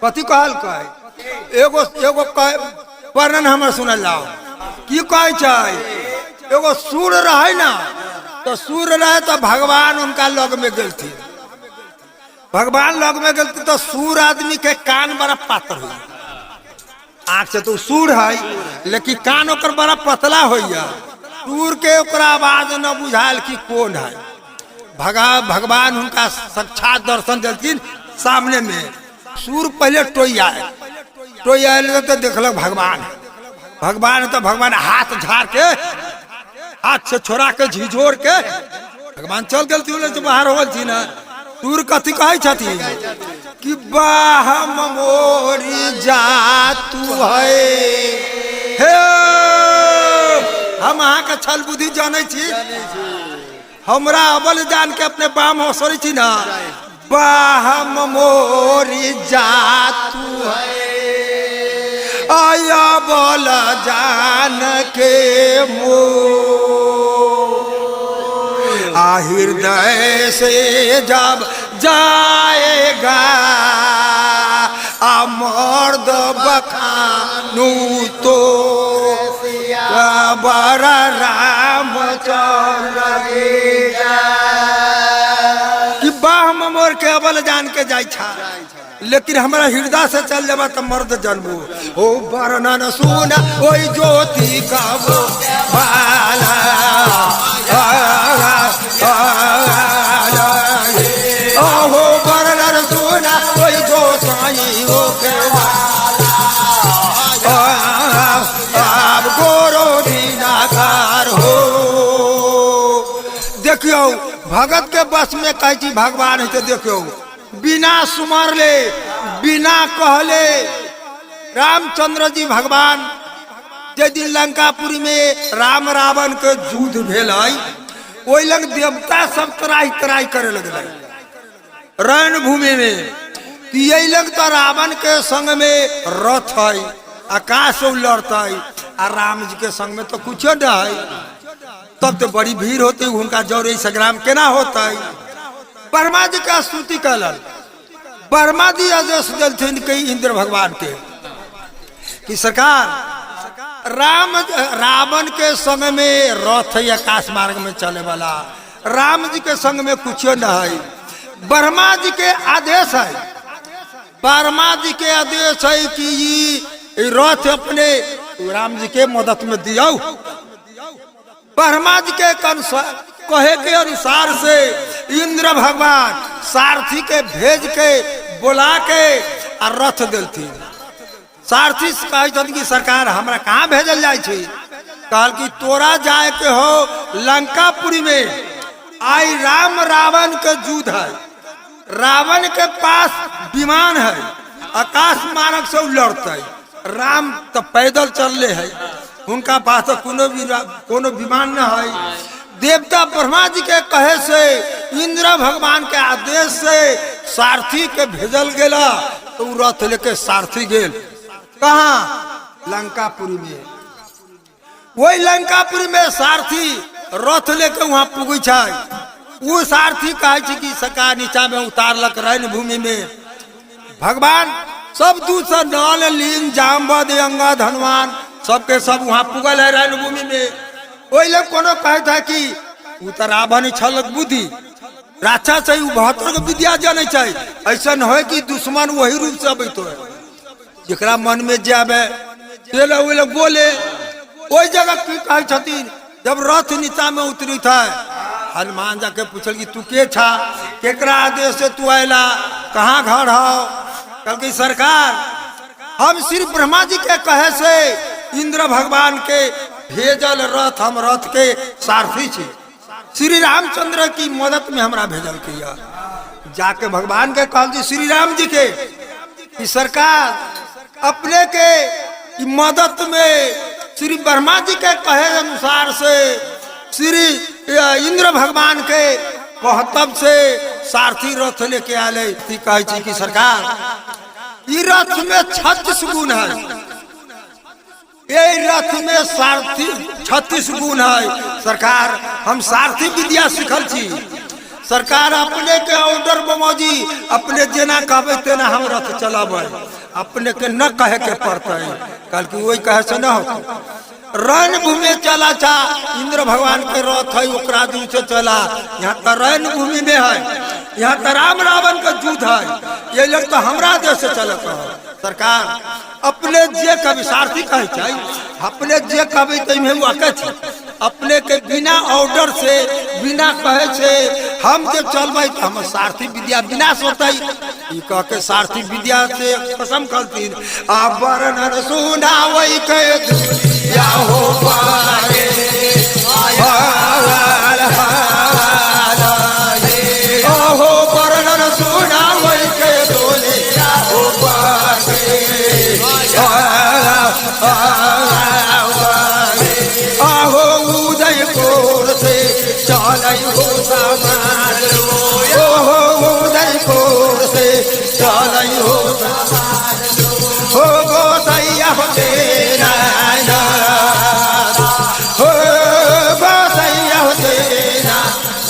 कथी कहल कहे एगो एगो वर्णन हमर सुनल जाओ की कहे छै। एगो सूर रहे ना तो सूर रहे तो भगवान उनका लग में गेल थी, भगवान लग में गेल तो सूर आदमी के कान बड़ा पातर हुई, आँख से तो सूर है लेकिन कान ओकर बड़ा पतला हो। सूर के ओकरा आवाज न बुझायल कि कौन है। भगवान उनका साक्षात दर्शन देलखिन सामने में। सूर पहले टोई आए तो देखलक भगवान, भगवान तो भगवान हाथ झाड़ के हाथ से छोड़ा के झिझोर के भगवान चल गए बाहर हो ना। सूर कथी कहे छथिन कि बाह मोरी जा तू है हे। हम अहाँ के छल बुद्धि जाने छी, हमरा अबल जान के अपने बाम हंसरी छी ना। बाह मोरी जा तू है आया बोल जान के मो हृदय से जब जाएगा मर्द बखानू तो बड़ा रामचंद्र कि बाह मोर के अबल जान के जाय छा, लेकिन हमारा हृदय से चल जाबा तो मर्द जन्मो। ओ वर्णन सुना ओई ज्योति का वो बाला ओहो वर्णन सुना ओई गोसाई हो के गोरो दीनाकार हो। देखियो भगत के बस में कही भगवान है तो देखियो बिना सुमरले बिना कहले रामचंद्र जी भगवान जे दिन लंकापुरी में राम रावण के युद्ध भेल ओई लग देवता सब तराई तराई करे लगल रण भूमि में कि यही लग तो रावण के संग में रथ है, आकाश लड़ता है, और राम जी के संग में तो कुछ न है। तब तो बड़ी भीड़ होती उनका जौरे संग्राम केना होता है। ब्रह्मा जी का स्तुति कलन, ब्रह्मा जी आदेश दिलथिन के इंद्र भगवान के कि सरकार रावण के संग में रथ है, आकाश मार्ग में चले वाला, राम जी के संग में कुछ न है। ब्रह्मा जी के आदेश है, ब्रह्मा जी के आदेश है कि ये रथ अपने राम जी के मदद में दियो। ब्रह्मा जी के कहे के अनुसार से इंद्र भगवान सारथी के भेज के बुला के और रथ दिलथिन। सारथी कहे कि सरकार हमरा कहाँ भेजल जाए छे। कहल कि तोरा जाए के हो लंकापुरी में, आई राम रावण के युद्ध है, रावण के पास विमान है, आकाश मार्ग से लड़ते, राम तो पैदल चलले है, उनका पास तो कोनो विमान न है। देवता ब्रह्मा जी के कहे से इंद्र भगवान के आदेश से सारथी के भेजल गेला तो रथ लेके सारथी गेल कहाँ लंकापुरी में। वही लंकापुरी में सारथी रथ लेके वहां पुगे छै। वो सारथी कहे कि सका नीचा में उतारलक रण भूमि में। भगवान सब दूध से नल लीन जामवद अंगद हनुमान सबके सब वहां पुगल है रण भूमि में। वही लोग कोनो कहे था कि उतर रावण छलक बुद्धि राक्षस है, 72 के विद्या जाने चाहिए। ऐसा न हो कि दुश्मन वही रूप से अबैत है, जरा मन में जाबे बोले। वही जगह की कहे छथिन जब रथ नीचा में उतरी था हनुमान जाके पूछल कि तू के छा, केकरा आदेश से तू आयला, कहाँ घर हो? कल की सरकार हम श्री ब्रह्मा जी के कहे से इंद्र भगवान के भेजल रथ, हम रथ के सारथी छी, श्री रामचंद्र की मदद में हमरा भेजल किया। जाके भगवान के कहल जी श्री राम जी के कि सरकार अपने के मदद में श्री ब्रह्मा जी के कहे अनुसार से श्री इंद्र भगवान के कहतब से सारथी रथ लेके आले। कहे कि सरकार ये रथ में 36 गुण है, ये रथ में सारथी 36 गुण है। सरकार हम सारथी विद्या सीखल छी, सरकार अपने के ऑर्डर बमोजी अपने जेना कहबे तेना हम रथ चलाबे, अपने के न कहे के पड़ता है। कल की वही कहे से न हो। रण भूमि चला चा इंद्र भगवान के रथ है, ओकरा दूर से चला। यहाँ तो रण भूमि में है, यहाँ तो राम रावण का युद्ध है, ये लोग तो हमरा देश से चलत है। सरकार अपने जे कभी सारथी कहे चाहिए, अपने जे कभी तमें वाके छी, अपने के बिना ऑर्डर से बिना कहे से हम जब चलबे तो हम सारथी विद्या विनाश होता है। कह के सारथी विद्या से कसम करती आप वर्णन सुनावई के या हो पारे हो वर्णन सुनावई के बोले या हो पारे आहो उदयपुर से चलई हो समाज, ओहो उदयपुर से चलई हो समाज, हो गोसैया हो तेरा नाथ, हो गोसैया हो तेरा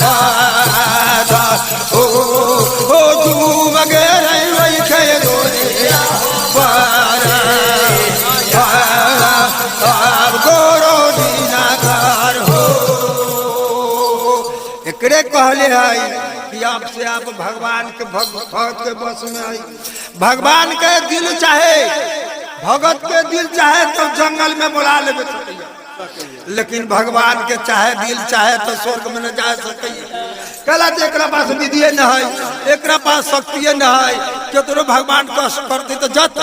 नाथ, हो तू वगैरह वही खे गोरिया एकरे कहले है कि आपसे आप भगवान के भगत के बस में आई। भगवान के दिल चाहे, भगत के दिल चाहे तो जंगल में बुला ले, लेकिन भगवान के चाहे दिल चाहे तो स्वर्ग में न जा सके। कहला एक पास विधि न है, एक पास शक्ति न है, केतरो भगवान कष्ट करते तो जत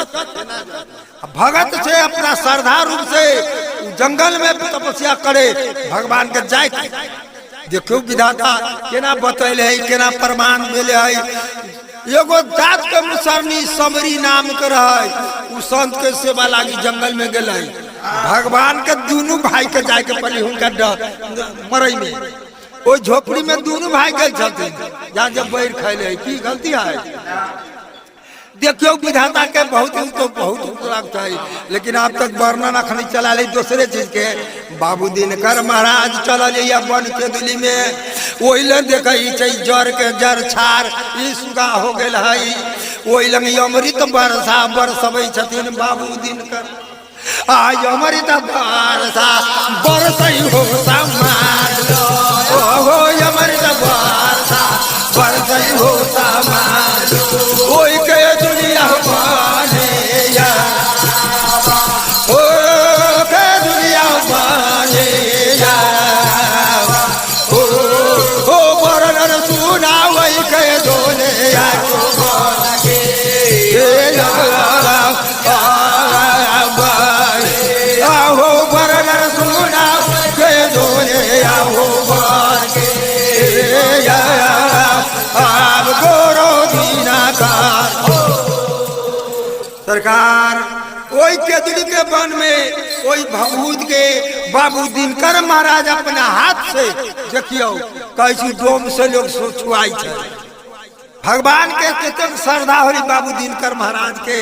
भगत से अपना श्रद्धा रूप से जंगल में तपस्या करे, भगवान के जाय। देखो विधाता केना बतैले है, केना प्रमाण मिले है। एगो जात के मुसरनी समरी नाम के रहे, उ संत के सेवा लागी जंगल में गेले। भगवान के दोनों भाई के जाय के पड़ी हुनका मरई में, वो झोपड़ी में दोनों भाई गए छथिन, जहाँ जब बैर खैले। की गलती है देखियो विधाता के बहुत तो बहुत लगता है, लेकिन आप तक वर्णन अखनी चला ले दूसरे चीज के। बाबू दिनकर महाराज चल लिया बन के दिल्ली में, वही लग देख जर के जर छार ई सुगा हो गए है, वही लग अमृत बरसा बरसबै छथिन बाबू दिनकर। आज अमृत बरसा बरसई हो समाज, ओहो अमृत बरसा बरसई हो समाज, ओई के दुनिया माने या ओ के दुनिया माने या ओ वर्णन सुनावई के दुनिया माने या आहो वर्णन सुनाव के दुनिया हो माने या आप गोरो दीना का। सरकार वही केतली के वन में वही भभूत के बाबू दिनकर महाराज अपना हाथ से देखियो कैसी डोम से लोग छुआई थे। भगवान के कितने श्रद्धा हो बाबू दिनकर महाराज के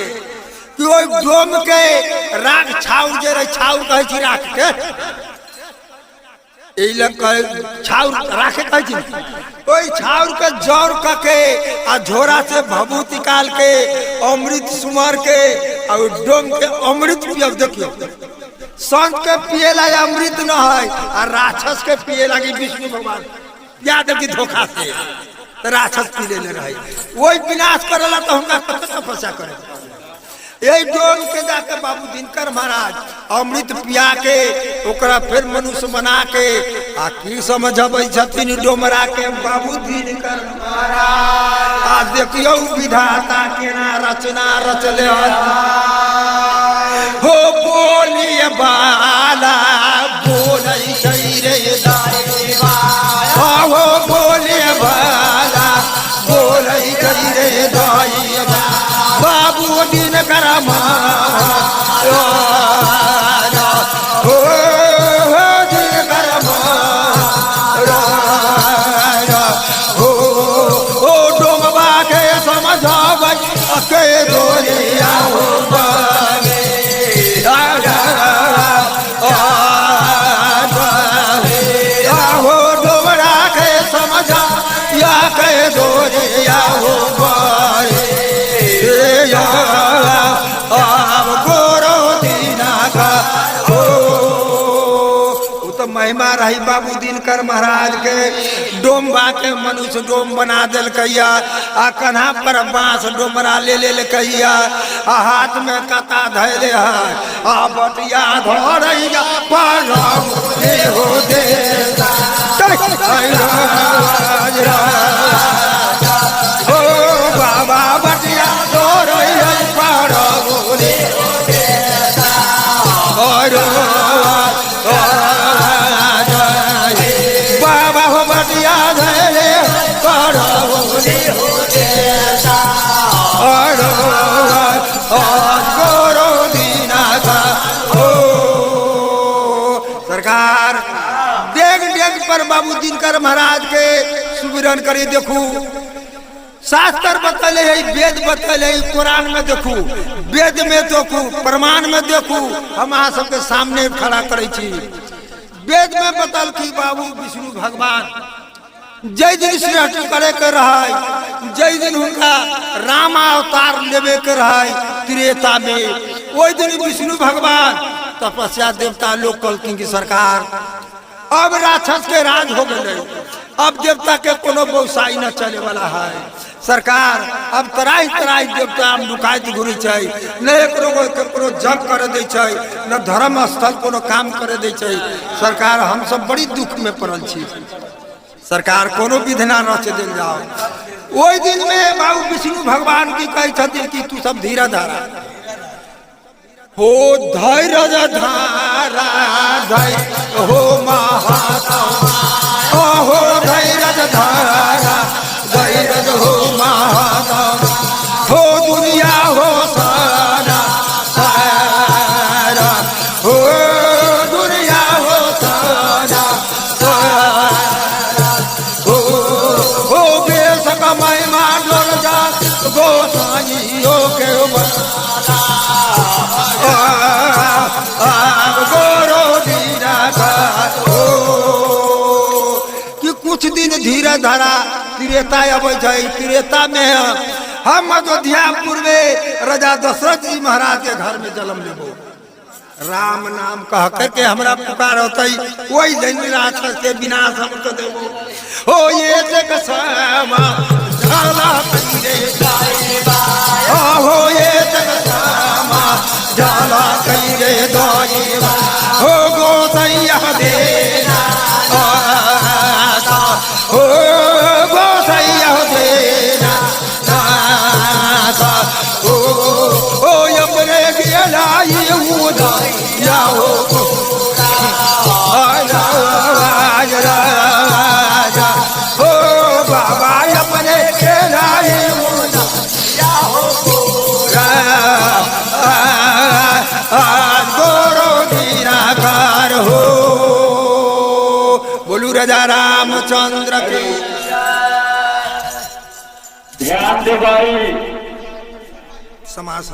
कि वही डोम के राख छाउर जे रहे, छाउर कहे राख के छाउर राखे कहे, कोई छाउर के जौर के आ झोरा से भभूत निकाल के अमृत सुमर के और डोम के अमृत पियब। देखियो संत के पिए लगे अमृत न है, और राक्षस के पिए लगे विष्णु भगवान यादव की धोखा से राक्षस पी ले रहे, वही विनाश करेला तो उनका तपस्या करे। यही डोम के जाके बाबू दिनकर महाराज अमृत पिया के ओकरा फिर मनुष्य बना के आ की समझबै छथिन डोमरा के बाबू दिनकर महाराज। आ देखियो विधाता केना रचना रचले हो बोलिए बाला बोलै छै रे दाइबा हो बोलिए बाला बोलै छै रे दाइबा बाबू दिनकर महाराज हो दिनकर महाराज हो डोमबा के समझबै के दोरिया हो हो डोमरा के समझा या के दोरिया हो गोरो दीना का महिमा रही बाबू दिनकर महाराज के। डोमबा के मनुष्य डोम बना दिल कैया आ कन्हा पर बांस डोमरा ले कैया आ हाथ में कता धैले है आ बटिया धरैया पर हो दे हो बाबा बटिया धरैया पर बाबा हो बटिया धैले पर गोरो दीना का हो सरकार डेग डेग पर बाबू दिनकर महाराज के सुमिरन करी। देखू शास्त्र बतले है, वेद बतले है, कुरान में देखू, वेद में देखू, प्रमाण में देखू, हम अहाँ सबके सामने खड़ा करे छी। वेद में बतल कि बाबू विष्णु भगवान जय दिन सृष्टि करे के रहे, जय दिन उनका राम अवतार लेवे के रहे त्रेता में, वही दिन विष्णु भगवान तपस्या देवता लोग कहलखिन कि सरकार अब राक्षस के राज हो गए, अब देवता के कोनो व्यवसाय न चले वाला है सरकार। अब तराई तराई देवता हम दुकायत घुरी छै, न एकरो जप करे दे छै, न धर्म स्थल कोनो काम करे दे छै सरकार। हम सब बड़ी दुख में पड़ल छी सरकार, कोनो विधना रच देल जाओ। ओहि दिन में बाबू विष्णु भगवान की कहे छथिन कि तू सब धीरे धारा हो धैर्य धारा धैर्य हो महादेव हो धैर्य धारा धैर्य हो महादेव हो दुनिया हो सारा सारा हो दुनिया हो सारा सारा हो बेसक महिमा डोल जा गोसाइयों के गोरो दीना का कि कुछ दिन धीरे धरा त्रेता अब त्रेता में हम अयोध्यापुर में राजा दशरथ जी महाराज के घर में जन्म लेबो, राम नाम कह करके हमरा पुकार होते, वही दिन राक्षस के विनाश हम कर देबो। हो ये जग सामा झाला कइरे दाइबा हो ये जग सामा झाला कइरे दाइबा हो गोसैया देना हो गोसैया देना हो अपने गिलाई या हो राजा हो बाबा अपने गिलाई या हो गोरो निराकार हो। बोलू राजा रामचंद्र की ध्यान दे भाई। समाज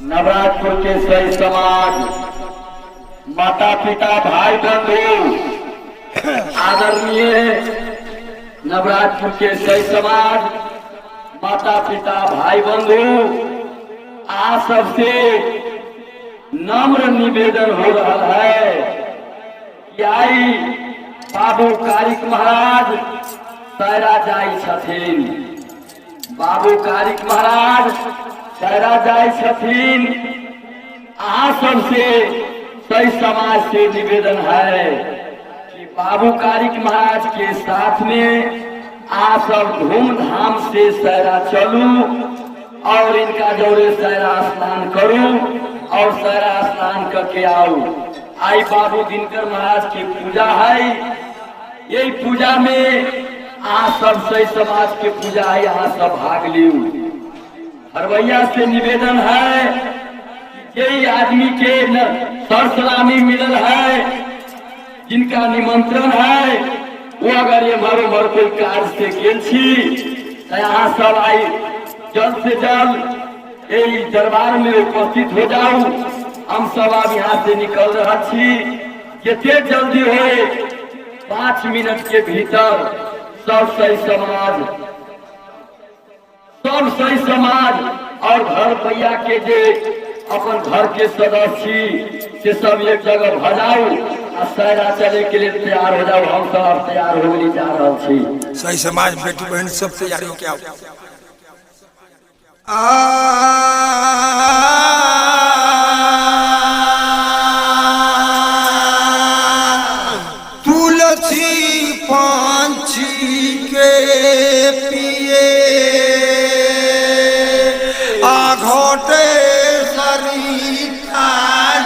नवराजपुर के सही समाज, माता पिता भाई बंधु, आदरणीय नवराजपुर के सही समाज, माता पिता भाई बंधु, आप सबसे नम्र निवेदन हो रहा है कि आई बाबू कारिक महाराज तैरा जाई छथिन, बाबू कारिक महाराज तैरा जाई छथिन। आप सबसे सही समाज से निवेदन है कि बाबू कारिक महाराज के साथ में आ सब धूमधाम से सहरा चलू और इनका जोड़े सहरा स्नान करूं और सहरा स्नान करके आओ। आई बाबू दिनकर महाराज की पूजा है। यही पूजा में आ सब सही समाज के पूजा है, यहाँ सब भाग लियो। हरवैया से निवेदन है कि यही आदमी के सर सलामी मिलल है, जिनका निमंत्रण है वो अगर ये मरो मर कोई कार्य से गेल छी तो यहाँ सब आई जल्द से जल्द यही दरबार में उपस्थित हो जाओ। हम सब अब यहाँ से निकल रहा छी। जितने जल्दी हो 5 मिनट के भीतर सब सही समाज और घर पैया के जे अपन घर के सदस्य से सब एक जगह भजाओ और सहरा चले के लिए तैयार हो जाओ। हम सब तैयार हो जा रहा छी। सही समाज बेटी बहन सब तैयारी हो क्या तुलसी पंछी के पिए घोटे सरिता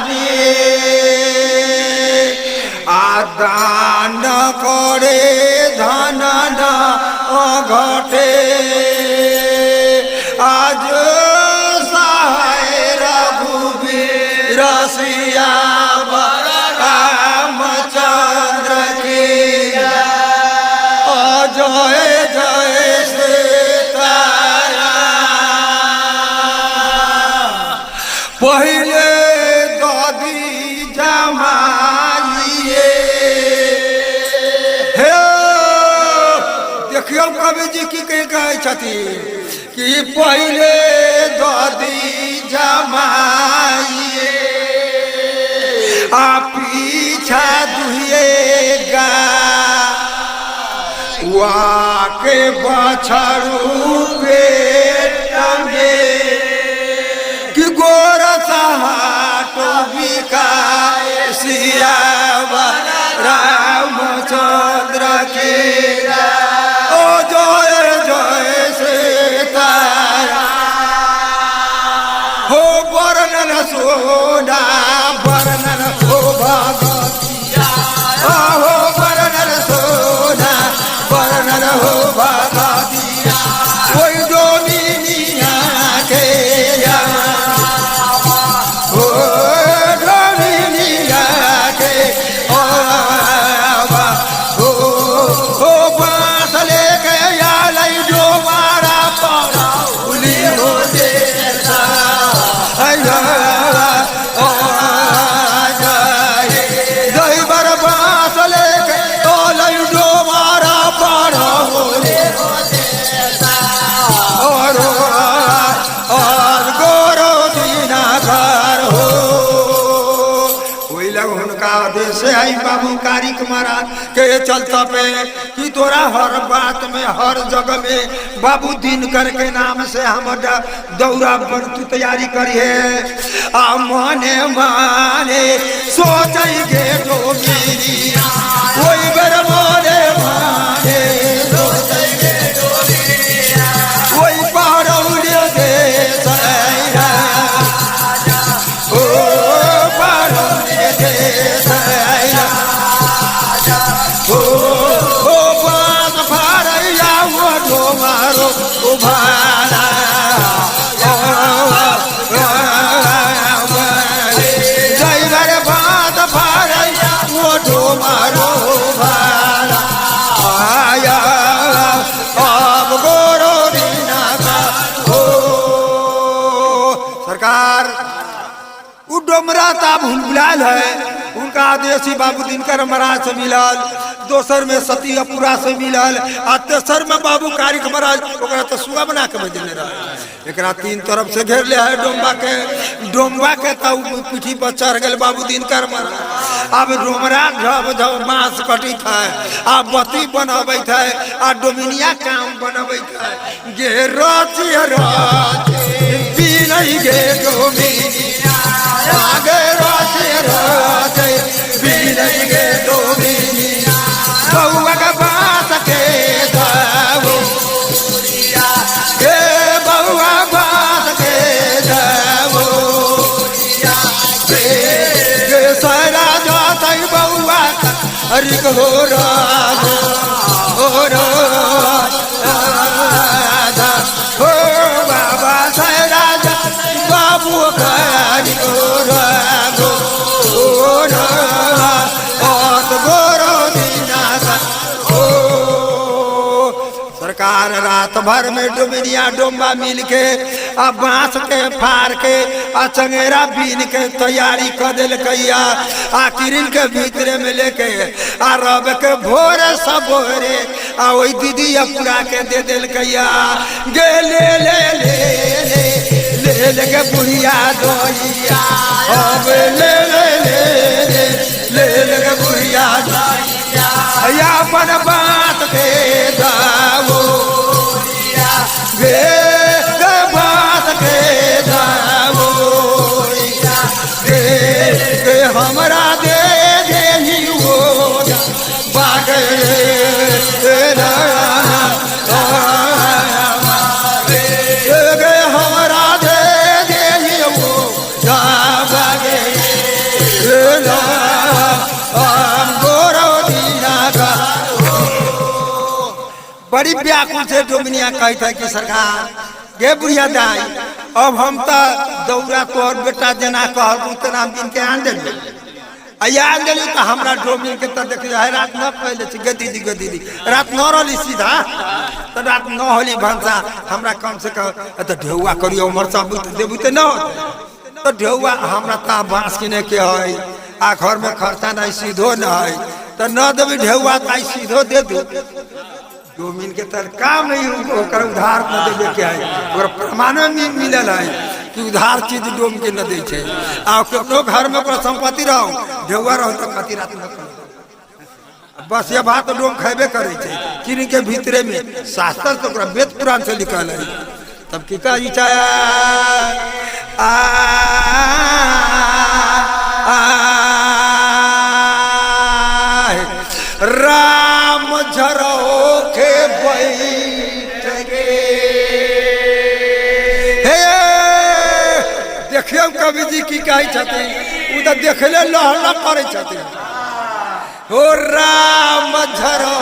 दे आदान करे धन घटे आज सहाय रघुवीर सिया रामचंद्र की जय जय सीताराम। पहले दादी जमाइए हे देखियो कवि जी की कहे छथिन कि पहले दादी जमाइए आ पीछा दुहिएगा वाके बछड़ू पेट में कि गोरसा हाटो बिकाए सियावा रामचंद्र के ओ जय जय सीताराम। हो वर्णन सोना वर्णन हो भगतिया हो वर्णन सोना वर्णन हो भगतिया कोई डोमिनिया के से आई बाबू कारिक महाराज के चलता पे कि तोरा हर बात में हर जगह में बाबू दिनकर के नाम से हम दौरा बनतु तैयारी करी है आ माने माने सोचेंगे डोमिनी कोई बेर माने माने सोचेंगे डोमिनी कोई पारौले दे सैरा ओ पारौले दे सरकार डोमरा ताब हुलबुलाल है उनका आदेशी बाबू दिनकर महाराज से मिलल, दोसर में सती अपुरा से मिलल आ तेसर में बाबू कारिक महाराज ओकरा तो सुआ बना के भेजने रहे। एकरा तीन तरफ से घेर ले है डोमबा के पीठी पर चढ़ गए बाबू दिनकर महाराज। अब डोमरा जब बांस कटित है आ बत्ती बनबैत है आ डोमिनिया काम बनबैत है गे रची नहीं गे डोमिनिया आगे रची बिनई गे डोमिनिया सारा जाता बउआ अरे हो राधो हो बाबा सारा बाबू हरि हो राधो गोरो दीना हो। सरकार रात भर में डुमरिया डोंबा मिल के आ बांस के फाड़ के आ चंगेरा बीन के तैयारी कर दिल कैया आ किरिन के भीतरे में लेके आ रब के भोरे सबोरे आ वही दीदी पूरा के दे दिल कैया गे ले ले ले ले ले ले के बुढ़िया दोइया अब ले ले ले ले ले ले के बुढ़िया दोइया अपन बात के दावो गे बात के दावो गे हमरा दे दे हो बागे गे हमरा दे दे हो बागे गोरो दीना का। बड़ी व्याकुल से डोमिनिया कहता है कि सरकार गे बुढ़िया दाई अब हम तो दौरा तोर बेटा जना कहल उतना दिन के आन दिल आन दिली तो हमरा डोमिन के तो देख रात न पहले गे दीदी रात न रही सीधा तो रात न होली भंसा हमरा कम से कम तो ढेउआ करियो उमर सब देबू तो न तो ढेउआ हमरा ता बांस किने के है आ घर में खर्चा नहीं सीधो न है तो न देवी ढेउआ ताई सीधो दे दू डोमिन के तर काम नहीं होकर उधार न देवे के है और प्रमाण में मिलल है कि उधार चीज डोम के न दे छे आ केनो घर में पर संपत्ति रहो ढेउआ रहो तो कति रात न बस ये बात डोम खेबे करे छे किन के भीतरे में शास्त्र तो ओकरा वेद पुराण से लिखल है तब की कही चाहे राम झरो के बैठ गे हे देखियो कवि जी की कही छथिन उ तो देखले लहला करे छथिन हो राम झरो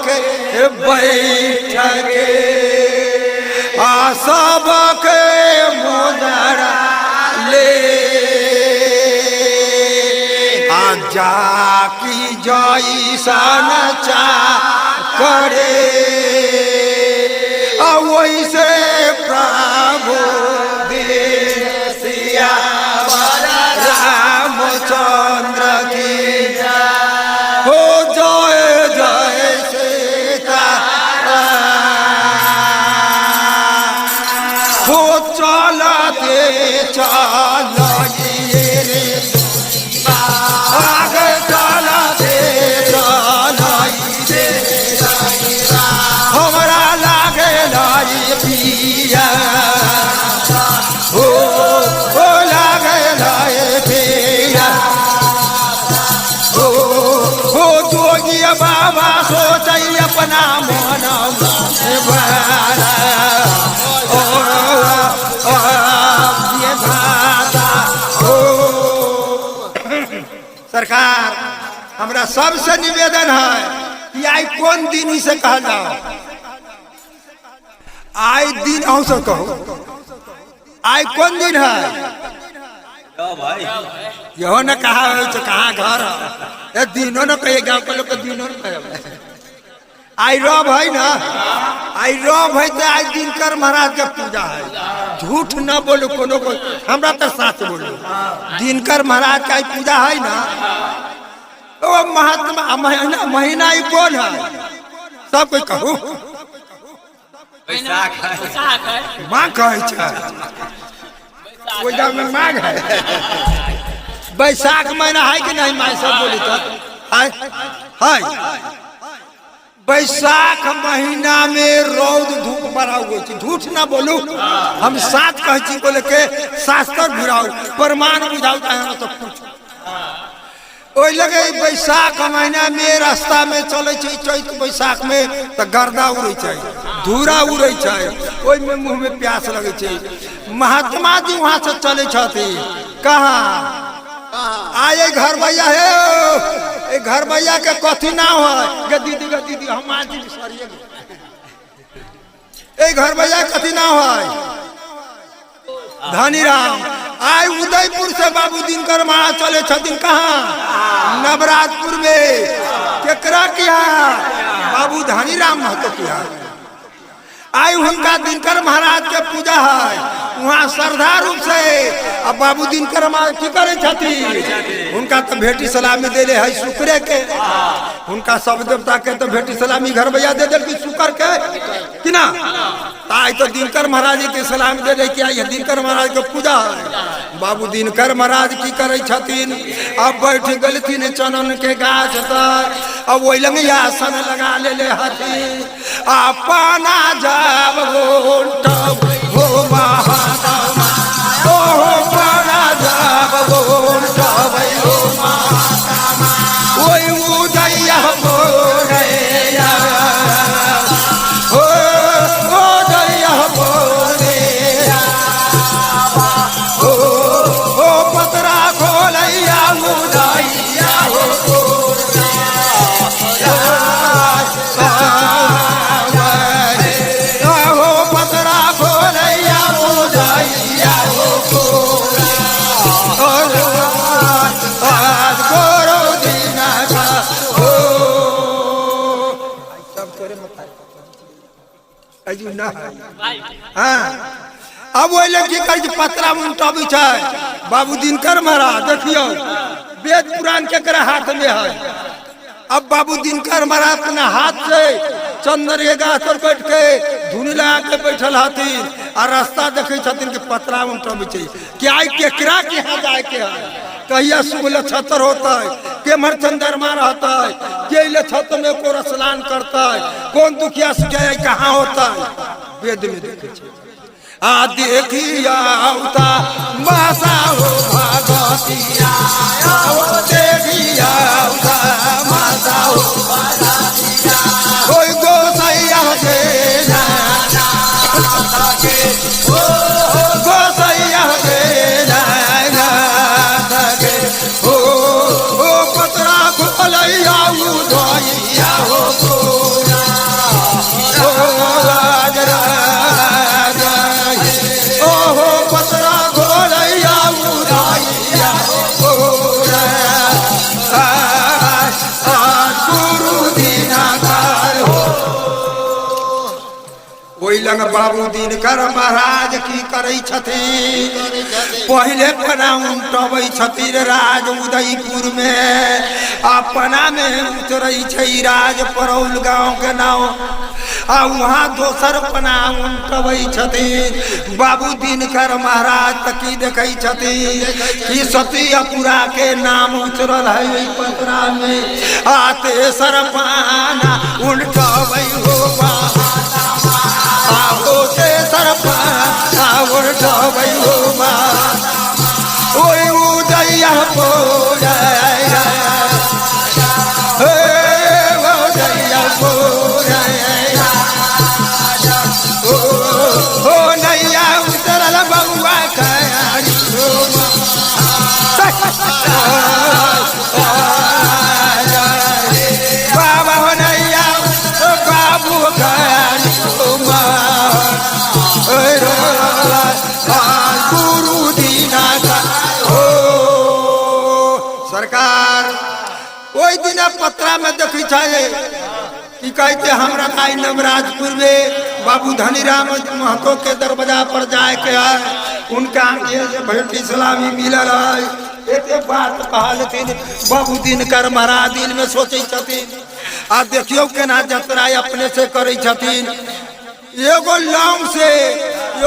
के बैठ गे आ सब के मोदरा ले जाकी जैसन चा करे वैसे प्रभु देसिया रामचंद्र की हो जय जय सीता हो चलते चलिए आगे चलते चलिए हमरा लागे लाई पिया हो लागे लाई पिया हो जोगिया बाबा सोचई अपना मन भरा ये भाता हो। सरकार हमरा सबसे निवेदन है कि आई कौन दिन ही से कहा जाओ आई दिन अहू सब कहो आई कौन दिन है यहो न कहा हो तो कहाँ घर है दिनों न कहे गाँव के लोग के दिनों न कहे आई रब है ना आई रब है तो आई दिनकर महाराज के पूजा है झूठ न बोलो कोनो को हमरा तो सच बोलो दिनकर महाराज का पूजा है ना ओ महात्मा महीना ही कौन है सब कोई कहू माँ कहे में माघ है बैसाख महीना है कि नहीं माँ सब बोली तो है बैसाख महीना में रौद धूप बड़ा हुए झूठ ना बोलू हम साथ कहे बोले के शास्त्र भिड़ाऊ प्रमाण बुझाऊ तो पूछो ओइ लगे बैसाख महीना में रास्ता में चले चैत बैसाख में तो गर्दा उड़े धूरा उड़े ओइ में मुँह में प्यास लगे महात्मा जी वहाँ से चले कहाँ आए घर भैया हे घर भैया के कथी ना हो गे दीदी हम मान जी सरिए ए घर भैया कथी ना हो धनीराम आए उदयपुर से बाबू दिनकर महाराज चले छथिन कहाँ नवराजपुर में केकरा किया बाबू धनीराम महतो किया आई उनका दिनकर महाराज के पूजा है वहाँ श्रद्धा रूप से अब बाबू दिनकर महाराज की करे छथी उनका तो भेटी सलामी दे है शुक्रे के उनका सब देवता के तो भेटी सलामी घर भैया दे दिल शुक्र के कि ना आई तो दिनकर महाराज के सलामी दे कि आई दिनकर महाराज के पूजा है बाबू दिनकर महाराज की करे छथिन अब बैठ गलथिन चनन के गाछ तर अब वही लंग आसन लगा ले हथिन अपना जब गोंटब हो महात्मा ओ बड़ा जब गोंटब हो महात्मा ओई उदैया मोरे ओ उदैया मोरे ओ पतरा खोलैया उदैया हो अब वो लड़की कर पतरा उल्टाबी है बाबू दिनकर महाराज देखियो वेद पुराण के हाथ में है अब बाबू दिनकर महाराज अपना हाथ से चंदन के गाछ पर बैठ के धुनी लगा के बैठल हथिन और रास्ता देखे छथिन कि पतरा उल्टाबी क्या केकरा के यहाँ जाए के है कहिया शुभ नक्षत्र होता है के मर चंद्रमा रहता है के नक्षत्र में को स्नान करता है कौन दुखिया सुखिया कहाँ होता है वेद में देखे आ देखिया उता मासा हो भगवतिया ओ देखिया उता मासा हो भगवतिया कोई गोसैया के ना के ओ गोसैया के ना के ओ पतरा खोलैया उदैया हो बाबू दिनकर महाराज की करे पहले पना उठबै छथिन राज उदयपुर में अपना में उतरै राज परौल गाँव के नाव आ वहाँ दोसर पना उठबै छथिन बाबू दिनकर महाराज तकी देखै छथिन कि सतियापुरा के नाम उतरल है पतरा में आ तेसर पाना उठबै हो ओई उदैया पोया उदैया पोया ओ नैया उतरल बउआ कयानी बाबा हो नैया बाबू कयानी गुरु दीना सरकार ओई दिन पत्रा में देखी छे कि कहते हमरा आई नवराजपुर में बाबू धनीराम महतो के दरवाजा पर जाए के है उनका भेटी सलामी मिलल है एते बात कहलथिन बाबू दिनकर महाराज दिल में सोचे छथिन आ देखियो केना जतरा अपने से करे छथिन एगो लौंग से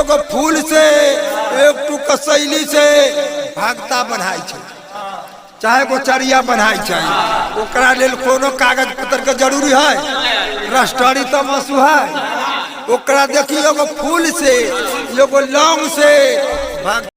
एगो फूल से एक टू कसैली से भागता बनाई छे चाहे गोचरिया बनाई चाहिए ओकरा लेल कोनो कागज पत्र के जरूरी है रजिस्ट्री तो मसू है ओकरा देखिए एगो फूल से एगो लौंग से भाग